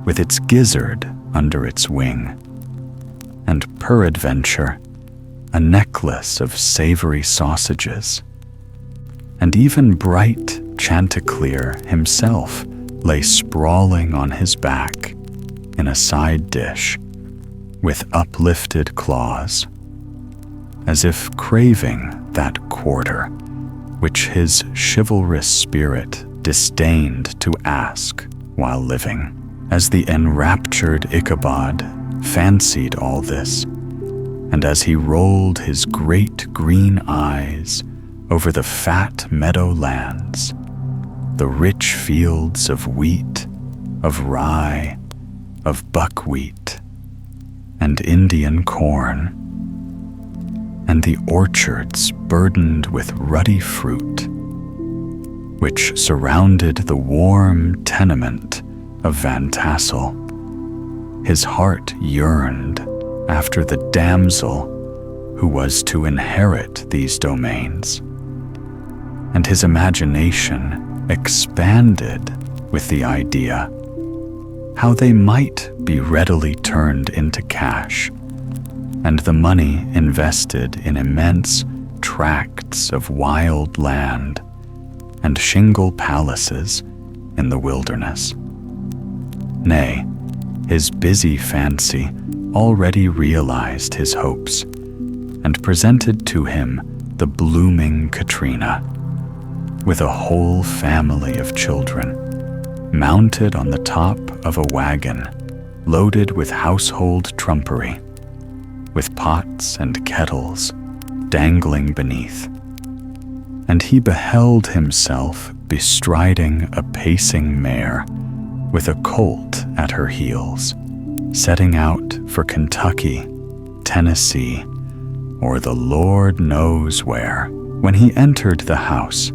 with its gizzard under its wing, and peradventure a necklace of savory sausages. And even bright Chanticleer himself lay sprawling on his back in a side dish with uplifted claws, as if craving that quarter which his chivalrous spirit disdained to ask while living. As the enraptured Ichabod fancied all this, and as he rolled his great green eyes over the fat meadowlands, the rich fields of wheat, of rye, of buckwheat, and Indian corn, and the orchards burdened with ruddy fruit, which surrounded the warm tenement of Van Tassel, his heart yearned after the damsel who was to inherit these domains, and his imagination expanded with the idea how they might be readily turned into cash, and the money invested in immense tracts of wild land and shingle palaces in the wilderness. Nay, his busy fancy already realized his hopes, and presented to him the blooming Katrina, with a whole family of children, mounted on the top of a wagon loaded with household trumpery, with pots and kettles dangling beneath. And he beheld himself bestriding a pacing mare with a colt at her heels, setting out for Kentucky, Tennessee, or the Lord knows where. When he entered the house,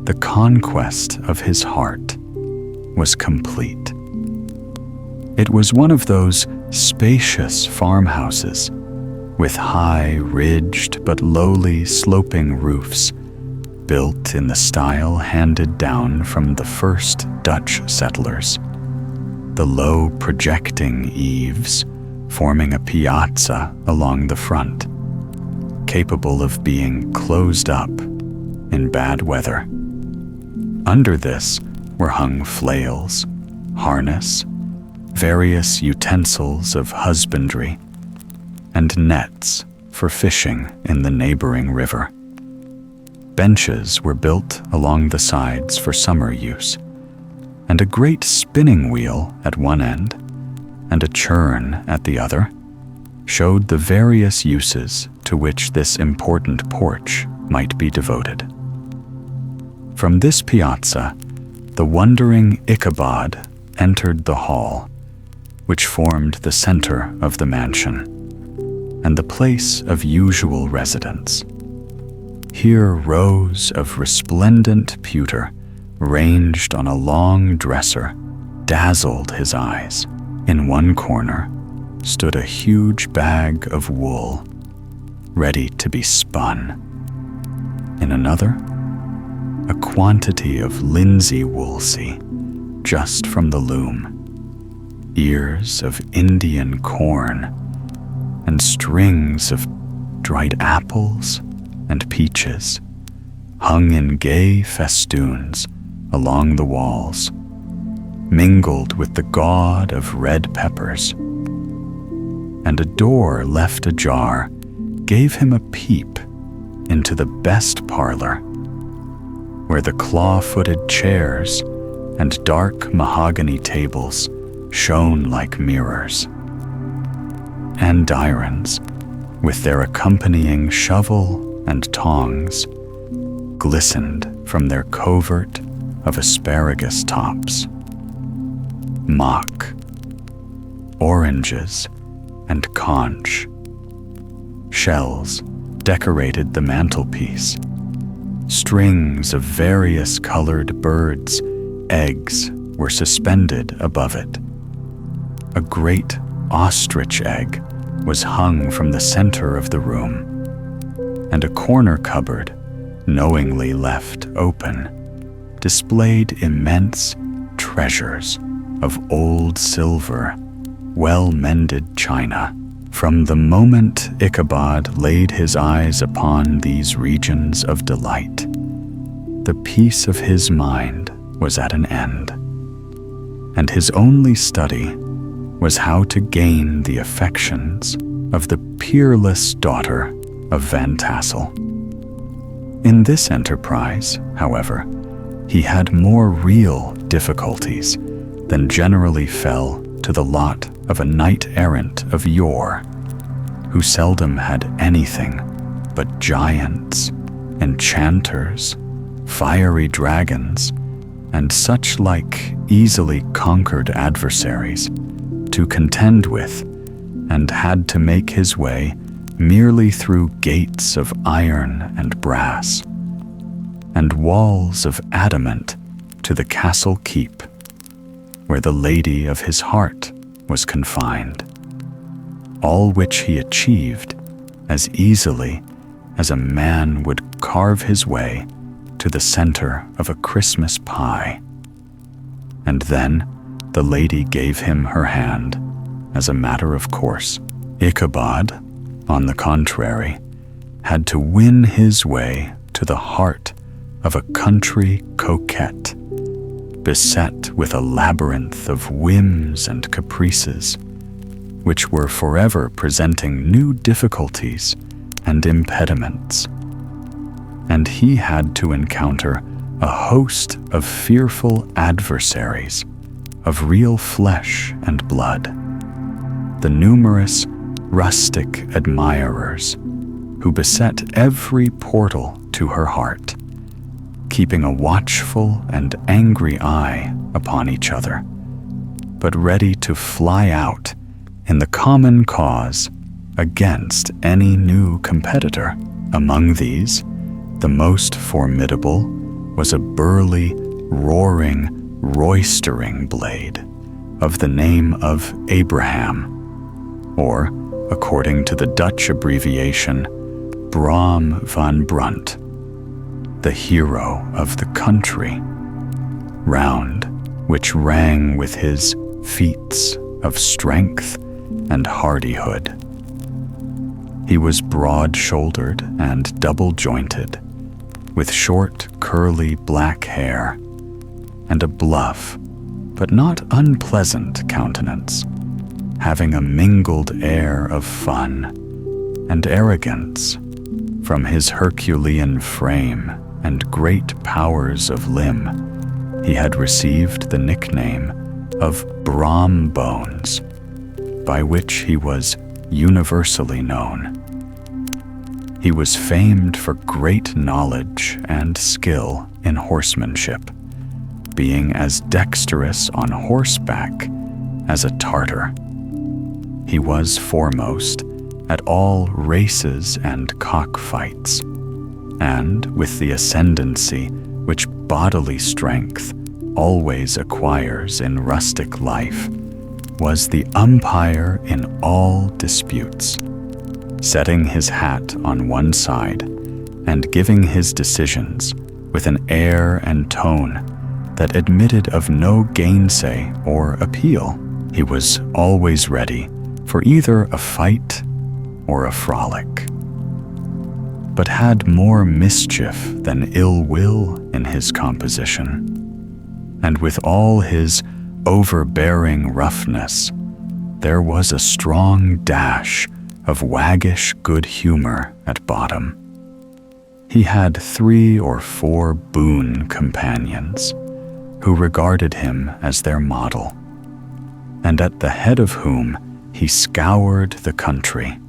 the conquest of his heart was complete. It was one of those spacious farmhouses with high, ridged but lowly sloping roofs, built in the style handed down from the first Dutch settlers. The low projecting eaves forming a piazza along the front, capable of being closed up in bad weather. Under this were hung flails, harness, various utensils of husbandry, and nets for fishing in the neighboring river. Benches were built along the sides for summer use, and a great spinning wheel at one end and a churn at the other showed the various uses to which this important porch might be devoted. From this piazza, the wondering Ichabod entered the hall, which formed the center of the mansion, and the place of usual residence. Here rows of resplendent pewter, ranged on a long dresser, dazzled his eyes. In one corner stood a huge bag of wool, ready to be spun. In another, a quantity of linsey woolsey, just from the loom, ears of Indian corn, and strings of dried apples and peaches, hung in gay festoons along the walls, mingled with the gaud of red peppers. And a door left ajar gave him a peep into the best parlor, where the claw-footed chairs and dark mahogany tables shone like mirrors. Andirons, with their accompanying shovel and tongs, glistened from their covert of asparagus tops. mock, oranges, and conch. Shells decorated the mantelpiece. Strings of various colored birds' eggs were suspended above it. A great ostrich egg was hung from the center of the room, and a corner cupboard, knowingly left open, displayed immense treasures of old silver, well-mended china. From the moment Ichabod laid his eyes upon these regions of delight, the peace of his mind was at an end, and his only study was how to gain the affections of the peerless daughter of Van Tassel. In this enterprise, however, he had more real difficulties than generally fell to the lot of a knight-errant of yore, who seldom had anything but giants, enchanters, fiery dragons, and such like easily conquered adversaries to contend with, and had to make his way merely through gates of iron and brass, and walls of adamant to the castle keep, where the lady of his heart was confined, all which he achieved as easily as a man would carve his way to the center of a Christmas pie. And then the lady gave him her hand as a matter of course. Ichabod, on the contrary, had to win his way to the heart of a country coquette, beset with a labyrinth of whims and caprices, which were forever presenting new difficulties and impediments. And he had to encounter a host of fearful adversaries of real flesh and blood, the numerous rustic admirers who beset every portal to her heart, keeping a watchful and angry eye upon each other, but ready to fly out in the common cause against any new competitor. Among these, the most formidable was a burly, roaring, roistering blade of the name of Abraham, or, according to the Dutch abbreviation, Brom van Brunt, the hero of the country, round which rang with his feats of strength and hardihood. He was broad-shouldered and double-jointed, with short, curly black hair, and a bluff, but not unpleasant countenance, having a mingled air of fun and arrogance. From his Herculean frame and great powers of limb, he had received the nickname of Brom Bones, by which he was universally known. He was famed for great knowledge and skill in horsemanship, being as dexterous on horseback as a Tartar. He was foremost at all races and cockfights, and with the ascendancy which bodily strength always acquires in rustic life, was the umpire in all disputes, setting his hat on one side and giving his decisions with an air and tone that admitted of no gainsay or appeal. He was always ready for either a fight or a frolic, but had more mischief than ill will in his composition, and with all his overbearing roughness, there was a strong dash of waggish good humor at bottom. He had 3 or 4 boon companions who regarded him as their model, and at the head of whom he scoured the country,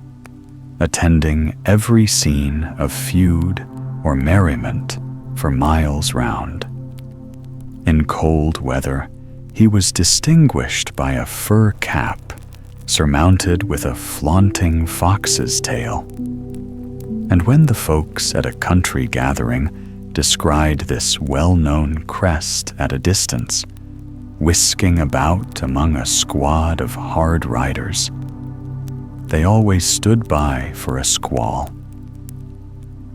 attending every scene of feud or merriment for miles round. In cold weather, He was distinguished by a fur cap surmounted with a flaunting fox's tail. And when the folks at a country gathering descried this well-known crest at a distance, whisking about among a squad of hard riders, they always stood by for a squall.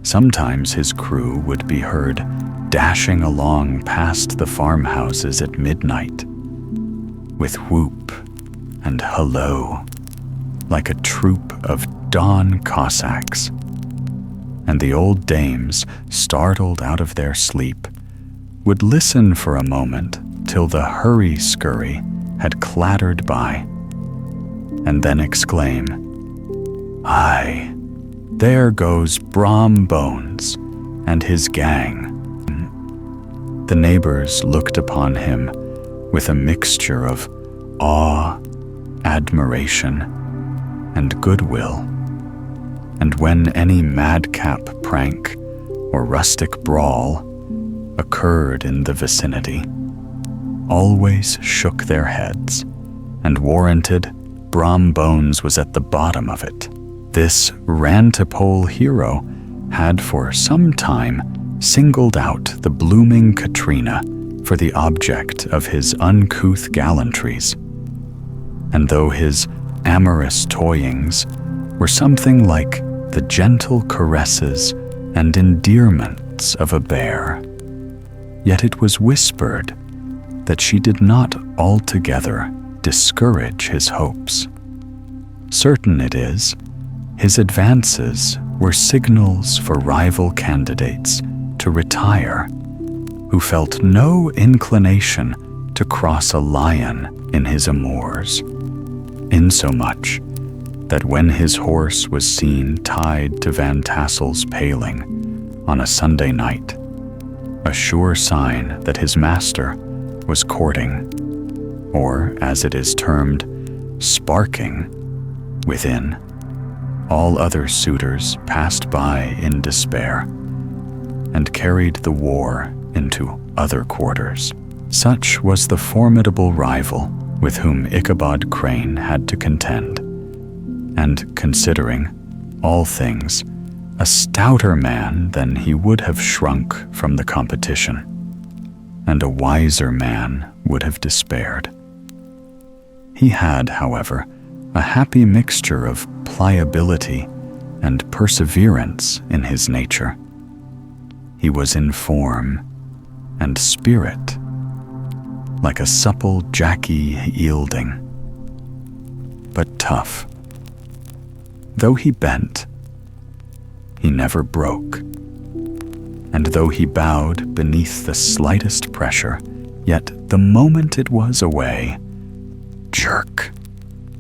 Sometimes his crew would be heard dashing along past the farmhouses at midnight, with whoop and hello, like a troop of dawn Cossacks. And the old dames, startled out of their sleep, would listen for a moment till the hurry-scurry had clattered by, and then exclaim, "Aye, there goes Brom Bones and his gang." The neighbors looked upon him with a mixture of awe, admiration, and goodwill. And when any madcap prank or rustic brawl occurred in the vicinity, always shook their heads and warranted Brom Bones was at the bottom of it. This rantipole hero had for some time singled out the blooming Katrina for the object of his uncouth gallantries. And though his amorous toyings were something like the gentle caresses and endearments of a bear, yet it was whispered that she did not altogether discourage his hopes. Certain it is, his advances were signals for rival candidates to retire, who felt no inclination to cross a lion in his amours, insomuch that when his horse was seen tied to Van Tassel's paling on a Sunday night, a sure sign that his master was courting, or as it is termed, sparking, within, all other suitors passed by in despair and carried the war into other quarters. Such was the formidable rival with whom Ichabod Crane had to contend, and considering all things, a stouter man than he would have shrunk from the competition, and a wiser man would have despaired. He had, however, a happy mixture of pliability and perseverance in his nature. He was in form and spirit, like a supple jacky yielding, but tough. Though he bent, he never broke, and though he bowed beneath the slightest pressure, yet the moment it was away, jerk,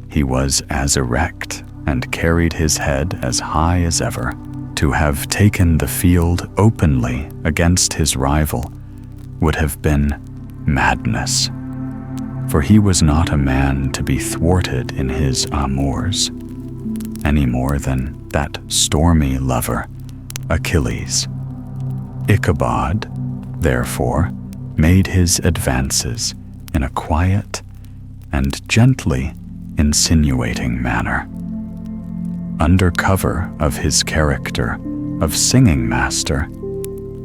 he was as erect and carried his head as high as ever. To have taken the field openly against his rival would have been madness, for he was not a man to be thwarted in his amours, any more than that stormy lover, Achilles. Ichabod, therefore, made his advances in a quiet and gently insinuating manner. Under cover of his character of singing master,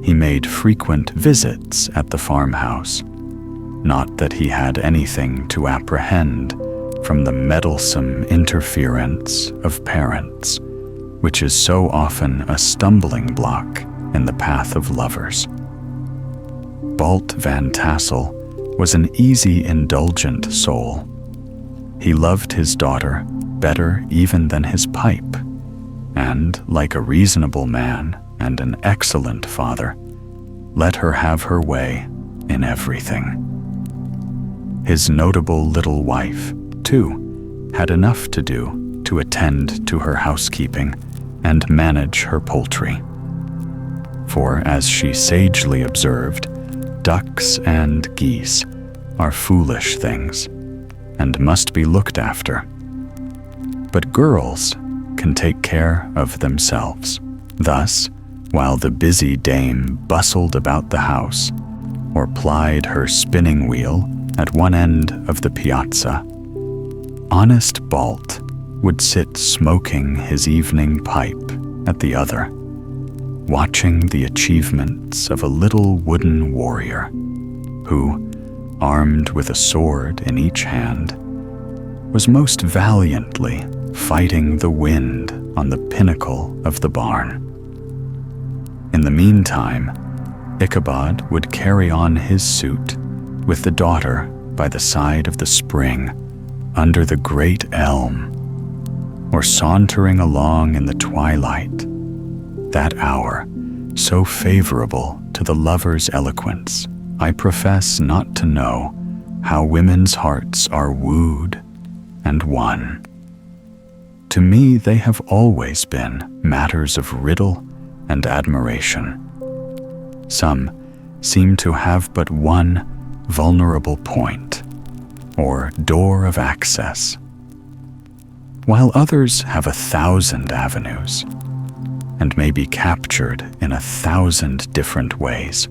he made frequent visits at the farmhouse, not that he had anything to apprehend from the meddlesome interference of parents, which is so often a stumbling block in the path of lovers. Balt Van Tassel was an easy, indulgent soul. He loved his daughter better even than his pipe, and, like a reasonable man and an excellent father, let her have her way in everything. His notable little wife, too, had enough to do to attend to her housekeeping and manage her poultry. For, as she sagely observed, ducks and geese are foolish things and must be looked after. But girls can take care of themselves. Thus, while the busy dame bustled about the house, or plied her spinning wheel at one end of the piazza, honest Balt would sit smoking his evening pipe at the other, watching the achievements of a little wooden warrior who, armed with a sword in each hand, was most valiantly fighting the wind on the pinnacle of the barn. In the meantime, Ichabod would carry on his suit with the daughter by the side of the spring under the great elm, or sauntering along in the twilight, that hour so favorable to the lover's eloquence. I profess not to know how women's hearts are wooed and won. To me, they have always been matters of riddle and admiration. Some seem to have but one vulnerable point, or door of access, while others have 1,000 avenues, and may be captured in 1,000 different ways.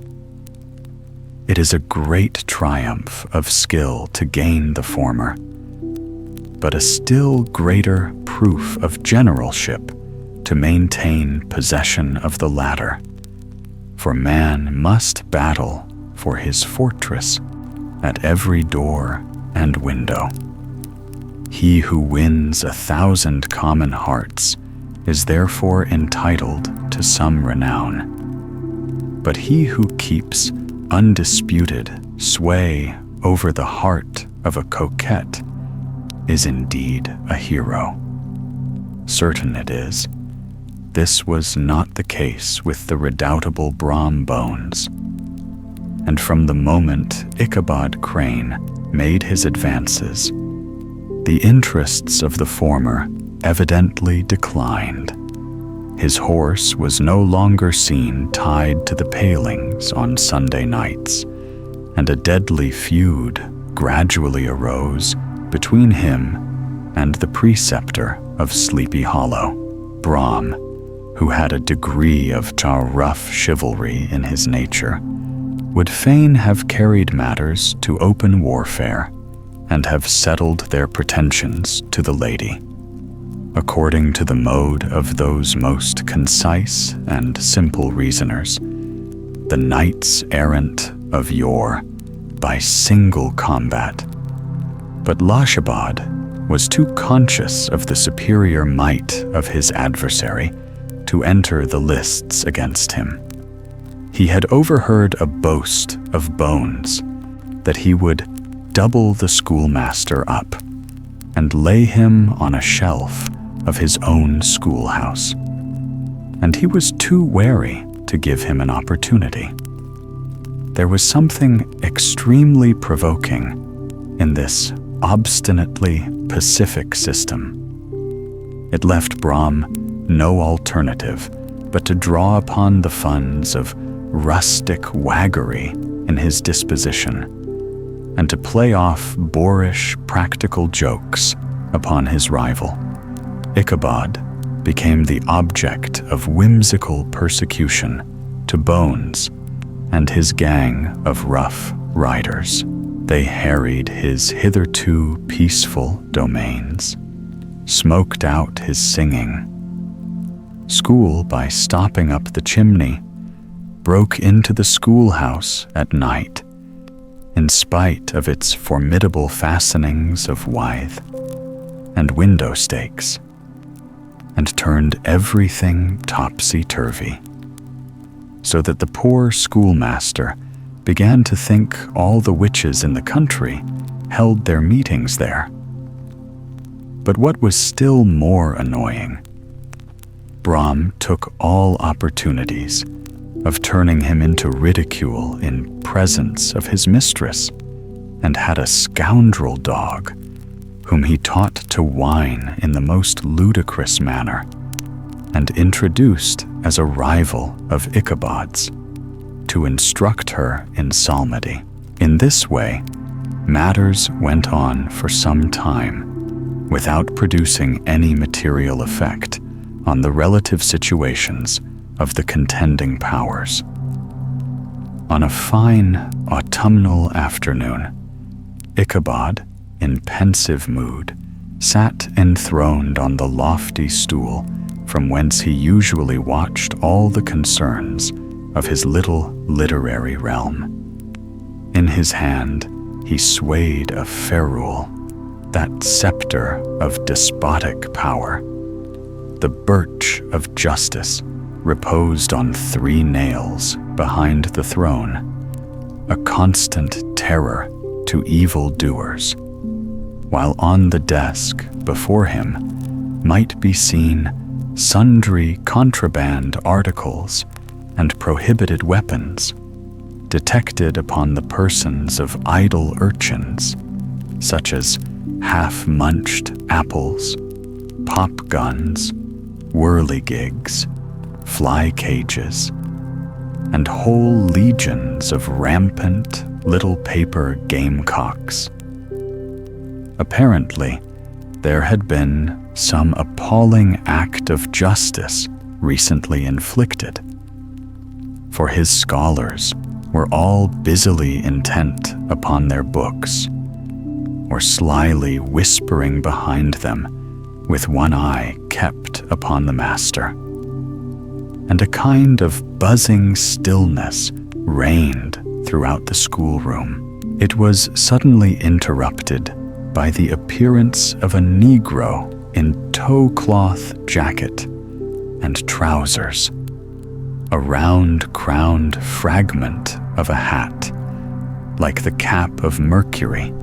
It is a great triumph of skill to gain the former, but a still greater proof of generalship to maintain possession of the latter, for man must battle for his fortress at every door and window. He who wins 1,000 common hearts is therefore entitled to some renown, but he who keeps undisputed sway over the heart of a coquette is indeed a hero. Certain it is, this was not the case with the redoubtable Brom Bones, and from the moment Ichabod Crane made his advances, the interests of the former evidently declined. His horse was no longer seen tied to the palings on Sunday nights, and a deadly feud gradually arose between him and the preceptor of Sleepy Hollow, Brom, who had a degree of rough chivalry in his nature, would fain have carried matters to open warfare and have settled their pretensions to the lady, according to the mode of those most concise and simple reasoners, the knights errant of yore, by single combat. But Lochabbad was too conscious of the superior might of his adversary to enter the lists against him. He had overheard a boast of Bones that he would double the schoolmaster up and lay him on a shelf of his own schoolhouse, and he was too wary to give him an opportunity. There was something extremely provoking in this obstinately pacific system. It left Brom no alternative but to draw upon the funds of rustic waggery in his disposition, and to play off boorish practical jokes upon his rival. Ichabod became the object of whimsical persecution to Bones and his gang of rough riders. They harried his hitherto peaceful domains, smoked out his singing. School, by stopping up the chimney, broke into the schoolhouse at night, in spite of its formidable fastenings of withe and window stakes, and turned everything topsy-turvy, so that the poor schoolmaster began to think all the witches in the country held their meetings there. But what was still more annoying, Brom took all opportunities of turning him into ridicule in presence of his mistress, and had a scoundrel dog whom he taught to whine in the most ludicrous manner, and introduced as a rival of Ichabod's, to instruct her in psalmody. In this way, matters went on for some time without producing any material effect on the relative situations of the contending powers. On a fine autumnal afternoon, Ichabod, in pensive mood, sat enthroned on the lofty stool from whence he usually watched all the concerns of his little literary realm. In his hand he swayed a ferule, that scepter of despotic power. The birch of justice reposed on 3 nails behind the throne, a constant terror to evil-doers, while on the desk before him might be seen sundry contraband articles and prohibited weapons, detected upon the persons of idle urchins, such as half-munched apples, pop guns, whirligigs, fly cages, and whole legions of rampant little paper gamecocks. Apparently, there had been some appalling act of justice recently inflicted, for his scholars were all busily intent upon their books, or slyly whispering behind them with one eye kept upon the master. And a kind of buzzing stillness reigned throughout the schoolroom. It was suddenly interrupted by the appearance of a Negro in tow-cloth jacket and trousers, a round-crowned fragment of a hat, like the cap of Mercury,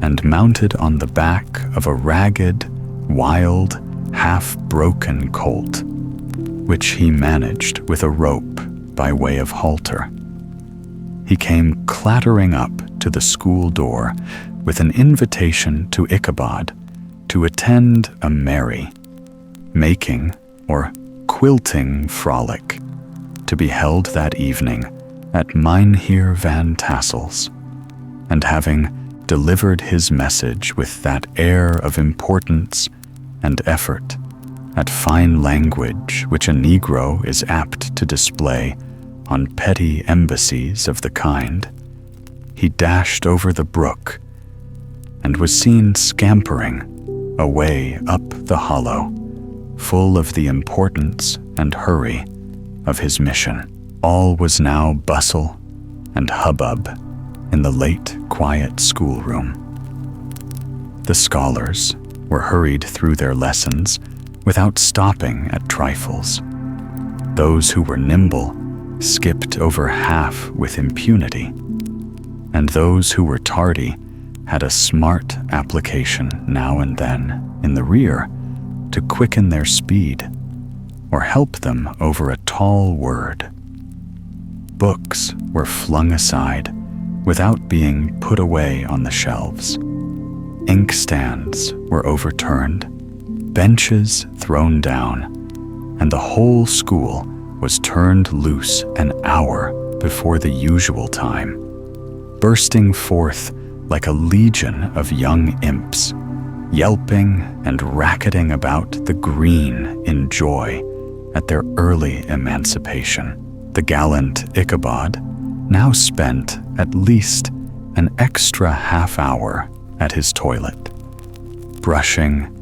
and mounted on the back of a ragged, wild, half-broken colt, which he managed with a rope by way of halter. He came clattering up to the school door with an invitation to Ichabod to attend a merry, making or quilting frolic to be held that evening at Mynheer Van Tassel's, and having delivered his message with that air of importance and effort at fine language which a Negro is apt to display on petty embassies of the kind, he dashed over the brook and was seen scampering away up the hollow, full of the importance and hurry of his mission. All was now bustle and hubbub in the late, quiet schoolroom. The scholars were hurried through their lessons without stopping at trifles. Those who were nimble skipped over half with impunity, and those who were tardy had a smart application now and then in the rear to quicken their speed or help them over a tall word. Books were flung aside without being put away on the shelves. Inkstands were overturned, benches thrown down, and the whole school was turned loose an hour before the usual time, bursting forth like a legion of young imps, yelping and racketing about the green in joy at their early emancipation. The gallant Ichabod now spent at least an extra half hour at his toilet, brushing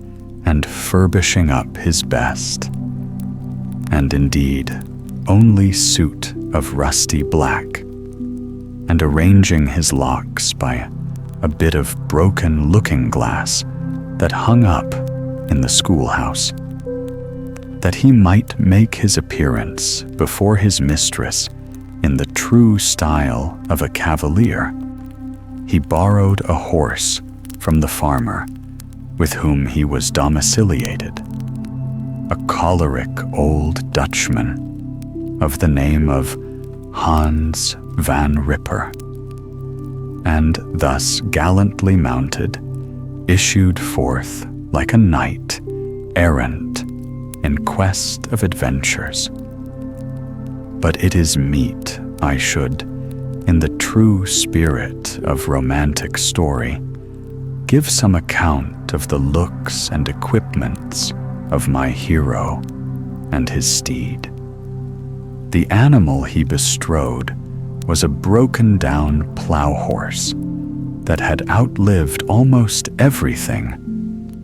and furbishing up his best, and indeed only suit of rusty black, and arranging his locks by a bit of broken looking-glass that hung up in the schoolhouse, that he might make his appearance before his mistress in the true style of a cavalier. He borrowed a horse from the farmer with whom he was domiciliated, a choleric old Dutchman of the name of Hans van Ripper, and thus gallantly mounted, issued forth like a knight errant in quest of adventures. But it is meet I should, in the true spirit of romantic story, give some account of the looks and equipments of my hero and his steed. The animal he bestrode was a broken-down plough horse, that had outlived almost everything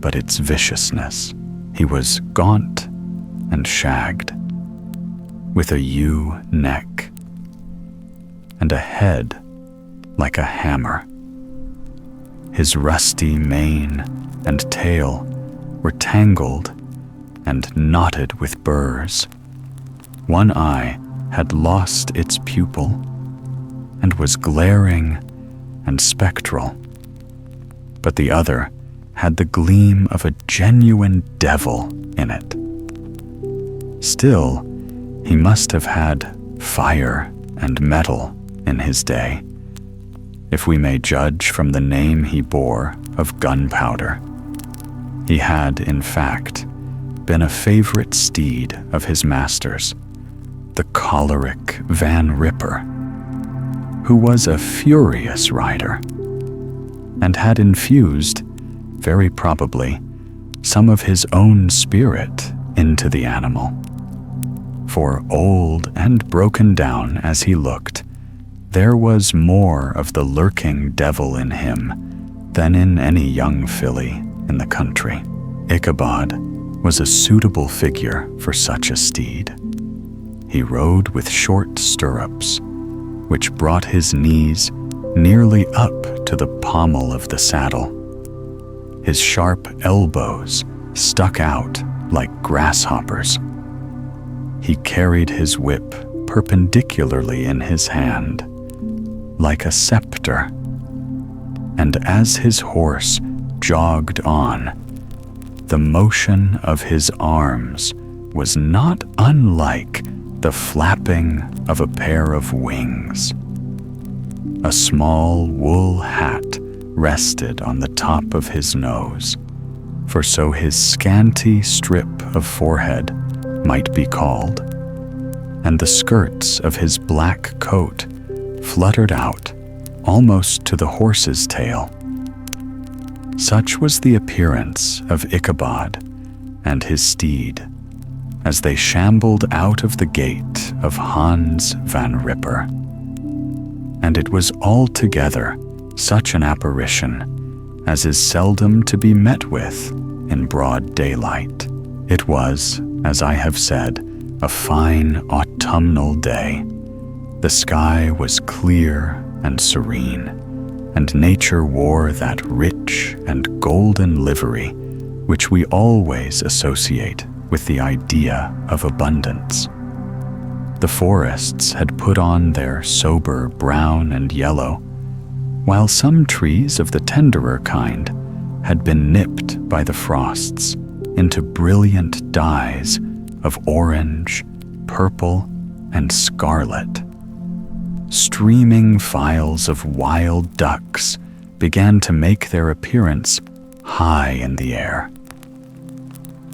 but its viciousness. He was gaunt and shagged, with a ewe neck and a head like a hammer. His rusty mane and tail were tangled and knotted with burrs. One eye had lost its pupil and was glaring and spectral, but the other had the gleam of a genuine devil in it. Still, he must have had fire and metal in his day, if we may judge from the name he bore of Gunpowder. He had, in fact, been a favorite steed of his master's, the choleric Van Ripper, who was a furious rider, and had infused, very probably, some of his own spirit into the animal. For old and broken down as he looked, there was more of the lurking devil in him than in any young filly in the country. Ichabod was a suitable figure for such a steed. He rode with short stirrups, which brought his knees nearly up to the pommel of the saddle. His sharp elbows stuck out like grasshoppers. He carried his whip perpendicularly in his hand, like a scepter, and as his horse jogged on, the motion of his arms was not unlike the flapping of a pair of wings. A small wool hat rested on the top of his nose, for so his scanty strip of forehead might be called, and the skirts of his black coat fluttered out almost to the horse's tail. Such was the appearance of Ichabod and his steed as they shambled out of the gate of Hans Van Ripper. And it was altogether such an apparition as is seldom to be met with in broad daylight. It was, as I have said, a fine autumnal day. The sky was clear and serene, and nature wore that rich and golden livery which we always associate with the idea of abundance. The forests had put on their sober brown and yellow, while some trees of the tenderer kind had been nipped by the frosts into brilliant dyes of orange, purple, and scarlet. Streaming files of wild ducks began to make their appearance high in the air.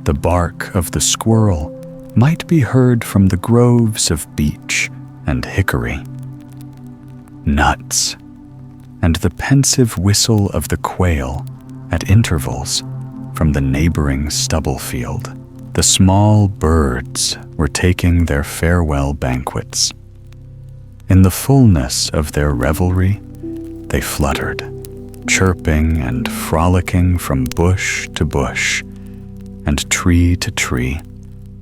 The bark of the squirrel might be heard from the groves of beech and hickory. Nuts, and the pensive whistle of the quail at intervals from the neighboring stubble field. The small birds were taking their farewell banquets. In the fullness of their revelry, they fluttered, chirping and frolicking from bush to bush and tree to tree,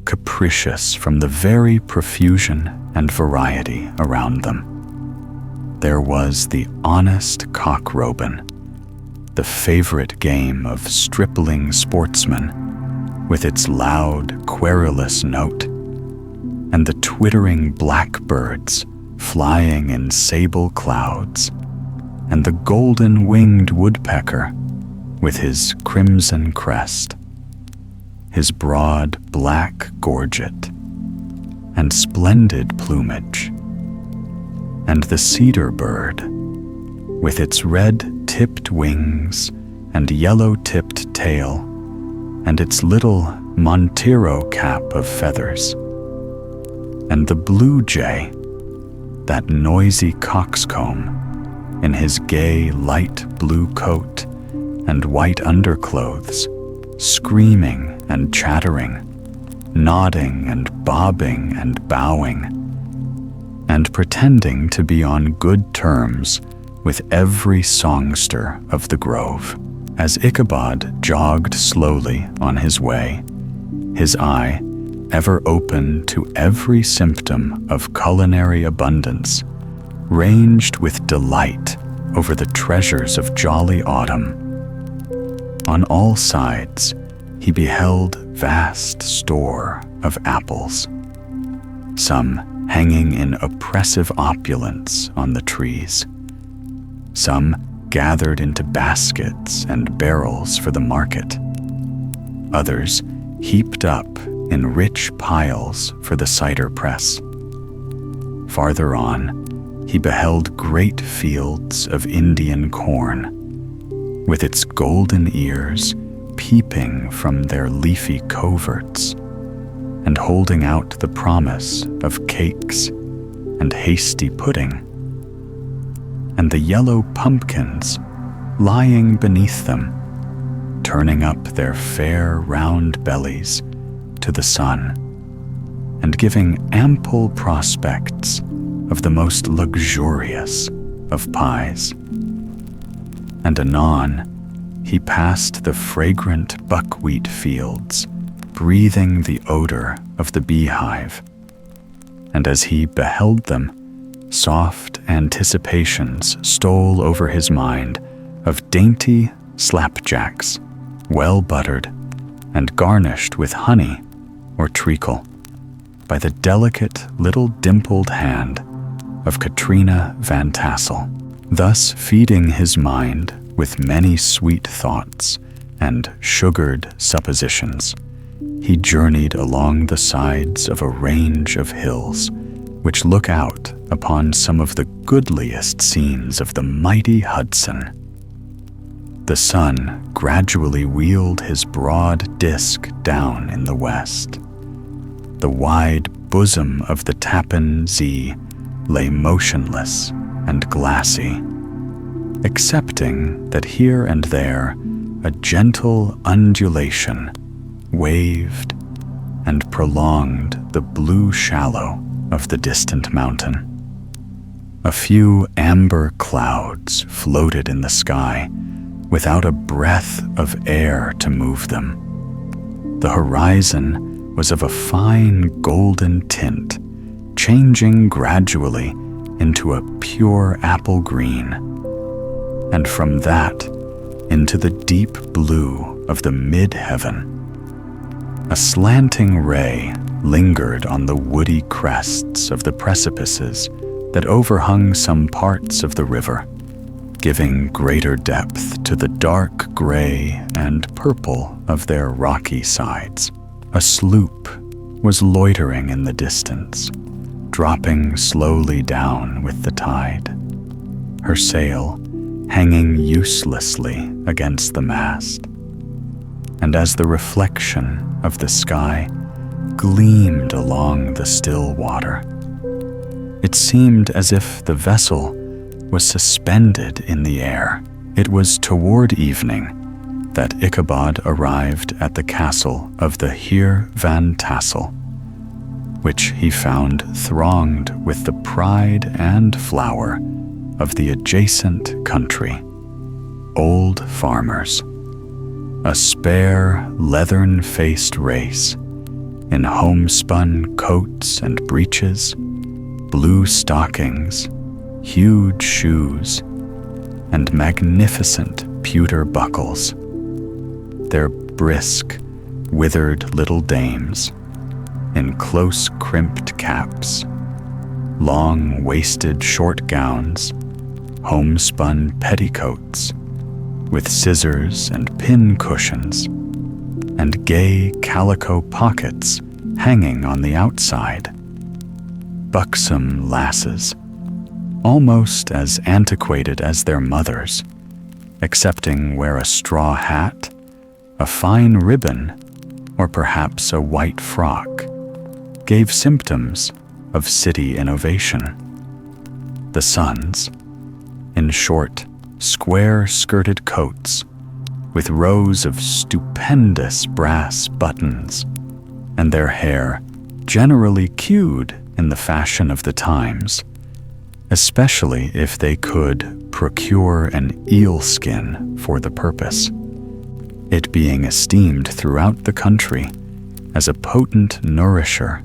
capricious from the very profusion and variety around them. There was the honest cock-robin, the favorite game of stripling sportsmen, with its loud, querulous note, and the twittering blackbirds flying in sable clouds, and the golden-winged woodpecker with his crimson crest, his broad black gorget, and splendid plumage, and the cedar bird with its red-tipped wings and yellow-tipped tail, and its little Montero cap of feathers, and the blue jay, that noisy coxcomb, in his gay light blue coat and white underclothes, screaming and chattering, nodding and bobbing and bowing, and pretending to be on good terms with every songster of the grove. As Ichabod jogged slowly on his way, his eye, ever open to every symptom of culinary abundance, ranged with delight over the treasures of jolly autumn. On all sides, he beheld vast store of apples, some hanging in oppressive opulence on the trees, some gathered into baskets and barrels for the market, others heaped up in rich piles for the cider press. Farther on, he beheld great fields of Indian corn, with its golden ears peeping from their leafy coverts, and holding out the promise of cakes and hasty pudding, and the yellow pumpkins lying beneath them, turning up their fair round bellies to the sun, and giving ample prospects of the most luxurious of pies. And anon, he passed the fragrant buckwheat fields, breathing the odor of the beehive. And as he beheld them, soft anticipations stole over his mind of dainty slapjacks, well buttered and garnished with honey or treacle by the delicate little dimpled hand of Katrina Van Tassel, thus feeding his mind with many sweet thoughts and sugared suppositions. He journeyed along the sides of a range of hills which look out upon some of the goodliest scenes of the mighty Hudson. The sun gradually wheeled his broad disk down in the west. The wide bosom of the Tappan Zee lay motionless and glassy, excepting that here and there a gentle undulation waved and prolonged the blue shallow of the distant mountain. A few amber clouds floated in the sky without a breath of air to move them. The horizon was of a fine golden tint, changing gradually into a pure apple green, and from that into the deep blue of the mid-heaven. A slanting ray lingered on the woody crests of the precipices that overhung some parts of the river, giving greater depth to the dark gray and purple of their rocky sides. A sloop was loitering in the distance, dropping slowly down with the tide, her sail hanging uselessly against the mast. And as the reflection of the sky gleamed along the still water, it seemed as if the vessel was suspended in the air. It was toward evening that Ichabod arrived at the castle of the Heer Van Tassel, which he found thronged with the pride and flower of the adjacent country. Old farmers, a spare, leathern-faced race, in homespun coats and breeches, blue stockings, huge shoes, and magnificent pewter buckles. Their brisk, withered little dames, in close crimped caps, long-waisted short gowns, homespun petticoats, with scissors and pin cushions, and gay calico pockets hanging on the outside. Buxom lasses, almost as antiquated as their mothers, excepting where a straw hat, a fine ribbon, or perhaps a white frock, gave symptoms of city innovation. The sons, in short, square-skirted coats, with rows of stupendous brass buttons, and their hair generally queued in the fashion of the times, especially if they could procure an eel skin for the purpose, it being esteemed throughout the country as a potent nourisher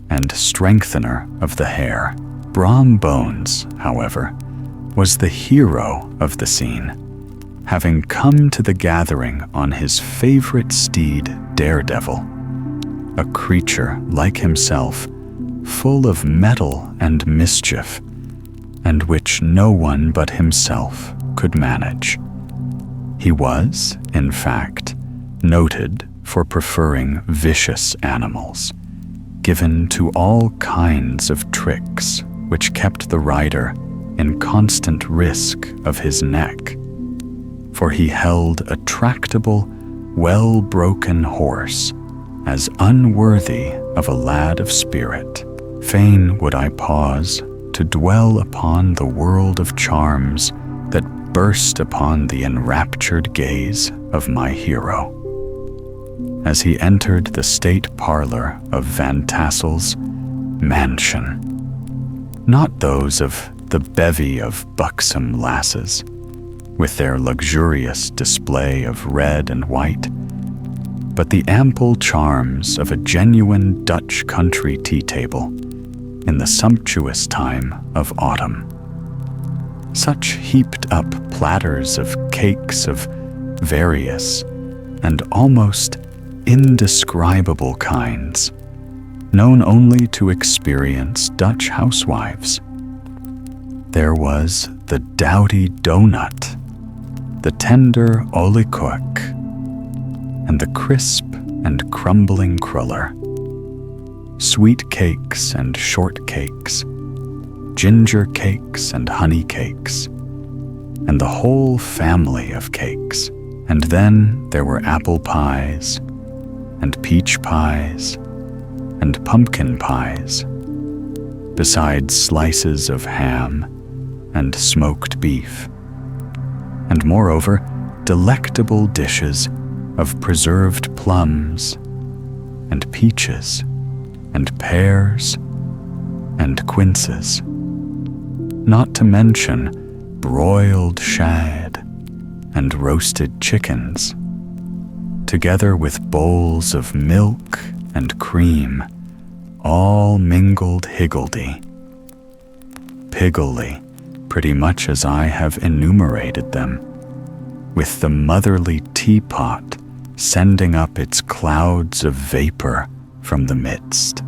and strengthener of the hair. Brom Bones, however, was the hero of the scene, having come to the gathering on his favorite steed, Daredevil, a creature like himself, full of mettle and mischief, and which no one but himself could manage. He was, in fact, noted for preferring vicious animals, given to all kinds of tricks which kept the rider in constant risk of his neck, for he held a tractable, well-broken horse as unworthy of a lad of spirit. Fain would I pause to dwell upon the world of charms that burst upon the enraptured gaze of my hero as he entered the state parlor of Van Tassel's mansion. Not those of the bevy of buxom lasses, with their luxurious display of red and white, but the ample charms of a genuine Dutch country tea table in the sumptuous time of autumn. Such heaped up platters of cakes of various and almost indescribable kinds, known only to experienced Dutch housewives. There was the dowdy donut, the tender oliekoek, and the crisp and crumbling cruller, sweet cakes and short cakes, ginger cakes and honey cakes, and the whole family of cakes. And then there were apple pies, and peach pies, and pumpkin pies, besides slices of ham and smoked beef, and moreover, delectable dishes of preserved plums, and peaches, and pears, and quinces, not to mention broiled shad and roasted chickens, together with bowls of milk and cream, all mingled higgledy-piggledy, pretty much as I have enumerated them, with the motherly teapot sending up its clouds of vapor from the midst.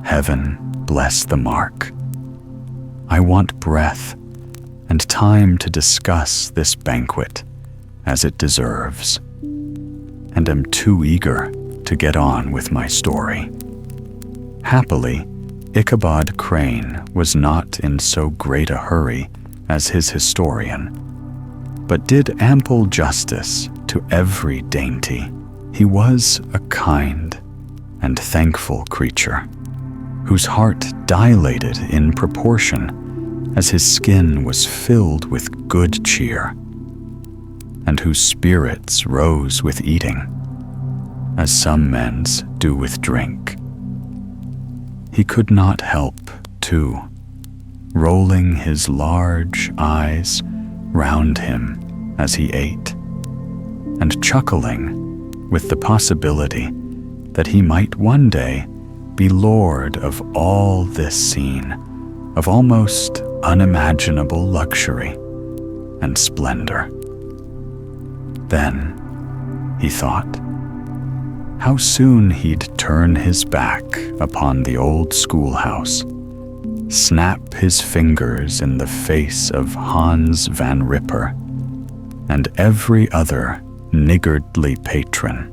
Heaven bless the mark. I want breath and time to discuss this banquet as it deserves, and am too eager to get on with my story. Happily, Ichabod Crane was not in so great a hurry as his historian, but did ample justice to every dainty. He was a kind and thankful creature, whose heart dilated in proportion as his skin was filled with good cheer, and whose spirits rose with eating, as some men's do with drink. He could not help, too, rolling his large eyes round him as he ate, and chuckling with the possibility that he might one day be lord of all this scene of almost unimaginable luxury and splendor. Then, he thought, how soon he'd turn his back upon the old schoolhouse, snap his fingers in the face of Hans Van Ripper and every other niggardly patron,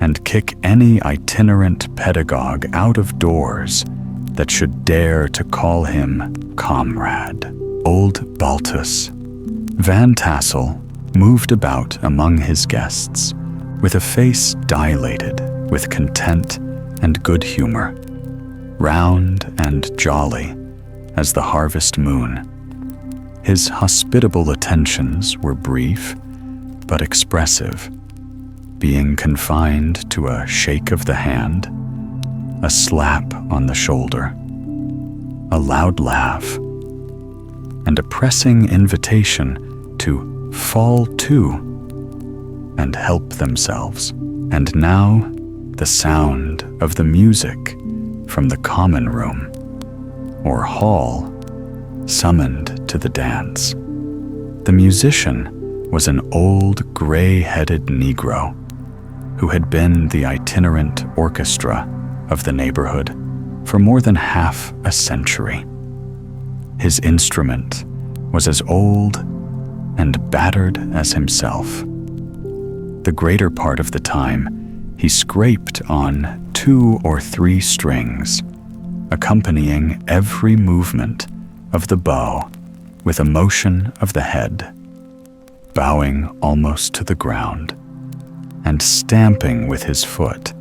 and kick any itinerant pedagogue out of doors that should dare to call him comrade. Old Baltus Van Tassel moved about among his guests with a face dilated with content and good humor, round and jolly as the harvest moon. His hospitable attentions were brief but expressive, being confined to a shake of the hand, a slap on the shoulder, a loud laugh, and a pressing invitation to fall to and help themselves. And now the sound of the music from the common room or hall summoned to the dance. The musician was an old gray-headed Negro who had been the itinerant orchestra of the neighborhood for more than half a century. His instrument was as old and battered as himself. The greater part of the time, he scraped on 2 or 3 strings, accompanying every movement of the bow with a motion of the head, bowing almost to the ground, and stamping with his foot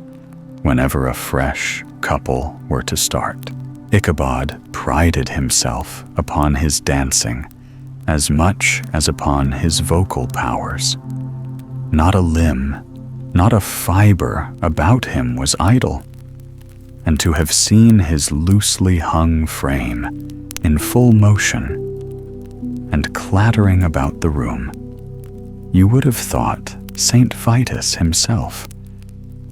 whenever a fresh couple were to start. Ichabod prided himself upon his dancing as much as upon his vocal powers. Not a limb, not a fiber about him was idle, and to have seen his loosely hung frame in full motion and clattering about the room, you would have thought Saint Vitus himself,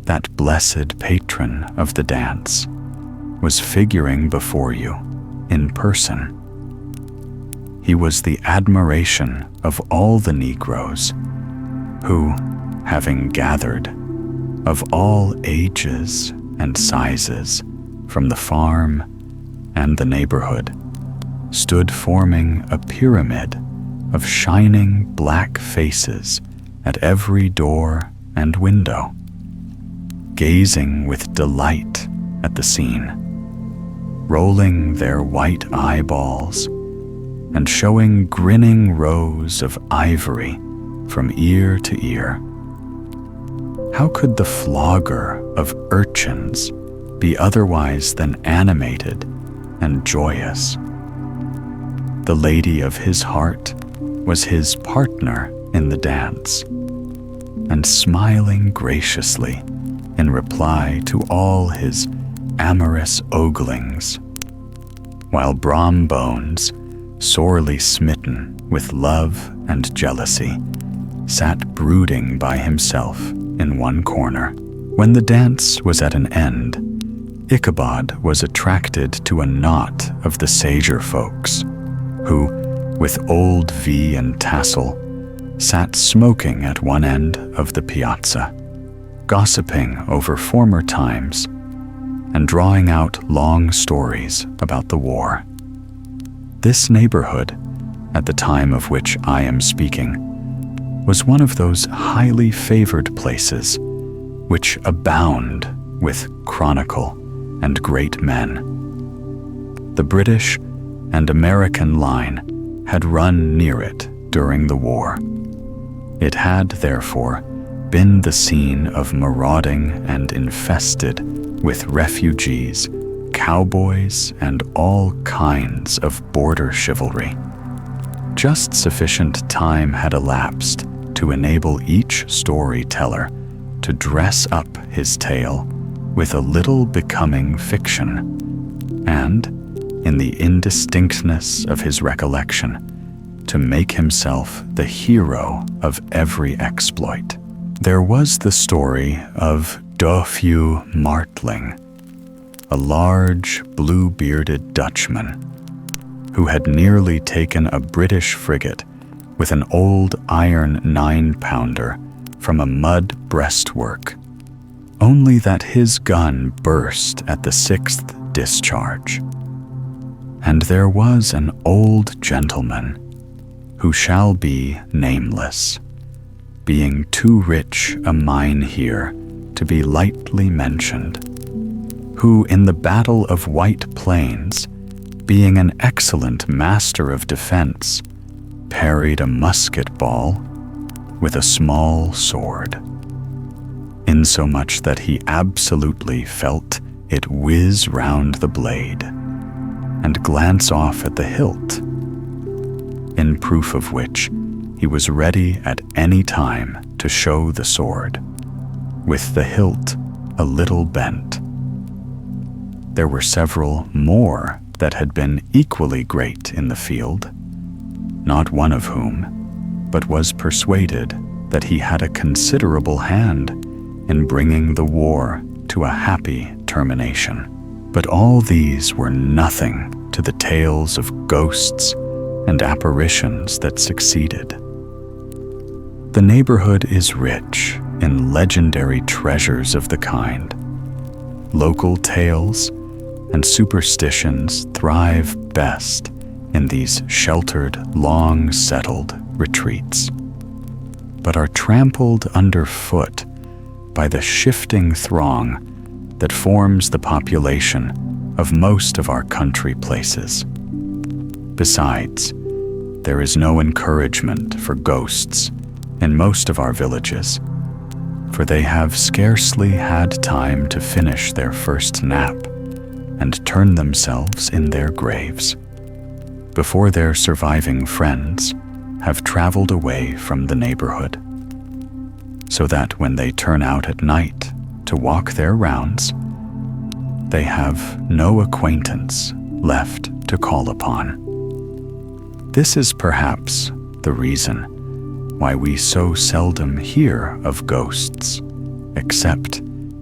that blessed patron of the dance, was figuring before you in person. He was the admiration of all the Negroes who, having gathered, of all ages and sizes from the farm and the neighborhood, stood forming a pyramid of shining black faces at every door and window, gazing with delight at the scene, rolling their white eyeballs and showing grinning rows of ivory from ear to ear. How could the flogger of urchins be otherwise than animated and joyous? The lady of his heart was his partner in the dance, and smiling graciously in reply to all his amorous oglings, while Brom Bones, sorely smitten with love and jealousy, sat brooding by himself in one corner. When the dance was at an end, Ichabod was attracted to a knot of the sager folks, who, with old V and tassel, sat smoking at one end of the piazza, gossiping over former times and drawing out long stories about the war. This neighborhood, at the time of which I am speaking, was one of those highly favored places which abound with chronicle and great men. The British and American line had run near it during the war. It had, therefore, been the scene of marauding and infested with refugees, cowboys, and all kinds of border chivalry. Just sufficient time had elapsed to enable each storyteller to dress up his tale with a little becoming fiction, and, in the indistinctness of his recollection, to make himself the hero of every exploit. There was the story of Dofue Martling, a large, blue-bearded Dutchman who had nearly taken a British frigate with an old iron 9-pounder from a mud breastwork, only that his gun burst at the 6th discharge. And there was an old gentleman who shall be nameless, being too rich a mynheer to be lightly mentioned, who in the Battle of White Plains, being an excellent master of defense, parried a musket ball with a small sword, insomuch that he absolutely felt it whiz round the blade and glance off at the hilt, in proof of which he was ready at any time to show the sword, with the hilt a little bent. There were several more that had been equally great in the field, not one of whom, but was persuaded that he had a considerable hand in bringing the war to a happy termination. But all these were nothing to the tales of ghosts and apparitions that succeeded. The neighborhood is rich in legendary treasures of the kind. Local tales and superstitions thrive best in these sheltered, long-settled retreats, but are trampled underfoot by the shifting throng that forms the population of most of our country places. Besides, there is no encouragement for ghosts in most of our villages, for they have scarcely had time to finish their first nap and turn themselves in their graves before their surviving friends have traveled away from the neighborhood, so that when they turn out at night to walk their rounds, they have no acquaintance left to call upon. This is perhaps the reason why we so seldom hear of ghosts, except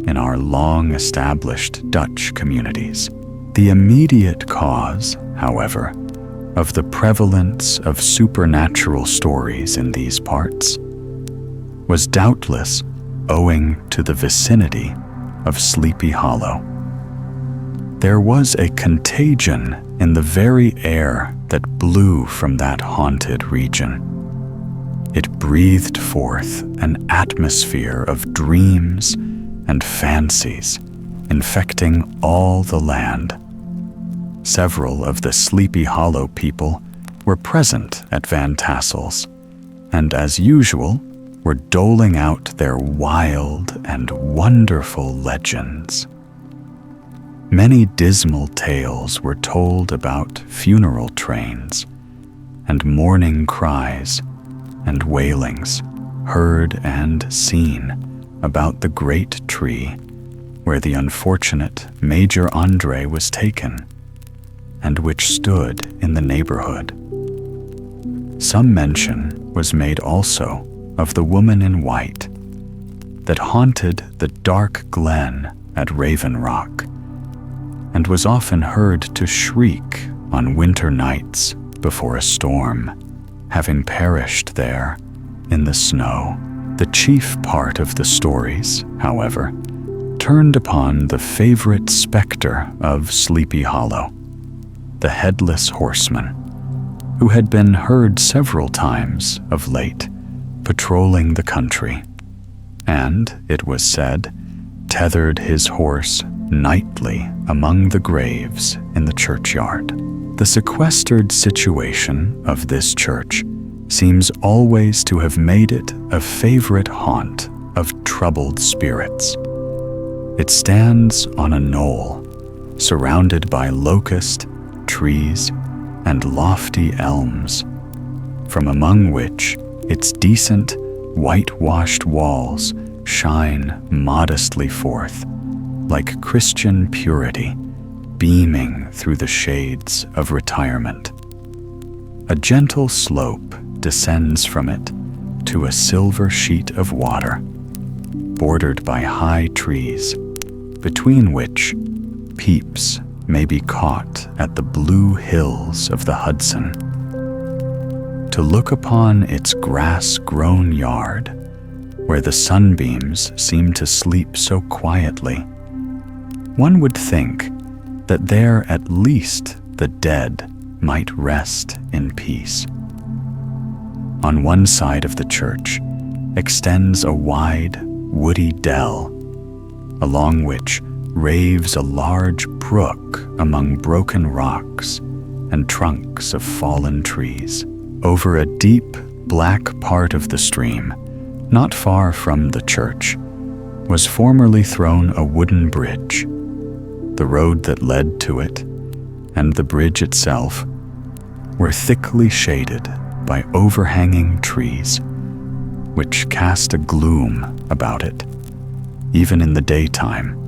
in our long-established Dutch communities. The immediate cause, however, of the prevalence of supernatural stories in these parts was doubtless owing to the vicinity of Sleepy Hollow. There was a contagion in the very air that blew from that haunted region. It breathed forth an atmosphere of dreams and fancies, infecting all the land. Several of the Sleepy Hollow people were present at Van Tassel's, and as usual, were doling out their wild and wonderful legends. Many dismal tales were told about funeral trains and mourning cries and wailings heard and seen about the great tree where the unfortunate Major Andre was taken and which stood in the neighborhood. Some mention was made also of the woman in white that haunted the dark glen at Raven Rock and was often heard to shriek on winter nights before a storm, having perished there in the snow. The chief part of the stories, however, turned upon the favorite specter of Sleepy Hollow, the headless horseman, who had been heard several times of late patrolling the country, and, it was said, tethered his horse nightly among the graves in the churchyard. The sequestered situation of this church seems always to have made it a favorite haunt of troubled spirits. It stands on a knoll, surrounded by locust, trees, and lofty elms, from among which its decent, whitewashed walls shine modestly forth, like Christian purity, beaming through the shades of retirement. A gentle slope descends from it to a silver sheet of water, bordered by high trees, between which peeps may be caught at the blue hills of the Hudson. To look upon its grass-grown yard, where the sunbeams seem to sleep so quietly, one would think that there at least the dead might rest in peace. On one side of the church extends a wide, woody dell, along which raves a large brook among broken rocks and trunks of fallen trees. Over a deep, black part of the stream, not far from the church, was formerly thrown a wooden bridge. The road that led to it, and the bridge itself, were thickly shaded by overhanging trees, which cast a gloom about it, even in the daytime,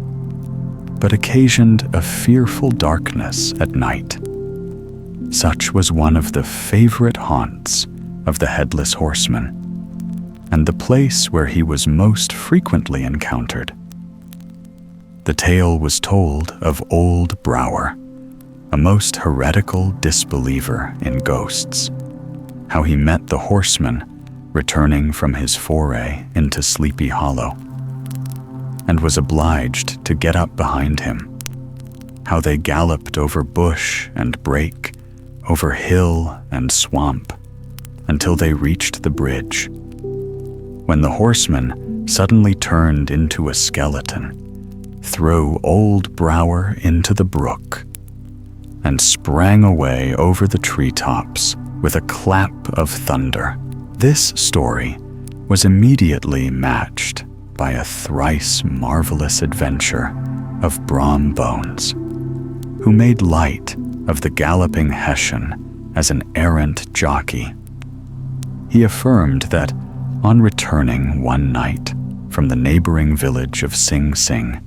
but occasioned a fearful darkness at night. Such was one of the favorite haunts of the Headless Horseman, and the place where he was most frequently encountered. The tale was told of old Brower, a most heretical disbeliever in ghosts, how he met the horseman returning from his foray into Sleepy Hollow, and was obliged to get up behind him, how they galloped over bush and brake, over hill and swamp, until they reached the bridge, when the horseman suddenly turned into a skeleton, threw old Brower into the brook, and sprang away over the treetops with a clap of thunder. This story was immediately matched by a thrice marvelous adventure of Brom Bones, who made light of the galloping Hessian as an errant jockey. He affirmed that on returning one night from the neighboring village of Sing Sing,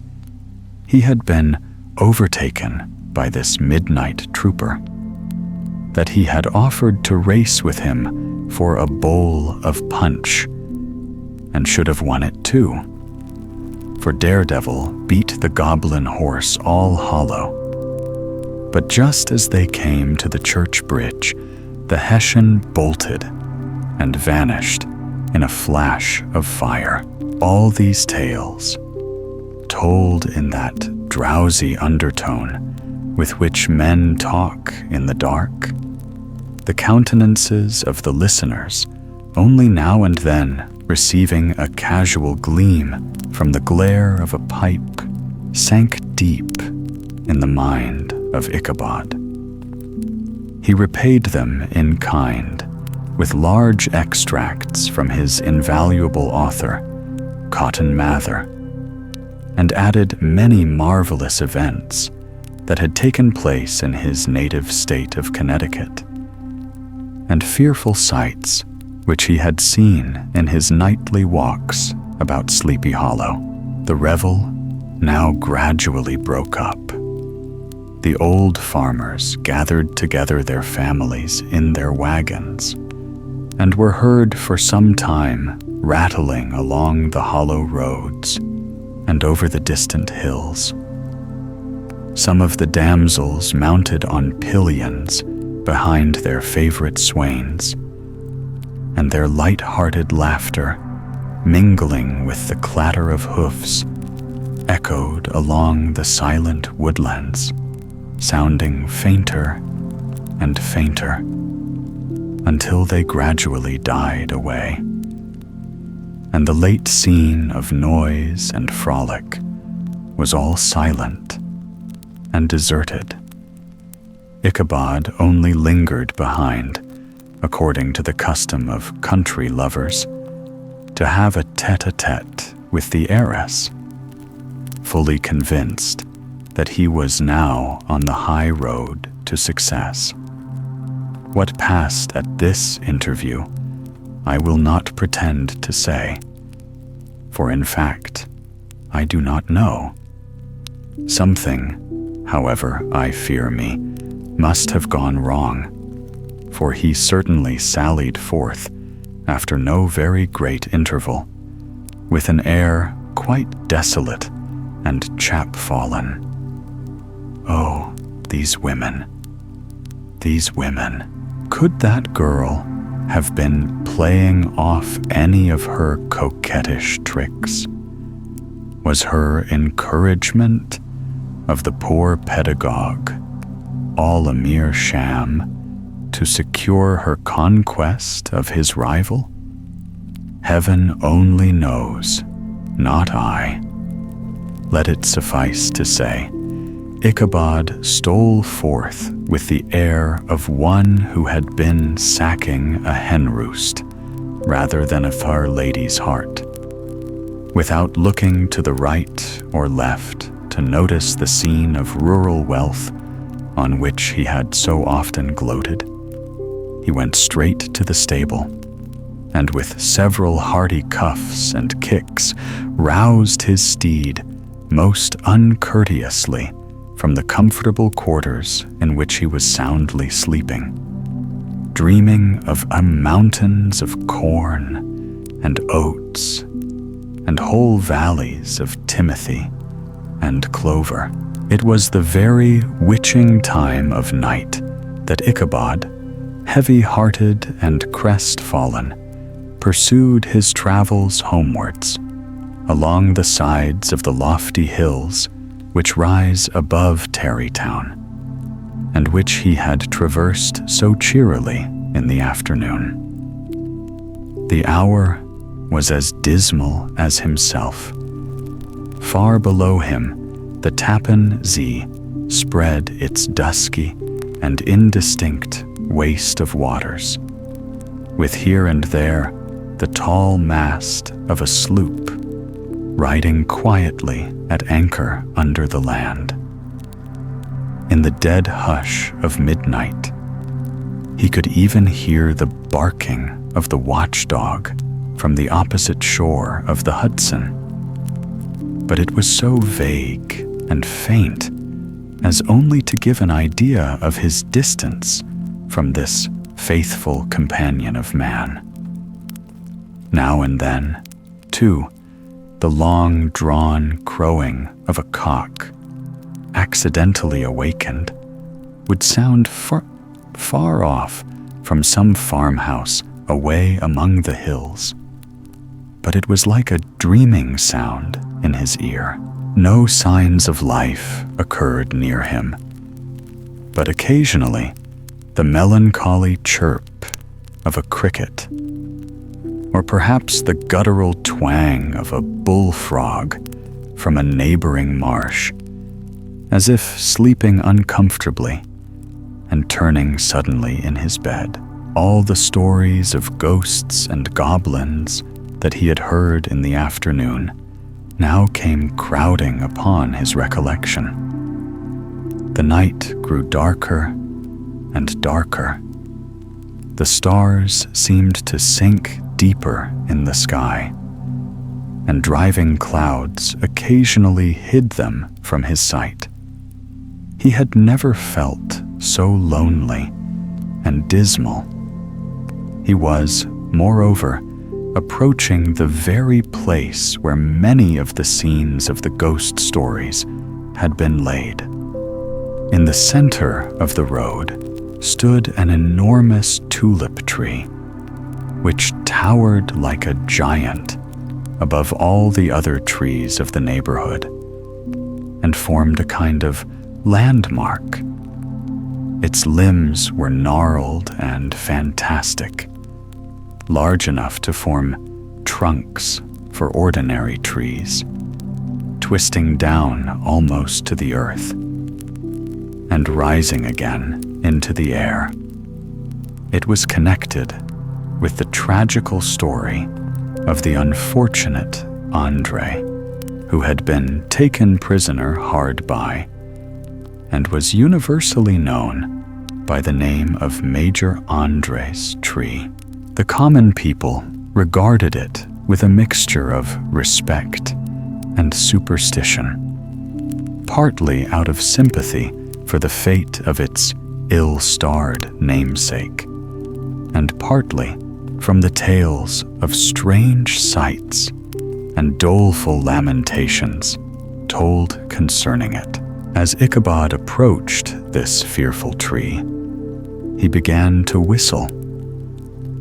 he had been overtaken by this midnight trooper, that he had offered to race with him for a bowl of punch, and should have won it too, for Daredevil beat the goblin horse all hollow. But just as they came to the church bridge, the Hessian bolted and vanished in a flash of fire. All these tales, told in that drowsy undertone with which men talk in the dark, the countenances of the listeners only now and then receiving a casual gleam from the glare of a pipe, sank deep in the mind of Ichabod. He repaid them in kind with large extracts from his invaluable author, Cotton Mather, and added many marvelous events that had taken place in his native state of Connecticut, and fearful sights which he had seen in his nightly walks about Sleepy Hollow. The revel now gradually broke up. The old farmers gathered together their families in their wagons, and were heard for some time rattling along the hollow roads and over the distant hills. Some of the damsels mounted on pillions behind their favorite swains, and their light-hearted laughter, mingling with the clatter of hoofs, echoed along the silent woodlands, sounding fainter and fainter, until they gradually died away, and the late scene of noise and frolic was all silent and deserted. Ichabod only lingered behind, according to the custom of country lovers, to have a tete-a-tete with the heiress, fully convinced that he was now on the high road to success. What passed at this interview, I will not pretend to say, for in fact, I do not know. Something, however, I fear me, must have gone wrong, for he certainly sallied forth after no very great interval, with an air quite desolate and chapfallen. Oh, these women. These women. Could that girl have been playing off any of her coquettish tricks? Was her encouragement of the poor pedagogue all a mere sham to secure her conquest of his rival? Heaven only knows, not I. Let it suffice to say, Ichabod stole forth with the air of one who had been sacking a hen roost rather than of Our Lady's heart, without looking to the right or left to notice the scene of rural wealth on which he had so often gloated. He went straight to the stable, and with several hearty cuffs and kicks roused his steed most uncourteously from the comfortable quarters in which he was soundly sleeping, dreaming of mountains of corn and oats and whole valleys of timothy and clover. It was the very witching time of night that Ichabod, heavy-hearted and crestfallen, pursued his travels homewards, along the sides of the lofty hills which rise above Tarrytown, and which he had traversed so cheerily in the afternoon. The hour was as dismal as himself. Far below him, the Tappan Zee spread its dusky and indistinct waste of waters, with here and there the tall mast of a sloop riding quietly at anchor under the land. In the dead hush of midnight, he could even hear the barking of the watchdog from the opposite shore of the Hudson, but it was so vague and faint as only to give an idea of his distance from this faithful companion of man. Now and then, too, the long-drawn crowing of a cock, accidentally awakened, would sound far off from some farmhouse away among the hills. But it was like a dreaming sound in his ear. No signs of life occurred near him, but occasionally the melancholy chirp of a cricket, or perhaps the guttural twang of a bullfrog from a neighboring marsh, as if sleeping uncomfortably and turning suddenly in his bed. All the stories of ghosts and goblins that he had heard in the afternoon now came crowding upon his recollection. The night grew darker and darker. The stars seemed to sink deeper in the sky, and driving clouds occasionally hid them from his sight. He had never felt so lonely and dismal. He was, moreover, approaching the very place where many of the scenes of the ghost stories had been laid. In the center of the road stood an enormous tulip tree, which towered like a giant above all the other trees of the neighborhood, and formed a kind of landmark. Its limbs were gnarled and fantastic, large enough to form trunks for ordinary trees, twisting down almost to the earth, and rising again into the air. It was connected with the tragical story of the unfortunate Andre, who had been taken prisoner hard by, and was universally known by the name of Major Andre's tree. The common people regarded it with a mixture of respect and superstition, partly out of sympathy for the fate of its ill-starred namesake, and partly from the tales of strange sights and doleful lamentations told concerning it. As Ichabod approached this fearful tree, he began to whistle.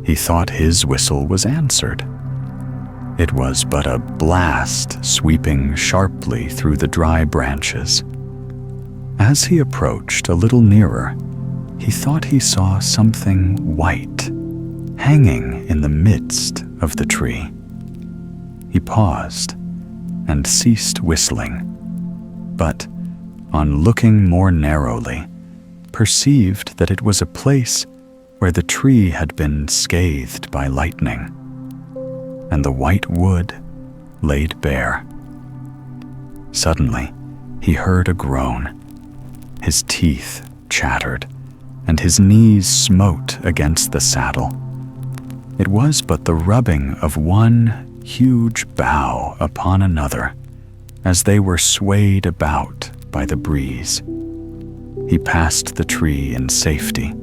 He thought his whistle was answered. It was but a blast sweeping sharply through the dry branches. As he approached a little nearer, he thought he saw something white hanging in the midst of the tree. He paused and ceased whistling, but, on looking more narrowly, perceived that it was a place where the tree had been scathed by lightning, and the white wood laid bare. Suddenly, he heard a groan. His teeth chattered, and his knees smote against the saddle. It was but the rubbing of one huge bough upon another, as they were swayed about by the breeze. He passed the tree in safety,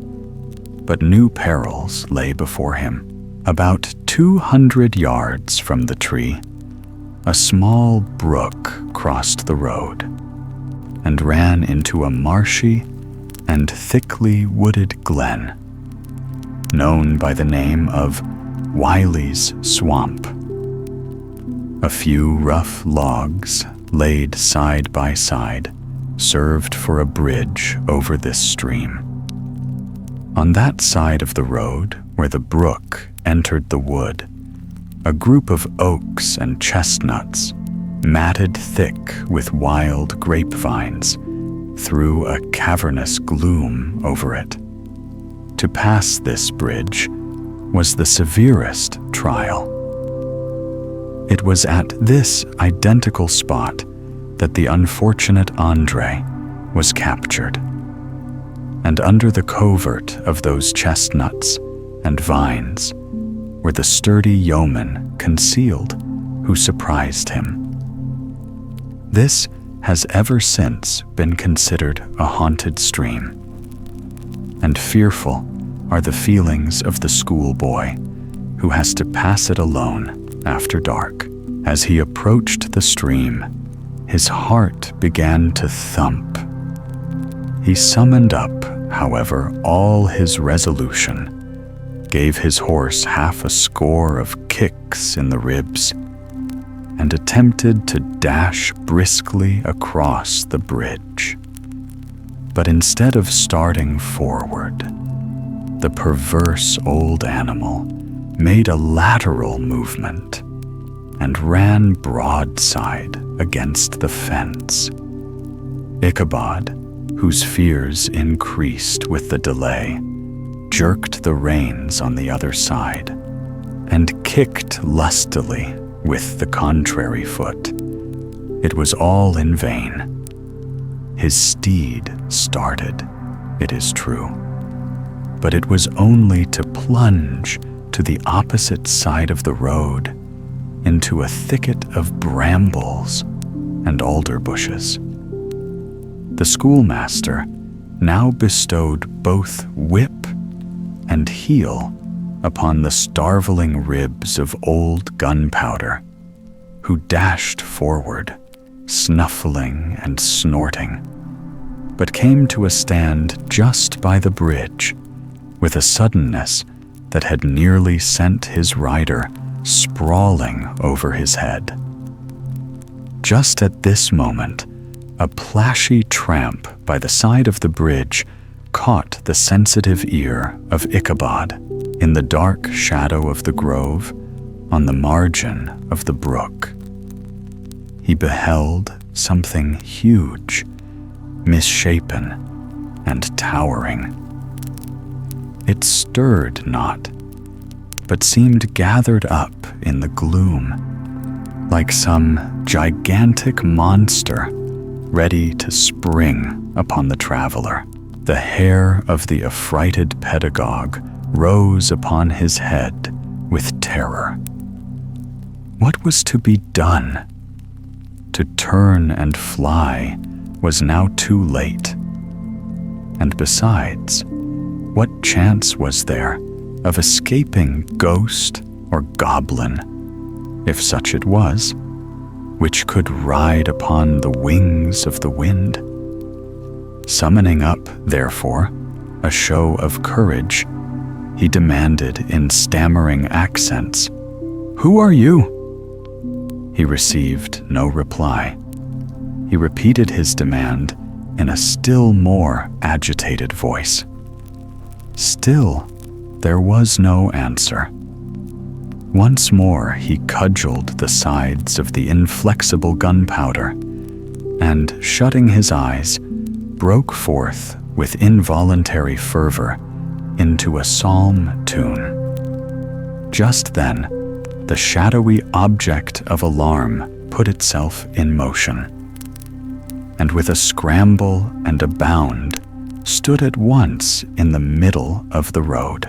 but new perils lay before him. About 200 yards from the tree, a small brook crossed the road and ran into a marshy and thickly wooded glen, known by the name of Wiley's Swamp. A few rough logs, laid side by side, served for a bridge over this stream. On that side of the road where the brook entered the wood, a group of oaks and chestnuts, matted thick with wild grapevines, threw a cavernous gloom over it. To pass this bridge was the severest trial. It was at this identical spot that the unfortunate Andre was captured. And under the covert of those chestnuts and vines were the sturdy yeomen concealed who surprised him. This has ever since been considered a haunted stream, and fearful are the feelings of the schoolboy who has to pass it alone after dark. As he approached the stream, his heart began to thump. He summoned up, however, all his resolution, gave his horse half a score of kicks in the ribs, and attempted to dash briskly across the bridge. But instead of starting forward, the perverse old animal made a lateral movement and ran broadside against the fence. Ichabod, whose fears increased with the delay, jerked the reins on the other side and kicked lustily with the contrary foot. It was all in vain. His steed started, it is true, but it was only to plunge to the opposite side of the road into a thicket of brambles and alder bushes. The schoolmaster now bestowed both whip and heel upon the starveling ribs of old Gunpowder, who dashed forward, snuffling and snorting, but came to a stand just by the bridge with a suddenness that had nearly sent his rider sprawling over his head. Just at this moment, a plashy tramp by the side of the bridge caught the sensitive ear of Ichabod in the dark shadow of the grove on the margin of the brook. He beheld something huge, misshapen, and towering. It stirred not, but seemed gathered up in the gloom, like some gigantic monster ready to spring upon the traveler. The hair of the affrighted pedagogue rose upon his head with terror. What was to be done? To turn and fly was now too late. And besides, what chance was there of escaping ghost or goblin, if such it was, which could ride upon the wings of the wind? Summoning up, therefore, a show of courage, he demanded in stammering accents, "Who are you?" He received no reply. He repeated his demand in a still more agitated voice. Still, there was no answer. Once more he cudgeled the sides of the inflexible Gunpowder, and, shutting his eyes, broke forth with involuntary fervor into a psalm tune. Just then, the shadowy object of alarm put itself in motion, and with a scramble and a bound, stood at once in the middle of the road.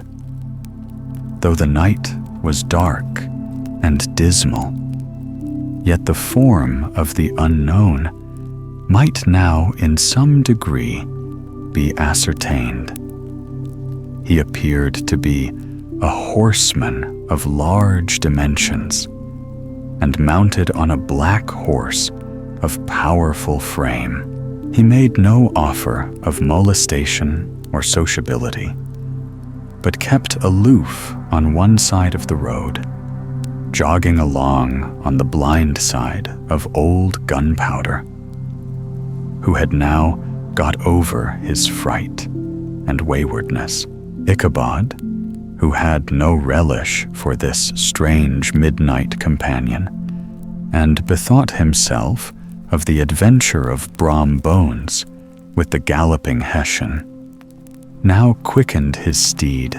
Though the night was dark and dismal, yet the form of the unknown might now in some degree be ascertained. He appeared to be a horseman of large dimensions, and mounted on a black horse of powerful frame. He made no offer of molestation or sociability, but kept aloof on one side of the road, jogging along on the blind side of old Gunpowder, who had now got over his fright and waywardness. Ichabod, who had no relish for this strange midnight companion, and bethought himself of the adventure of Brom Bones with the galloping Hessian, now quickened his steed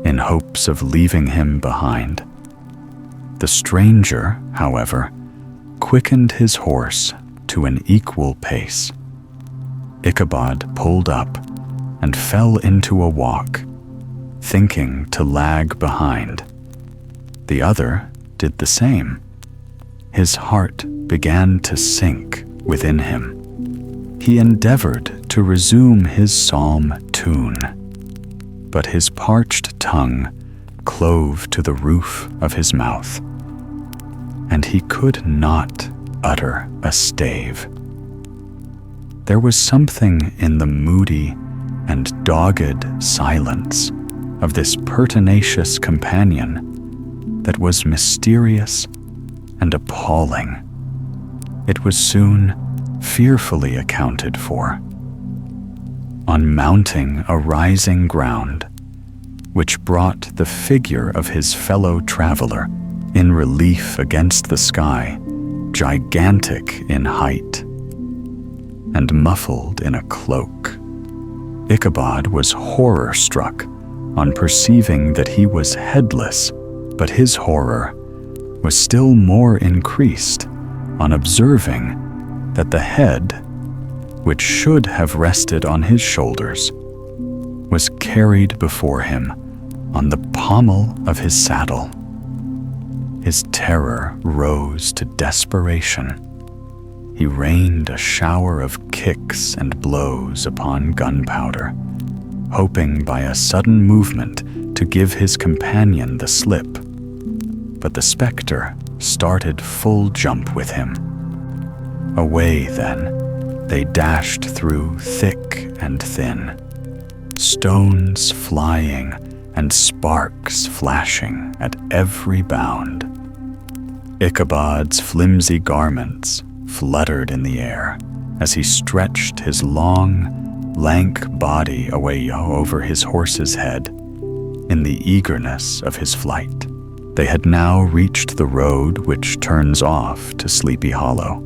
in hopes of leaving him behind. The stranger, however, quickened his horse to an equal pace. Ichabod pulled up and fell into a walk, thinking to lag behind. The other did the same. His heart began to sink within him. He endeavored to resume his psalm tune, but his parched tongue clove to the roof of his mouth, and he could not utter a stave. There was something in the moody and dogged silence of this pertinacious companion that was mysterious and appalling. It was soon fearfully accounted for. On mounting a rising ground, which brought the figure of his fellow traveler in relief against the sky, gigantic in height, and muffled in a cloak, Ichabod was horror-struck on perceiving that he was headless, but his horror was still more increased on observing that the head, which should have rested on his shoulders, was carried before him on the pommel of his saddle. His terror rose to desperation. He rained a shower of kicks and blows upon Gunpowder, hoping by a sudden movement to give his companion the slip. But the spectre started full jump with him. Away then, they dashed through thick and thin, stones flying and sparks flashing at every bound. Ichabod's flimsy garments fluttered in the air as he stretched his long, lank body away over his horse's head in the eagerness of his flight. They had now reached the road which turns off to Sleepy Hollow.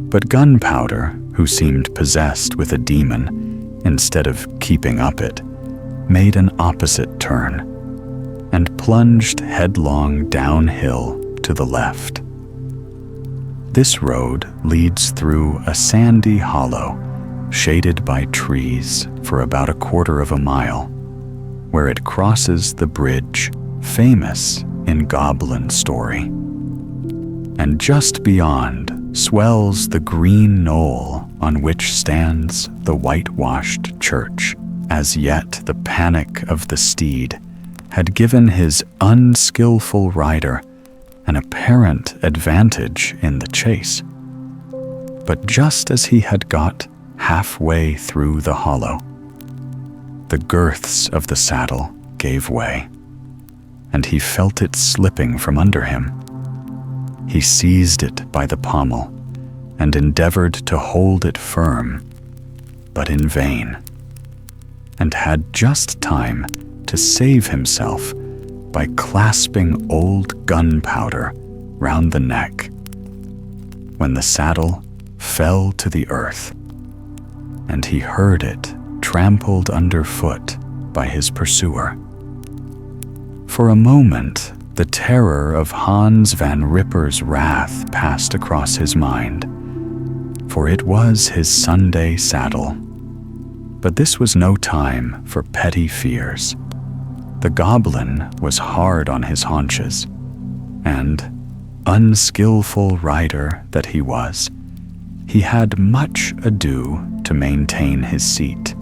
But Gunpowder, who seemed possessed with a demon, instead of keeping up it, made an opposite turn and plunged headlong downhill to the left. This road leads through a sandy hollow, shaded by trees for about 1/4 mile, where it crosses the bridge famous in goblin story. And just beyond swells the green knoll on which stands the whitewashed church. As yet the panic of the steed had given his unskillful rider an apparent advantage in the chase. But just as he had got halfway through the hollow, the girths of the saddle gave way, and he felt it slipping from under him. He seized it by the pommel and endeavored to hold it firm, but in vain, and had just time to save himself by clasping old Gunpowder round the neck, when the saddle fell to the earth, and he heard it trampled underfoot by his pursuer. For a moment, the terror of Hans Van Ripper's wrath passed across his mind, for it was his Sunday saddle. But this was no time for petty fears. The goblin was hard on his haunches, and, unskillful rider that he was, he had much ado to maintain his seat,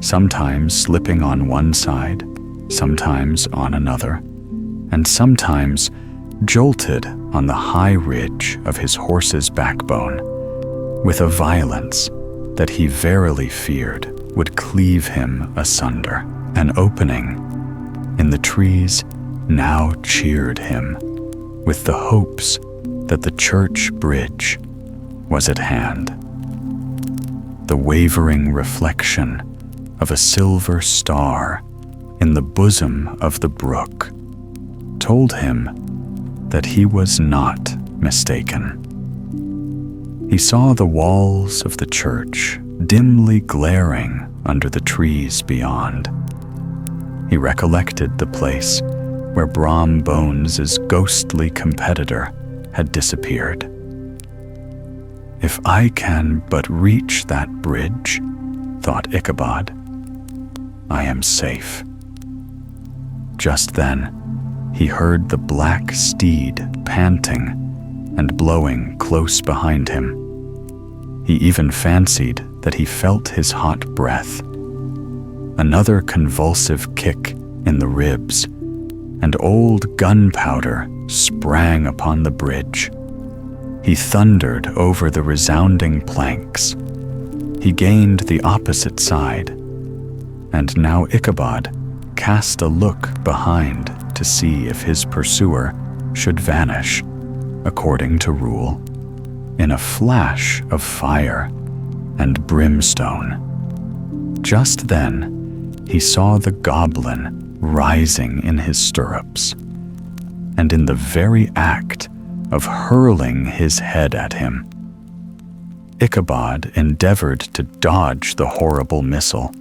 sometimes slipping on one side, sometimes on another, and sometimes jolted on the high ridge of his horse's backbone with a violence that he verily feared would cleave him asunder. An opening in the trees now cheered him with the hopes that the church bridge was at hand. The wavering reflection of a silver star in the bosom of the brook told him that he was not mistaken. He saw the walls of the church dimly glaring under the trees beyond. He recollected the place where Brom Bones's ghostly competitor had disappeared. If I can but reach that bridge, thought Ichabod, I am safe. Just then, he heard the black steed panting and blowing close behind him. He even fancied that he felt his hot breath. Another convulsive kick in the ribs, and old Gunpowder sprang upon the bridge. He thundered over the resounding planks. He gained the opposite side, and now Ichabod cast a look behind to see if his pursuer should vanish, according to rule, in a flash of fire and brimstone. Just then, he saw the goblin rising in his stirrups, and in the very act of hurling his head at him. Ichabod endeavored to dodge the horrible missile,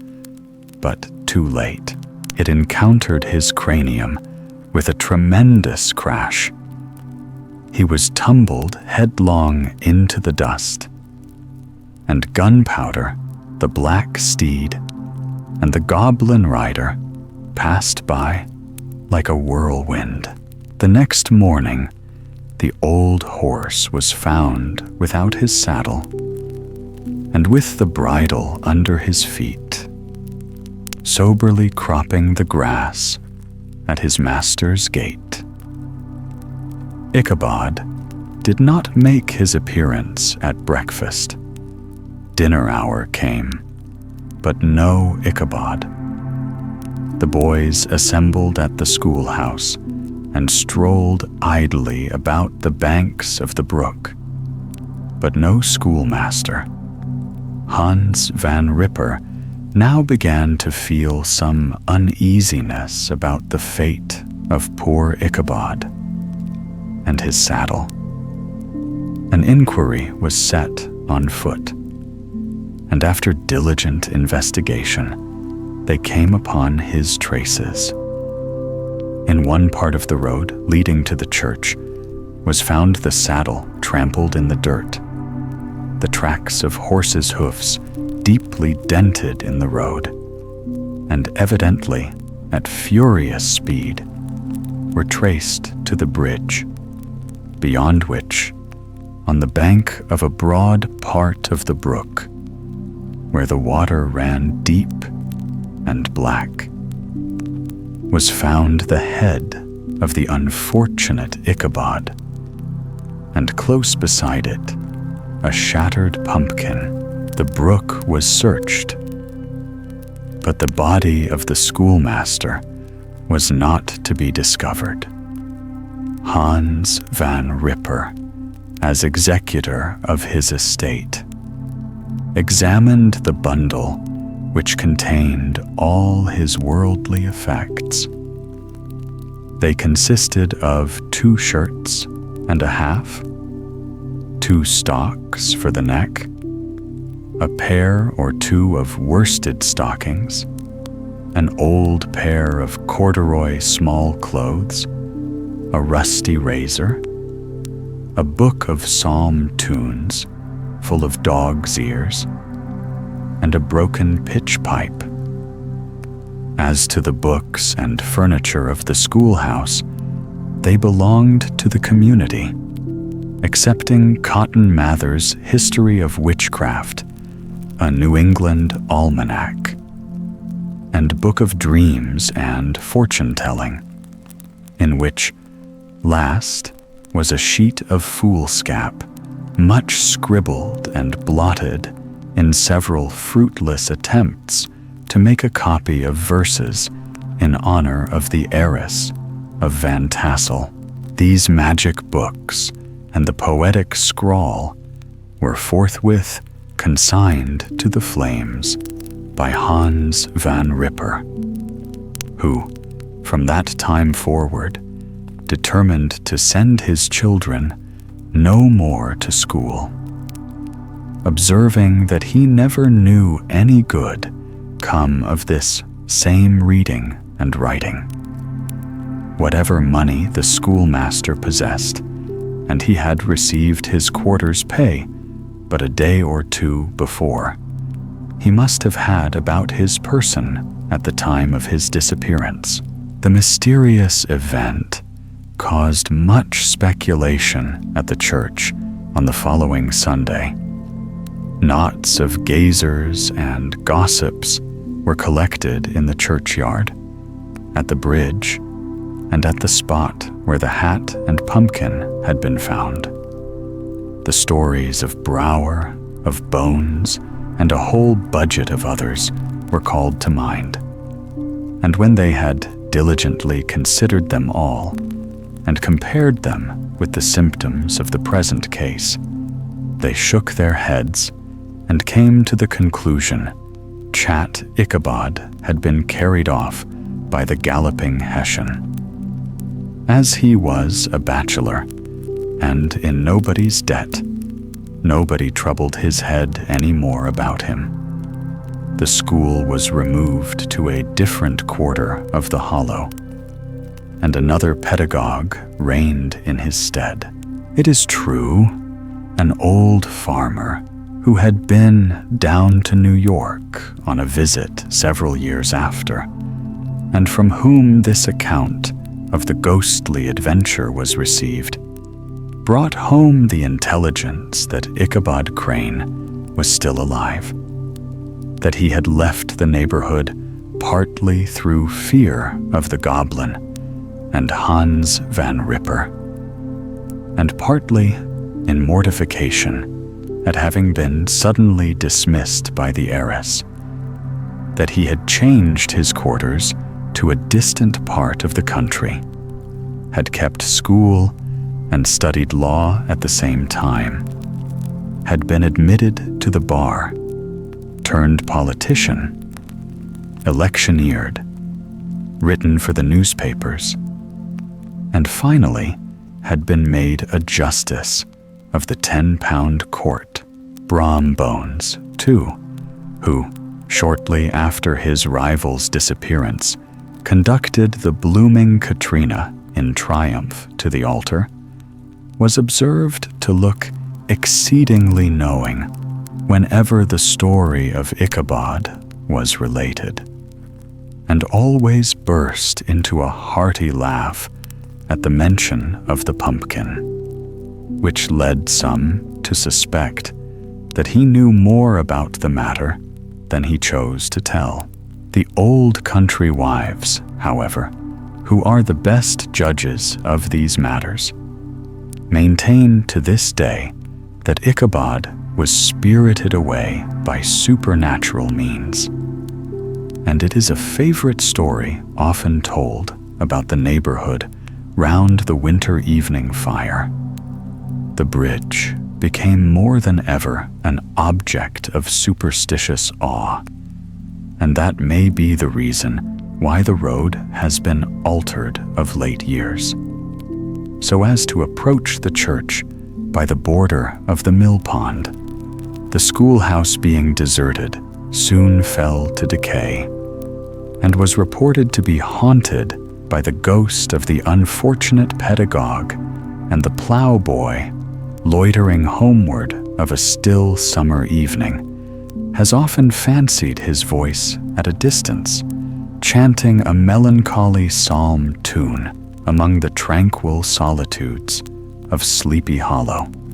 but too late. It encountered his cranium with a tremendous crash. He was tumbled headlong into the dust, and Gunpowder, the black steed, and the goblin rider passed by like a whirlwind. The next morning, the old horse was found without his saddle, and with the bridle under his feet, soberly cropping the grass at his master's gate. Ichabod did not make his appearance at breakfast. Dinner hour came, but no Ichabod. The boys assembled at the schoolhouse and strolled idly about the banks of the brook, but no schoolmaster. Hans Van Ripper now began to feel some uneasiness about the fate of poor Ichabod and his saddle. An inquiry was set on foot, and after diligent investigation, they came upon his traces. In one part of the road leading to the church was found the saddle trampled in the dirt, the tracks of horses' hoofs deeply dented in the road, and evidently at furious speed, were traced to the bridge, beyond which, on the bank of a broad part of the brook, where the water ran deep and black, was found the head of the unfortunate Ichabod, and close beside it, a shattered pumpkin. The brook was searched, but the body of the schoolmaster was not to be discovered. Hans Van Ripper, as executor of his estate, examined the bundle which contained all his worldly effects. They consisted of 2 shirts and a half, 2 stocks for the neck, a pair or 2 of worsted stockings, an old pair of corduroy small clothes, a rusty razor, a book of psalm tunes full of dog's ears, and a broken pitch pipe. As to the books and furniture of the schoolhouse, they belonged to the community, accepting Cotton Mather's History of Witchcraft, a New England Almanac, and Book of Dreams and Fortune-Telling, in which last was a sheet of foolscap, much scribbled and blotted in several fruitless attempts to make a copy of verses in honor of the heiress of Van Tassel. These magic books and the poetic scrawl were forthwith consigned to the flames by Hans van Ripper, who, from that time forward, determined to send his children no more to school, observing that he never knew any good come of this same reading and writing. Whatever money the schoolmaster possessed, and he had received his quarter's pay but a day or two before, he must have had about his person at the time of his disappearance. The mysterious event caused much speculation at the church on the following Sunday. Knots of gazers and gossips were collected in the churchyard, at the bridge, and at the spot where the hat and pumpkin had been found. The stories of Brower, of Bones, and a whole budget of others were called to mind. And when they had diligently considered them all, and compared them with the symptoms of the present case, they shook their heads and came to the conclusion Chat Ichabod had been carried off by the galloping Hessian. As he was a bachelor, and in nobody's debt, nobody troubled his head any more about him. The school was removed to a different quarter of the hollow, and another pedagogue reigned in his stead. It is true, an old farmer who had been down to New York on a visit several years after, and from whom this account of the ghostly adventure was received, brought home the intelligence that Ichabod Crane was still alive, that he had left the neighborhood partly through fear of the goblin and Hans van Ripper, and partly in mortification at having been suddenly dismissed by the heiress, that he had changed his quarters to a distant part of the country, had kept school and studied law at the same time, had been admitted to the bar, turned politician, electioneered, written for the newspapers, and finally had been made a justice of the 10-pound court. Brom Bones, too, who, shortly after his rival's disappearance, conducted the blooming Katrina in triumph to the altar, was observed to look exceedingly knowing whenever the story of Ichabod was related, and always burst into a hearty laugh at the mention of the pumpkin, which led some to suspect that he knew more about the matter than he chose to tell. The old country wives, however, who are the best judges of these matters, maintain to this day that Ichabod was spirited away by supernatural means. And it is a favorite story often told about the neighborhood round the winter evening fire. The bridge became more than ever an object of superstitious awe, and that may be the reason why the road has been altered of late years, so as to approach the church by the border of the mill pond. The schoolhouse being deserted soon fell to decay, and was reported to be haunted by the ghost of the unfortunate pedagogue, and the ploughboy, loitering homeward of a still summer evening, has often fancied his voice at a distance, chanting a melancholy psalm tune among the tranquil solitudes of Sleepy Hollow.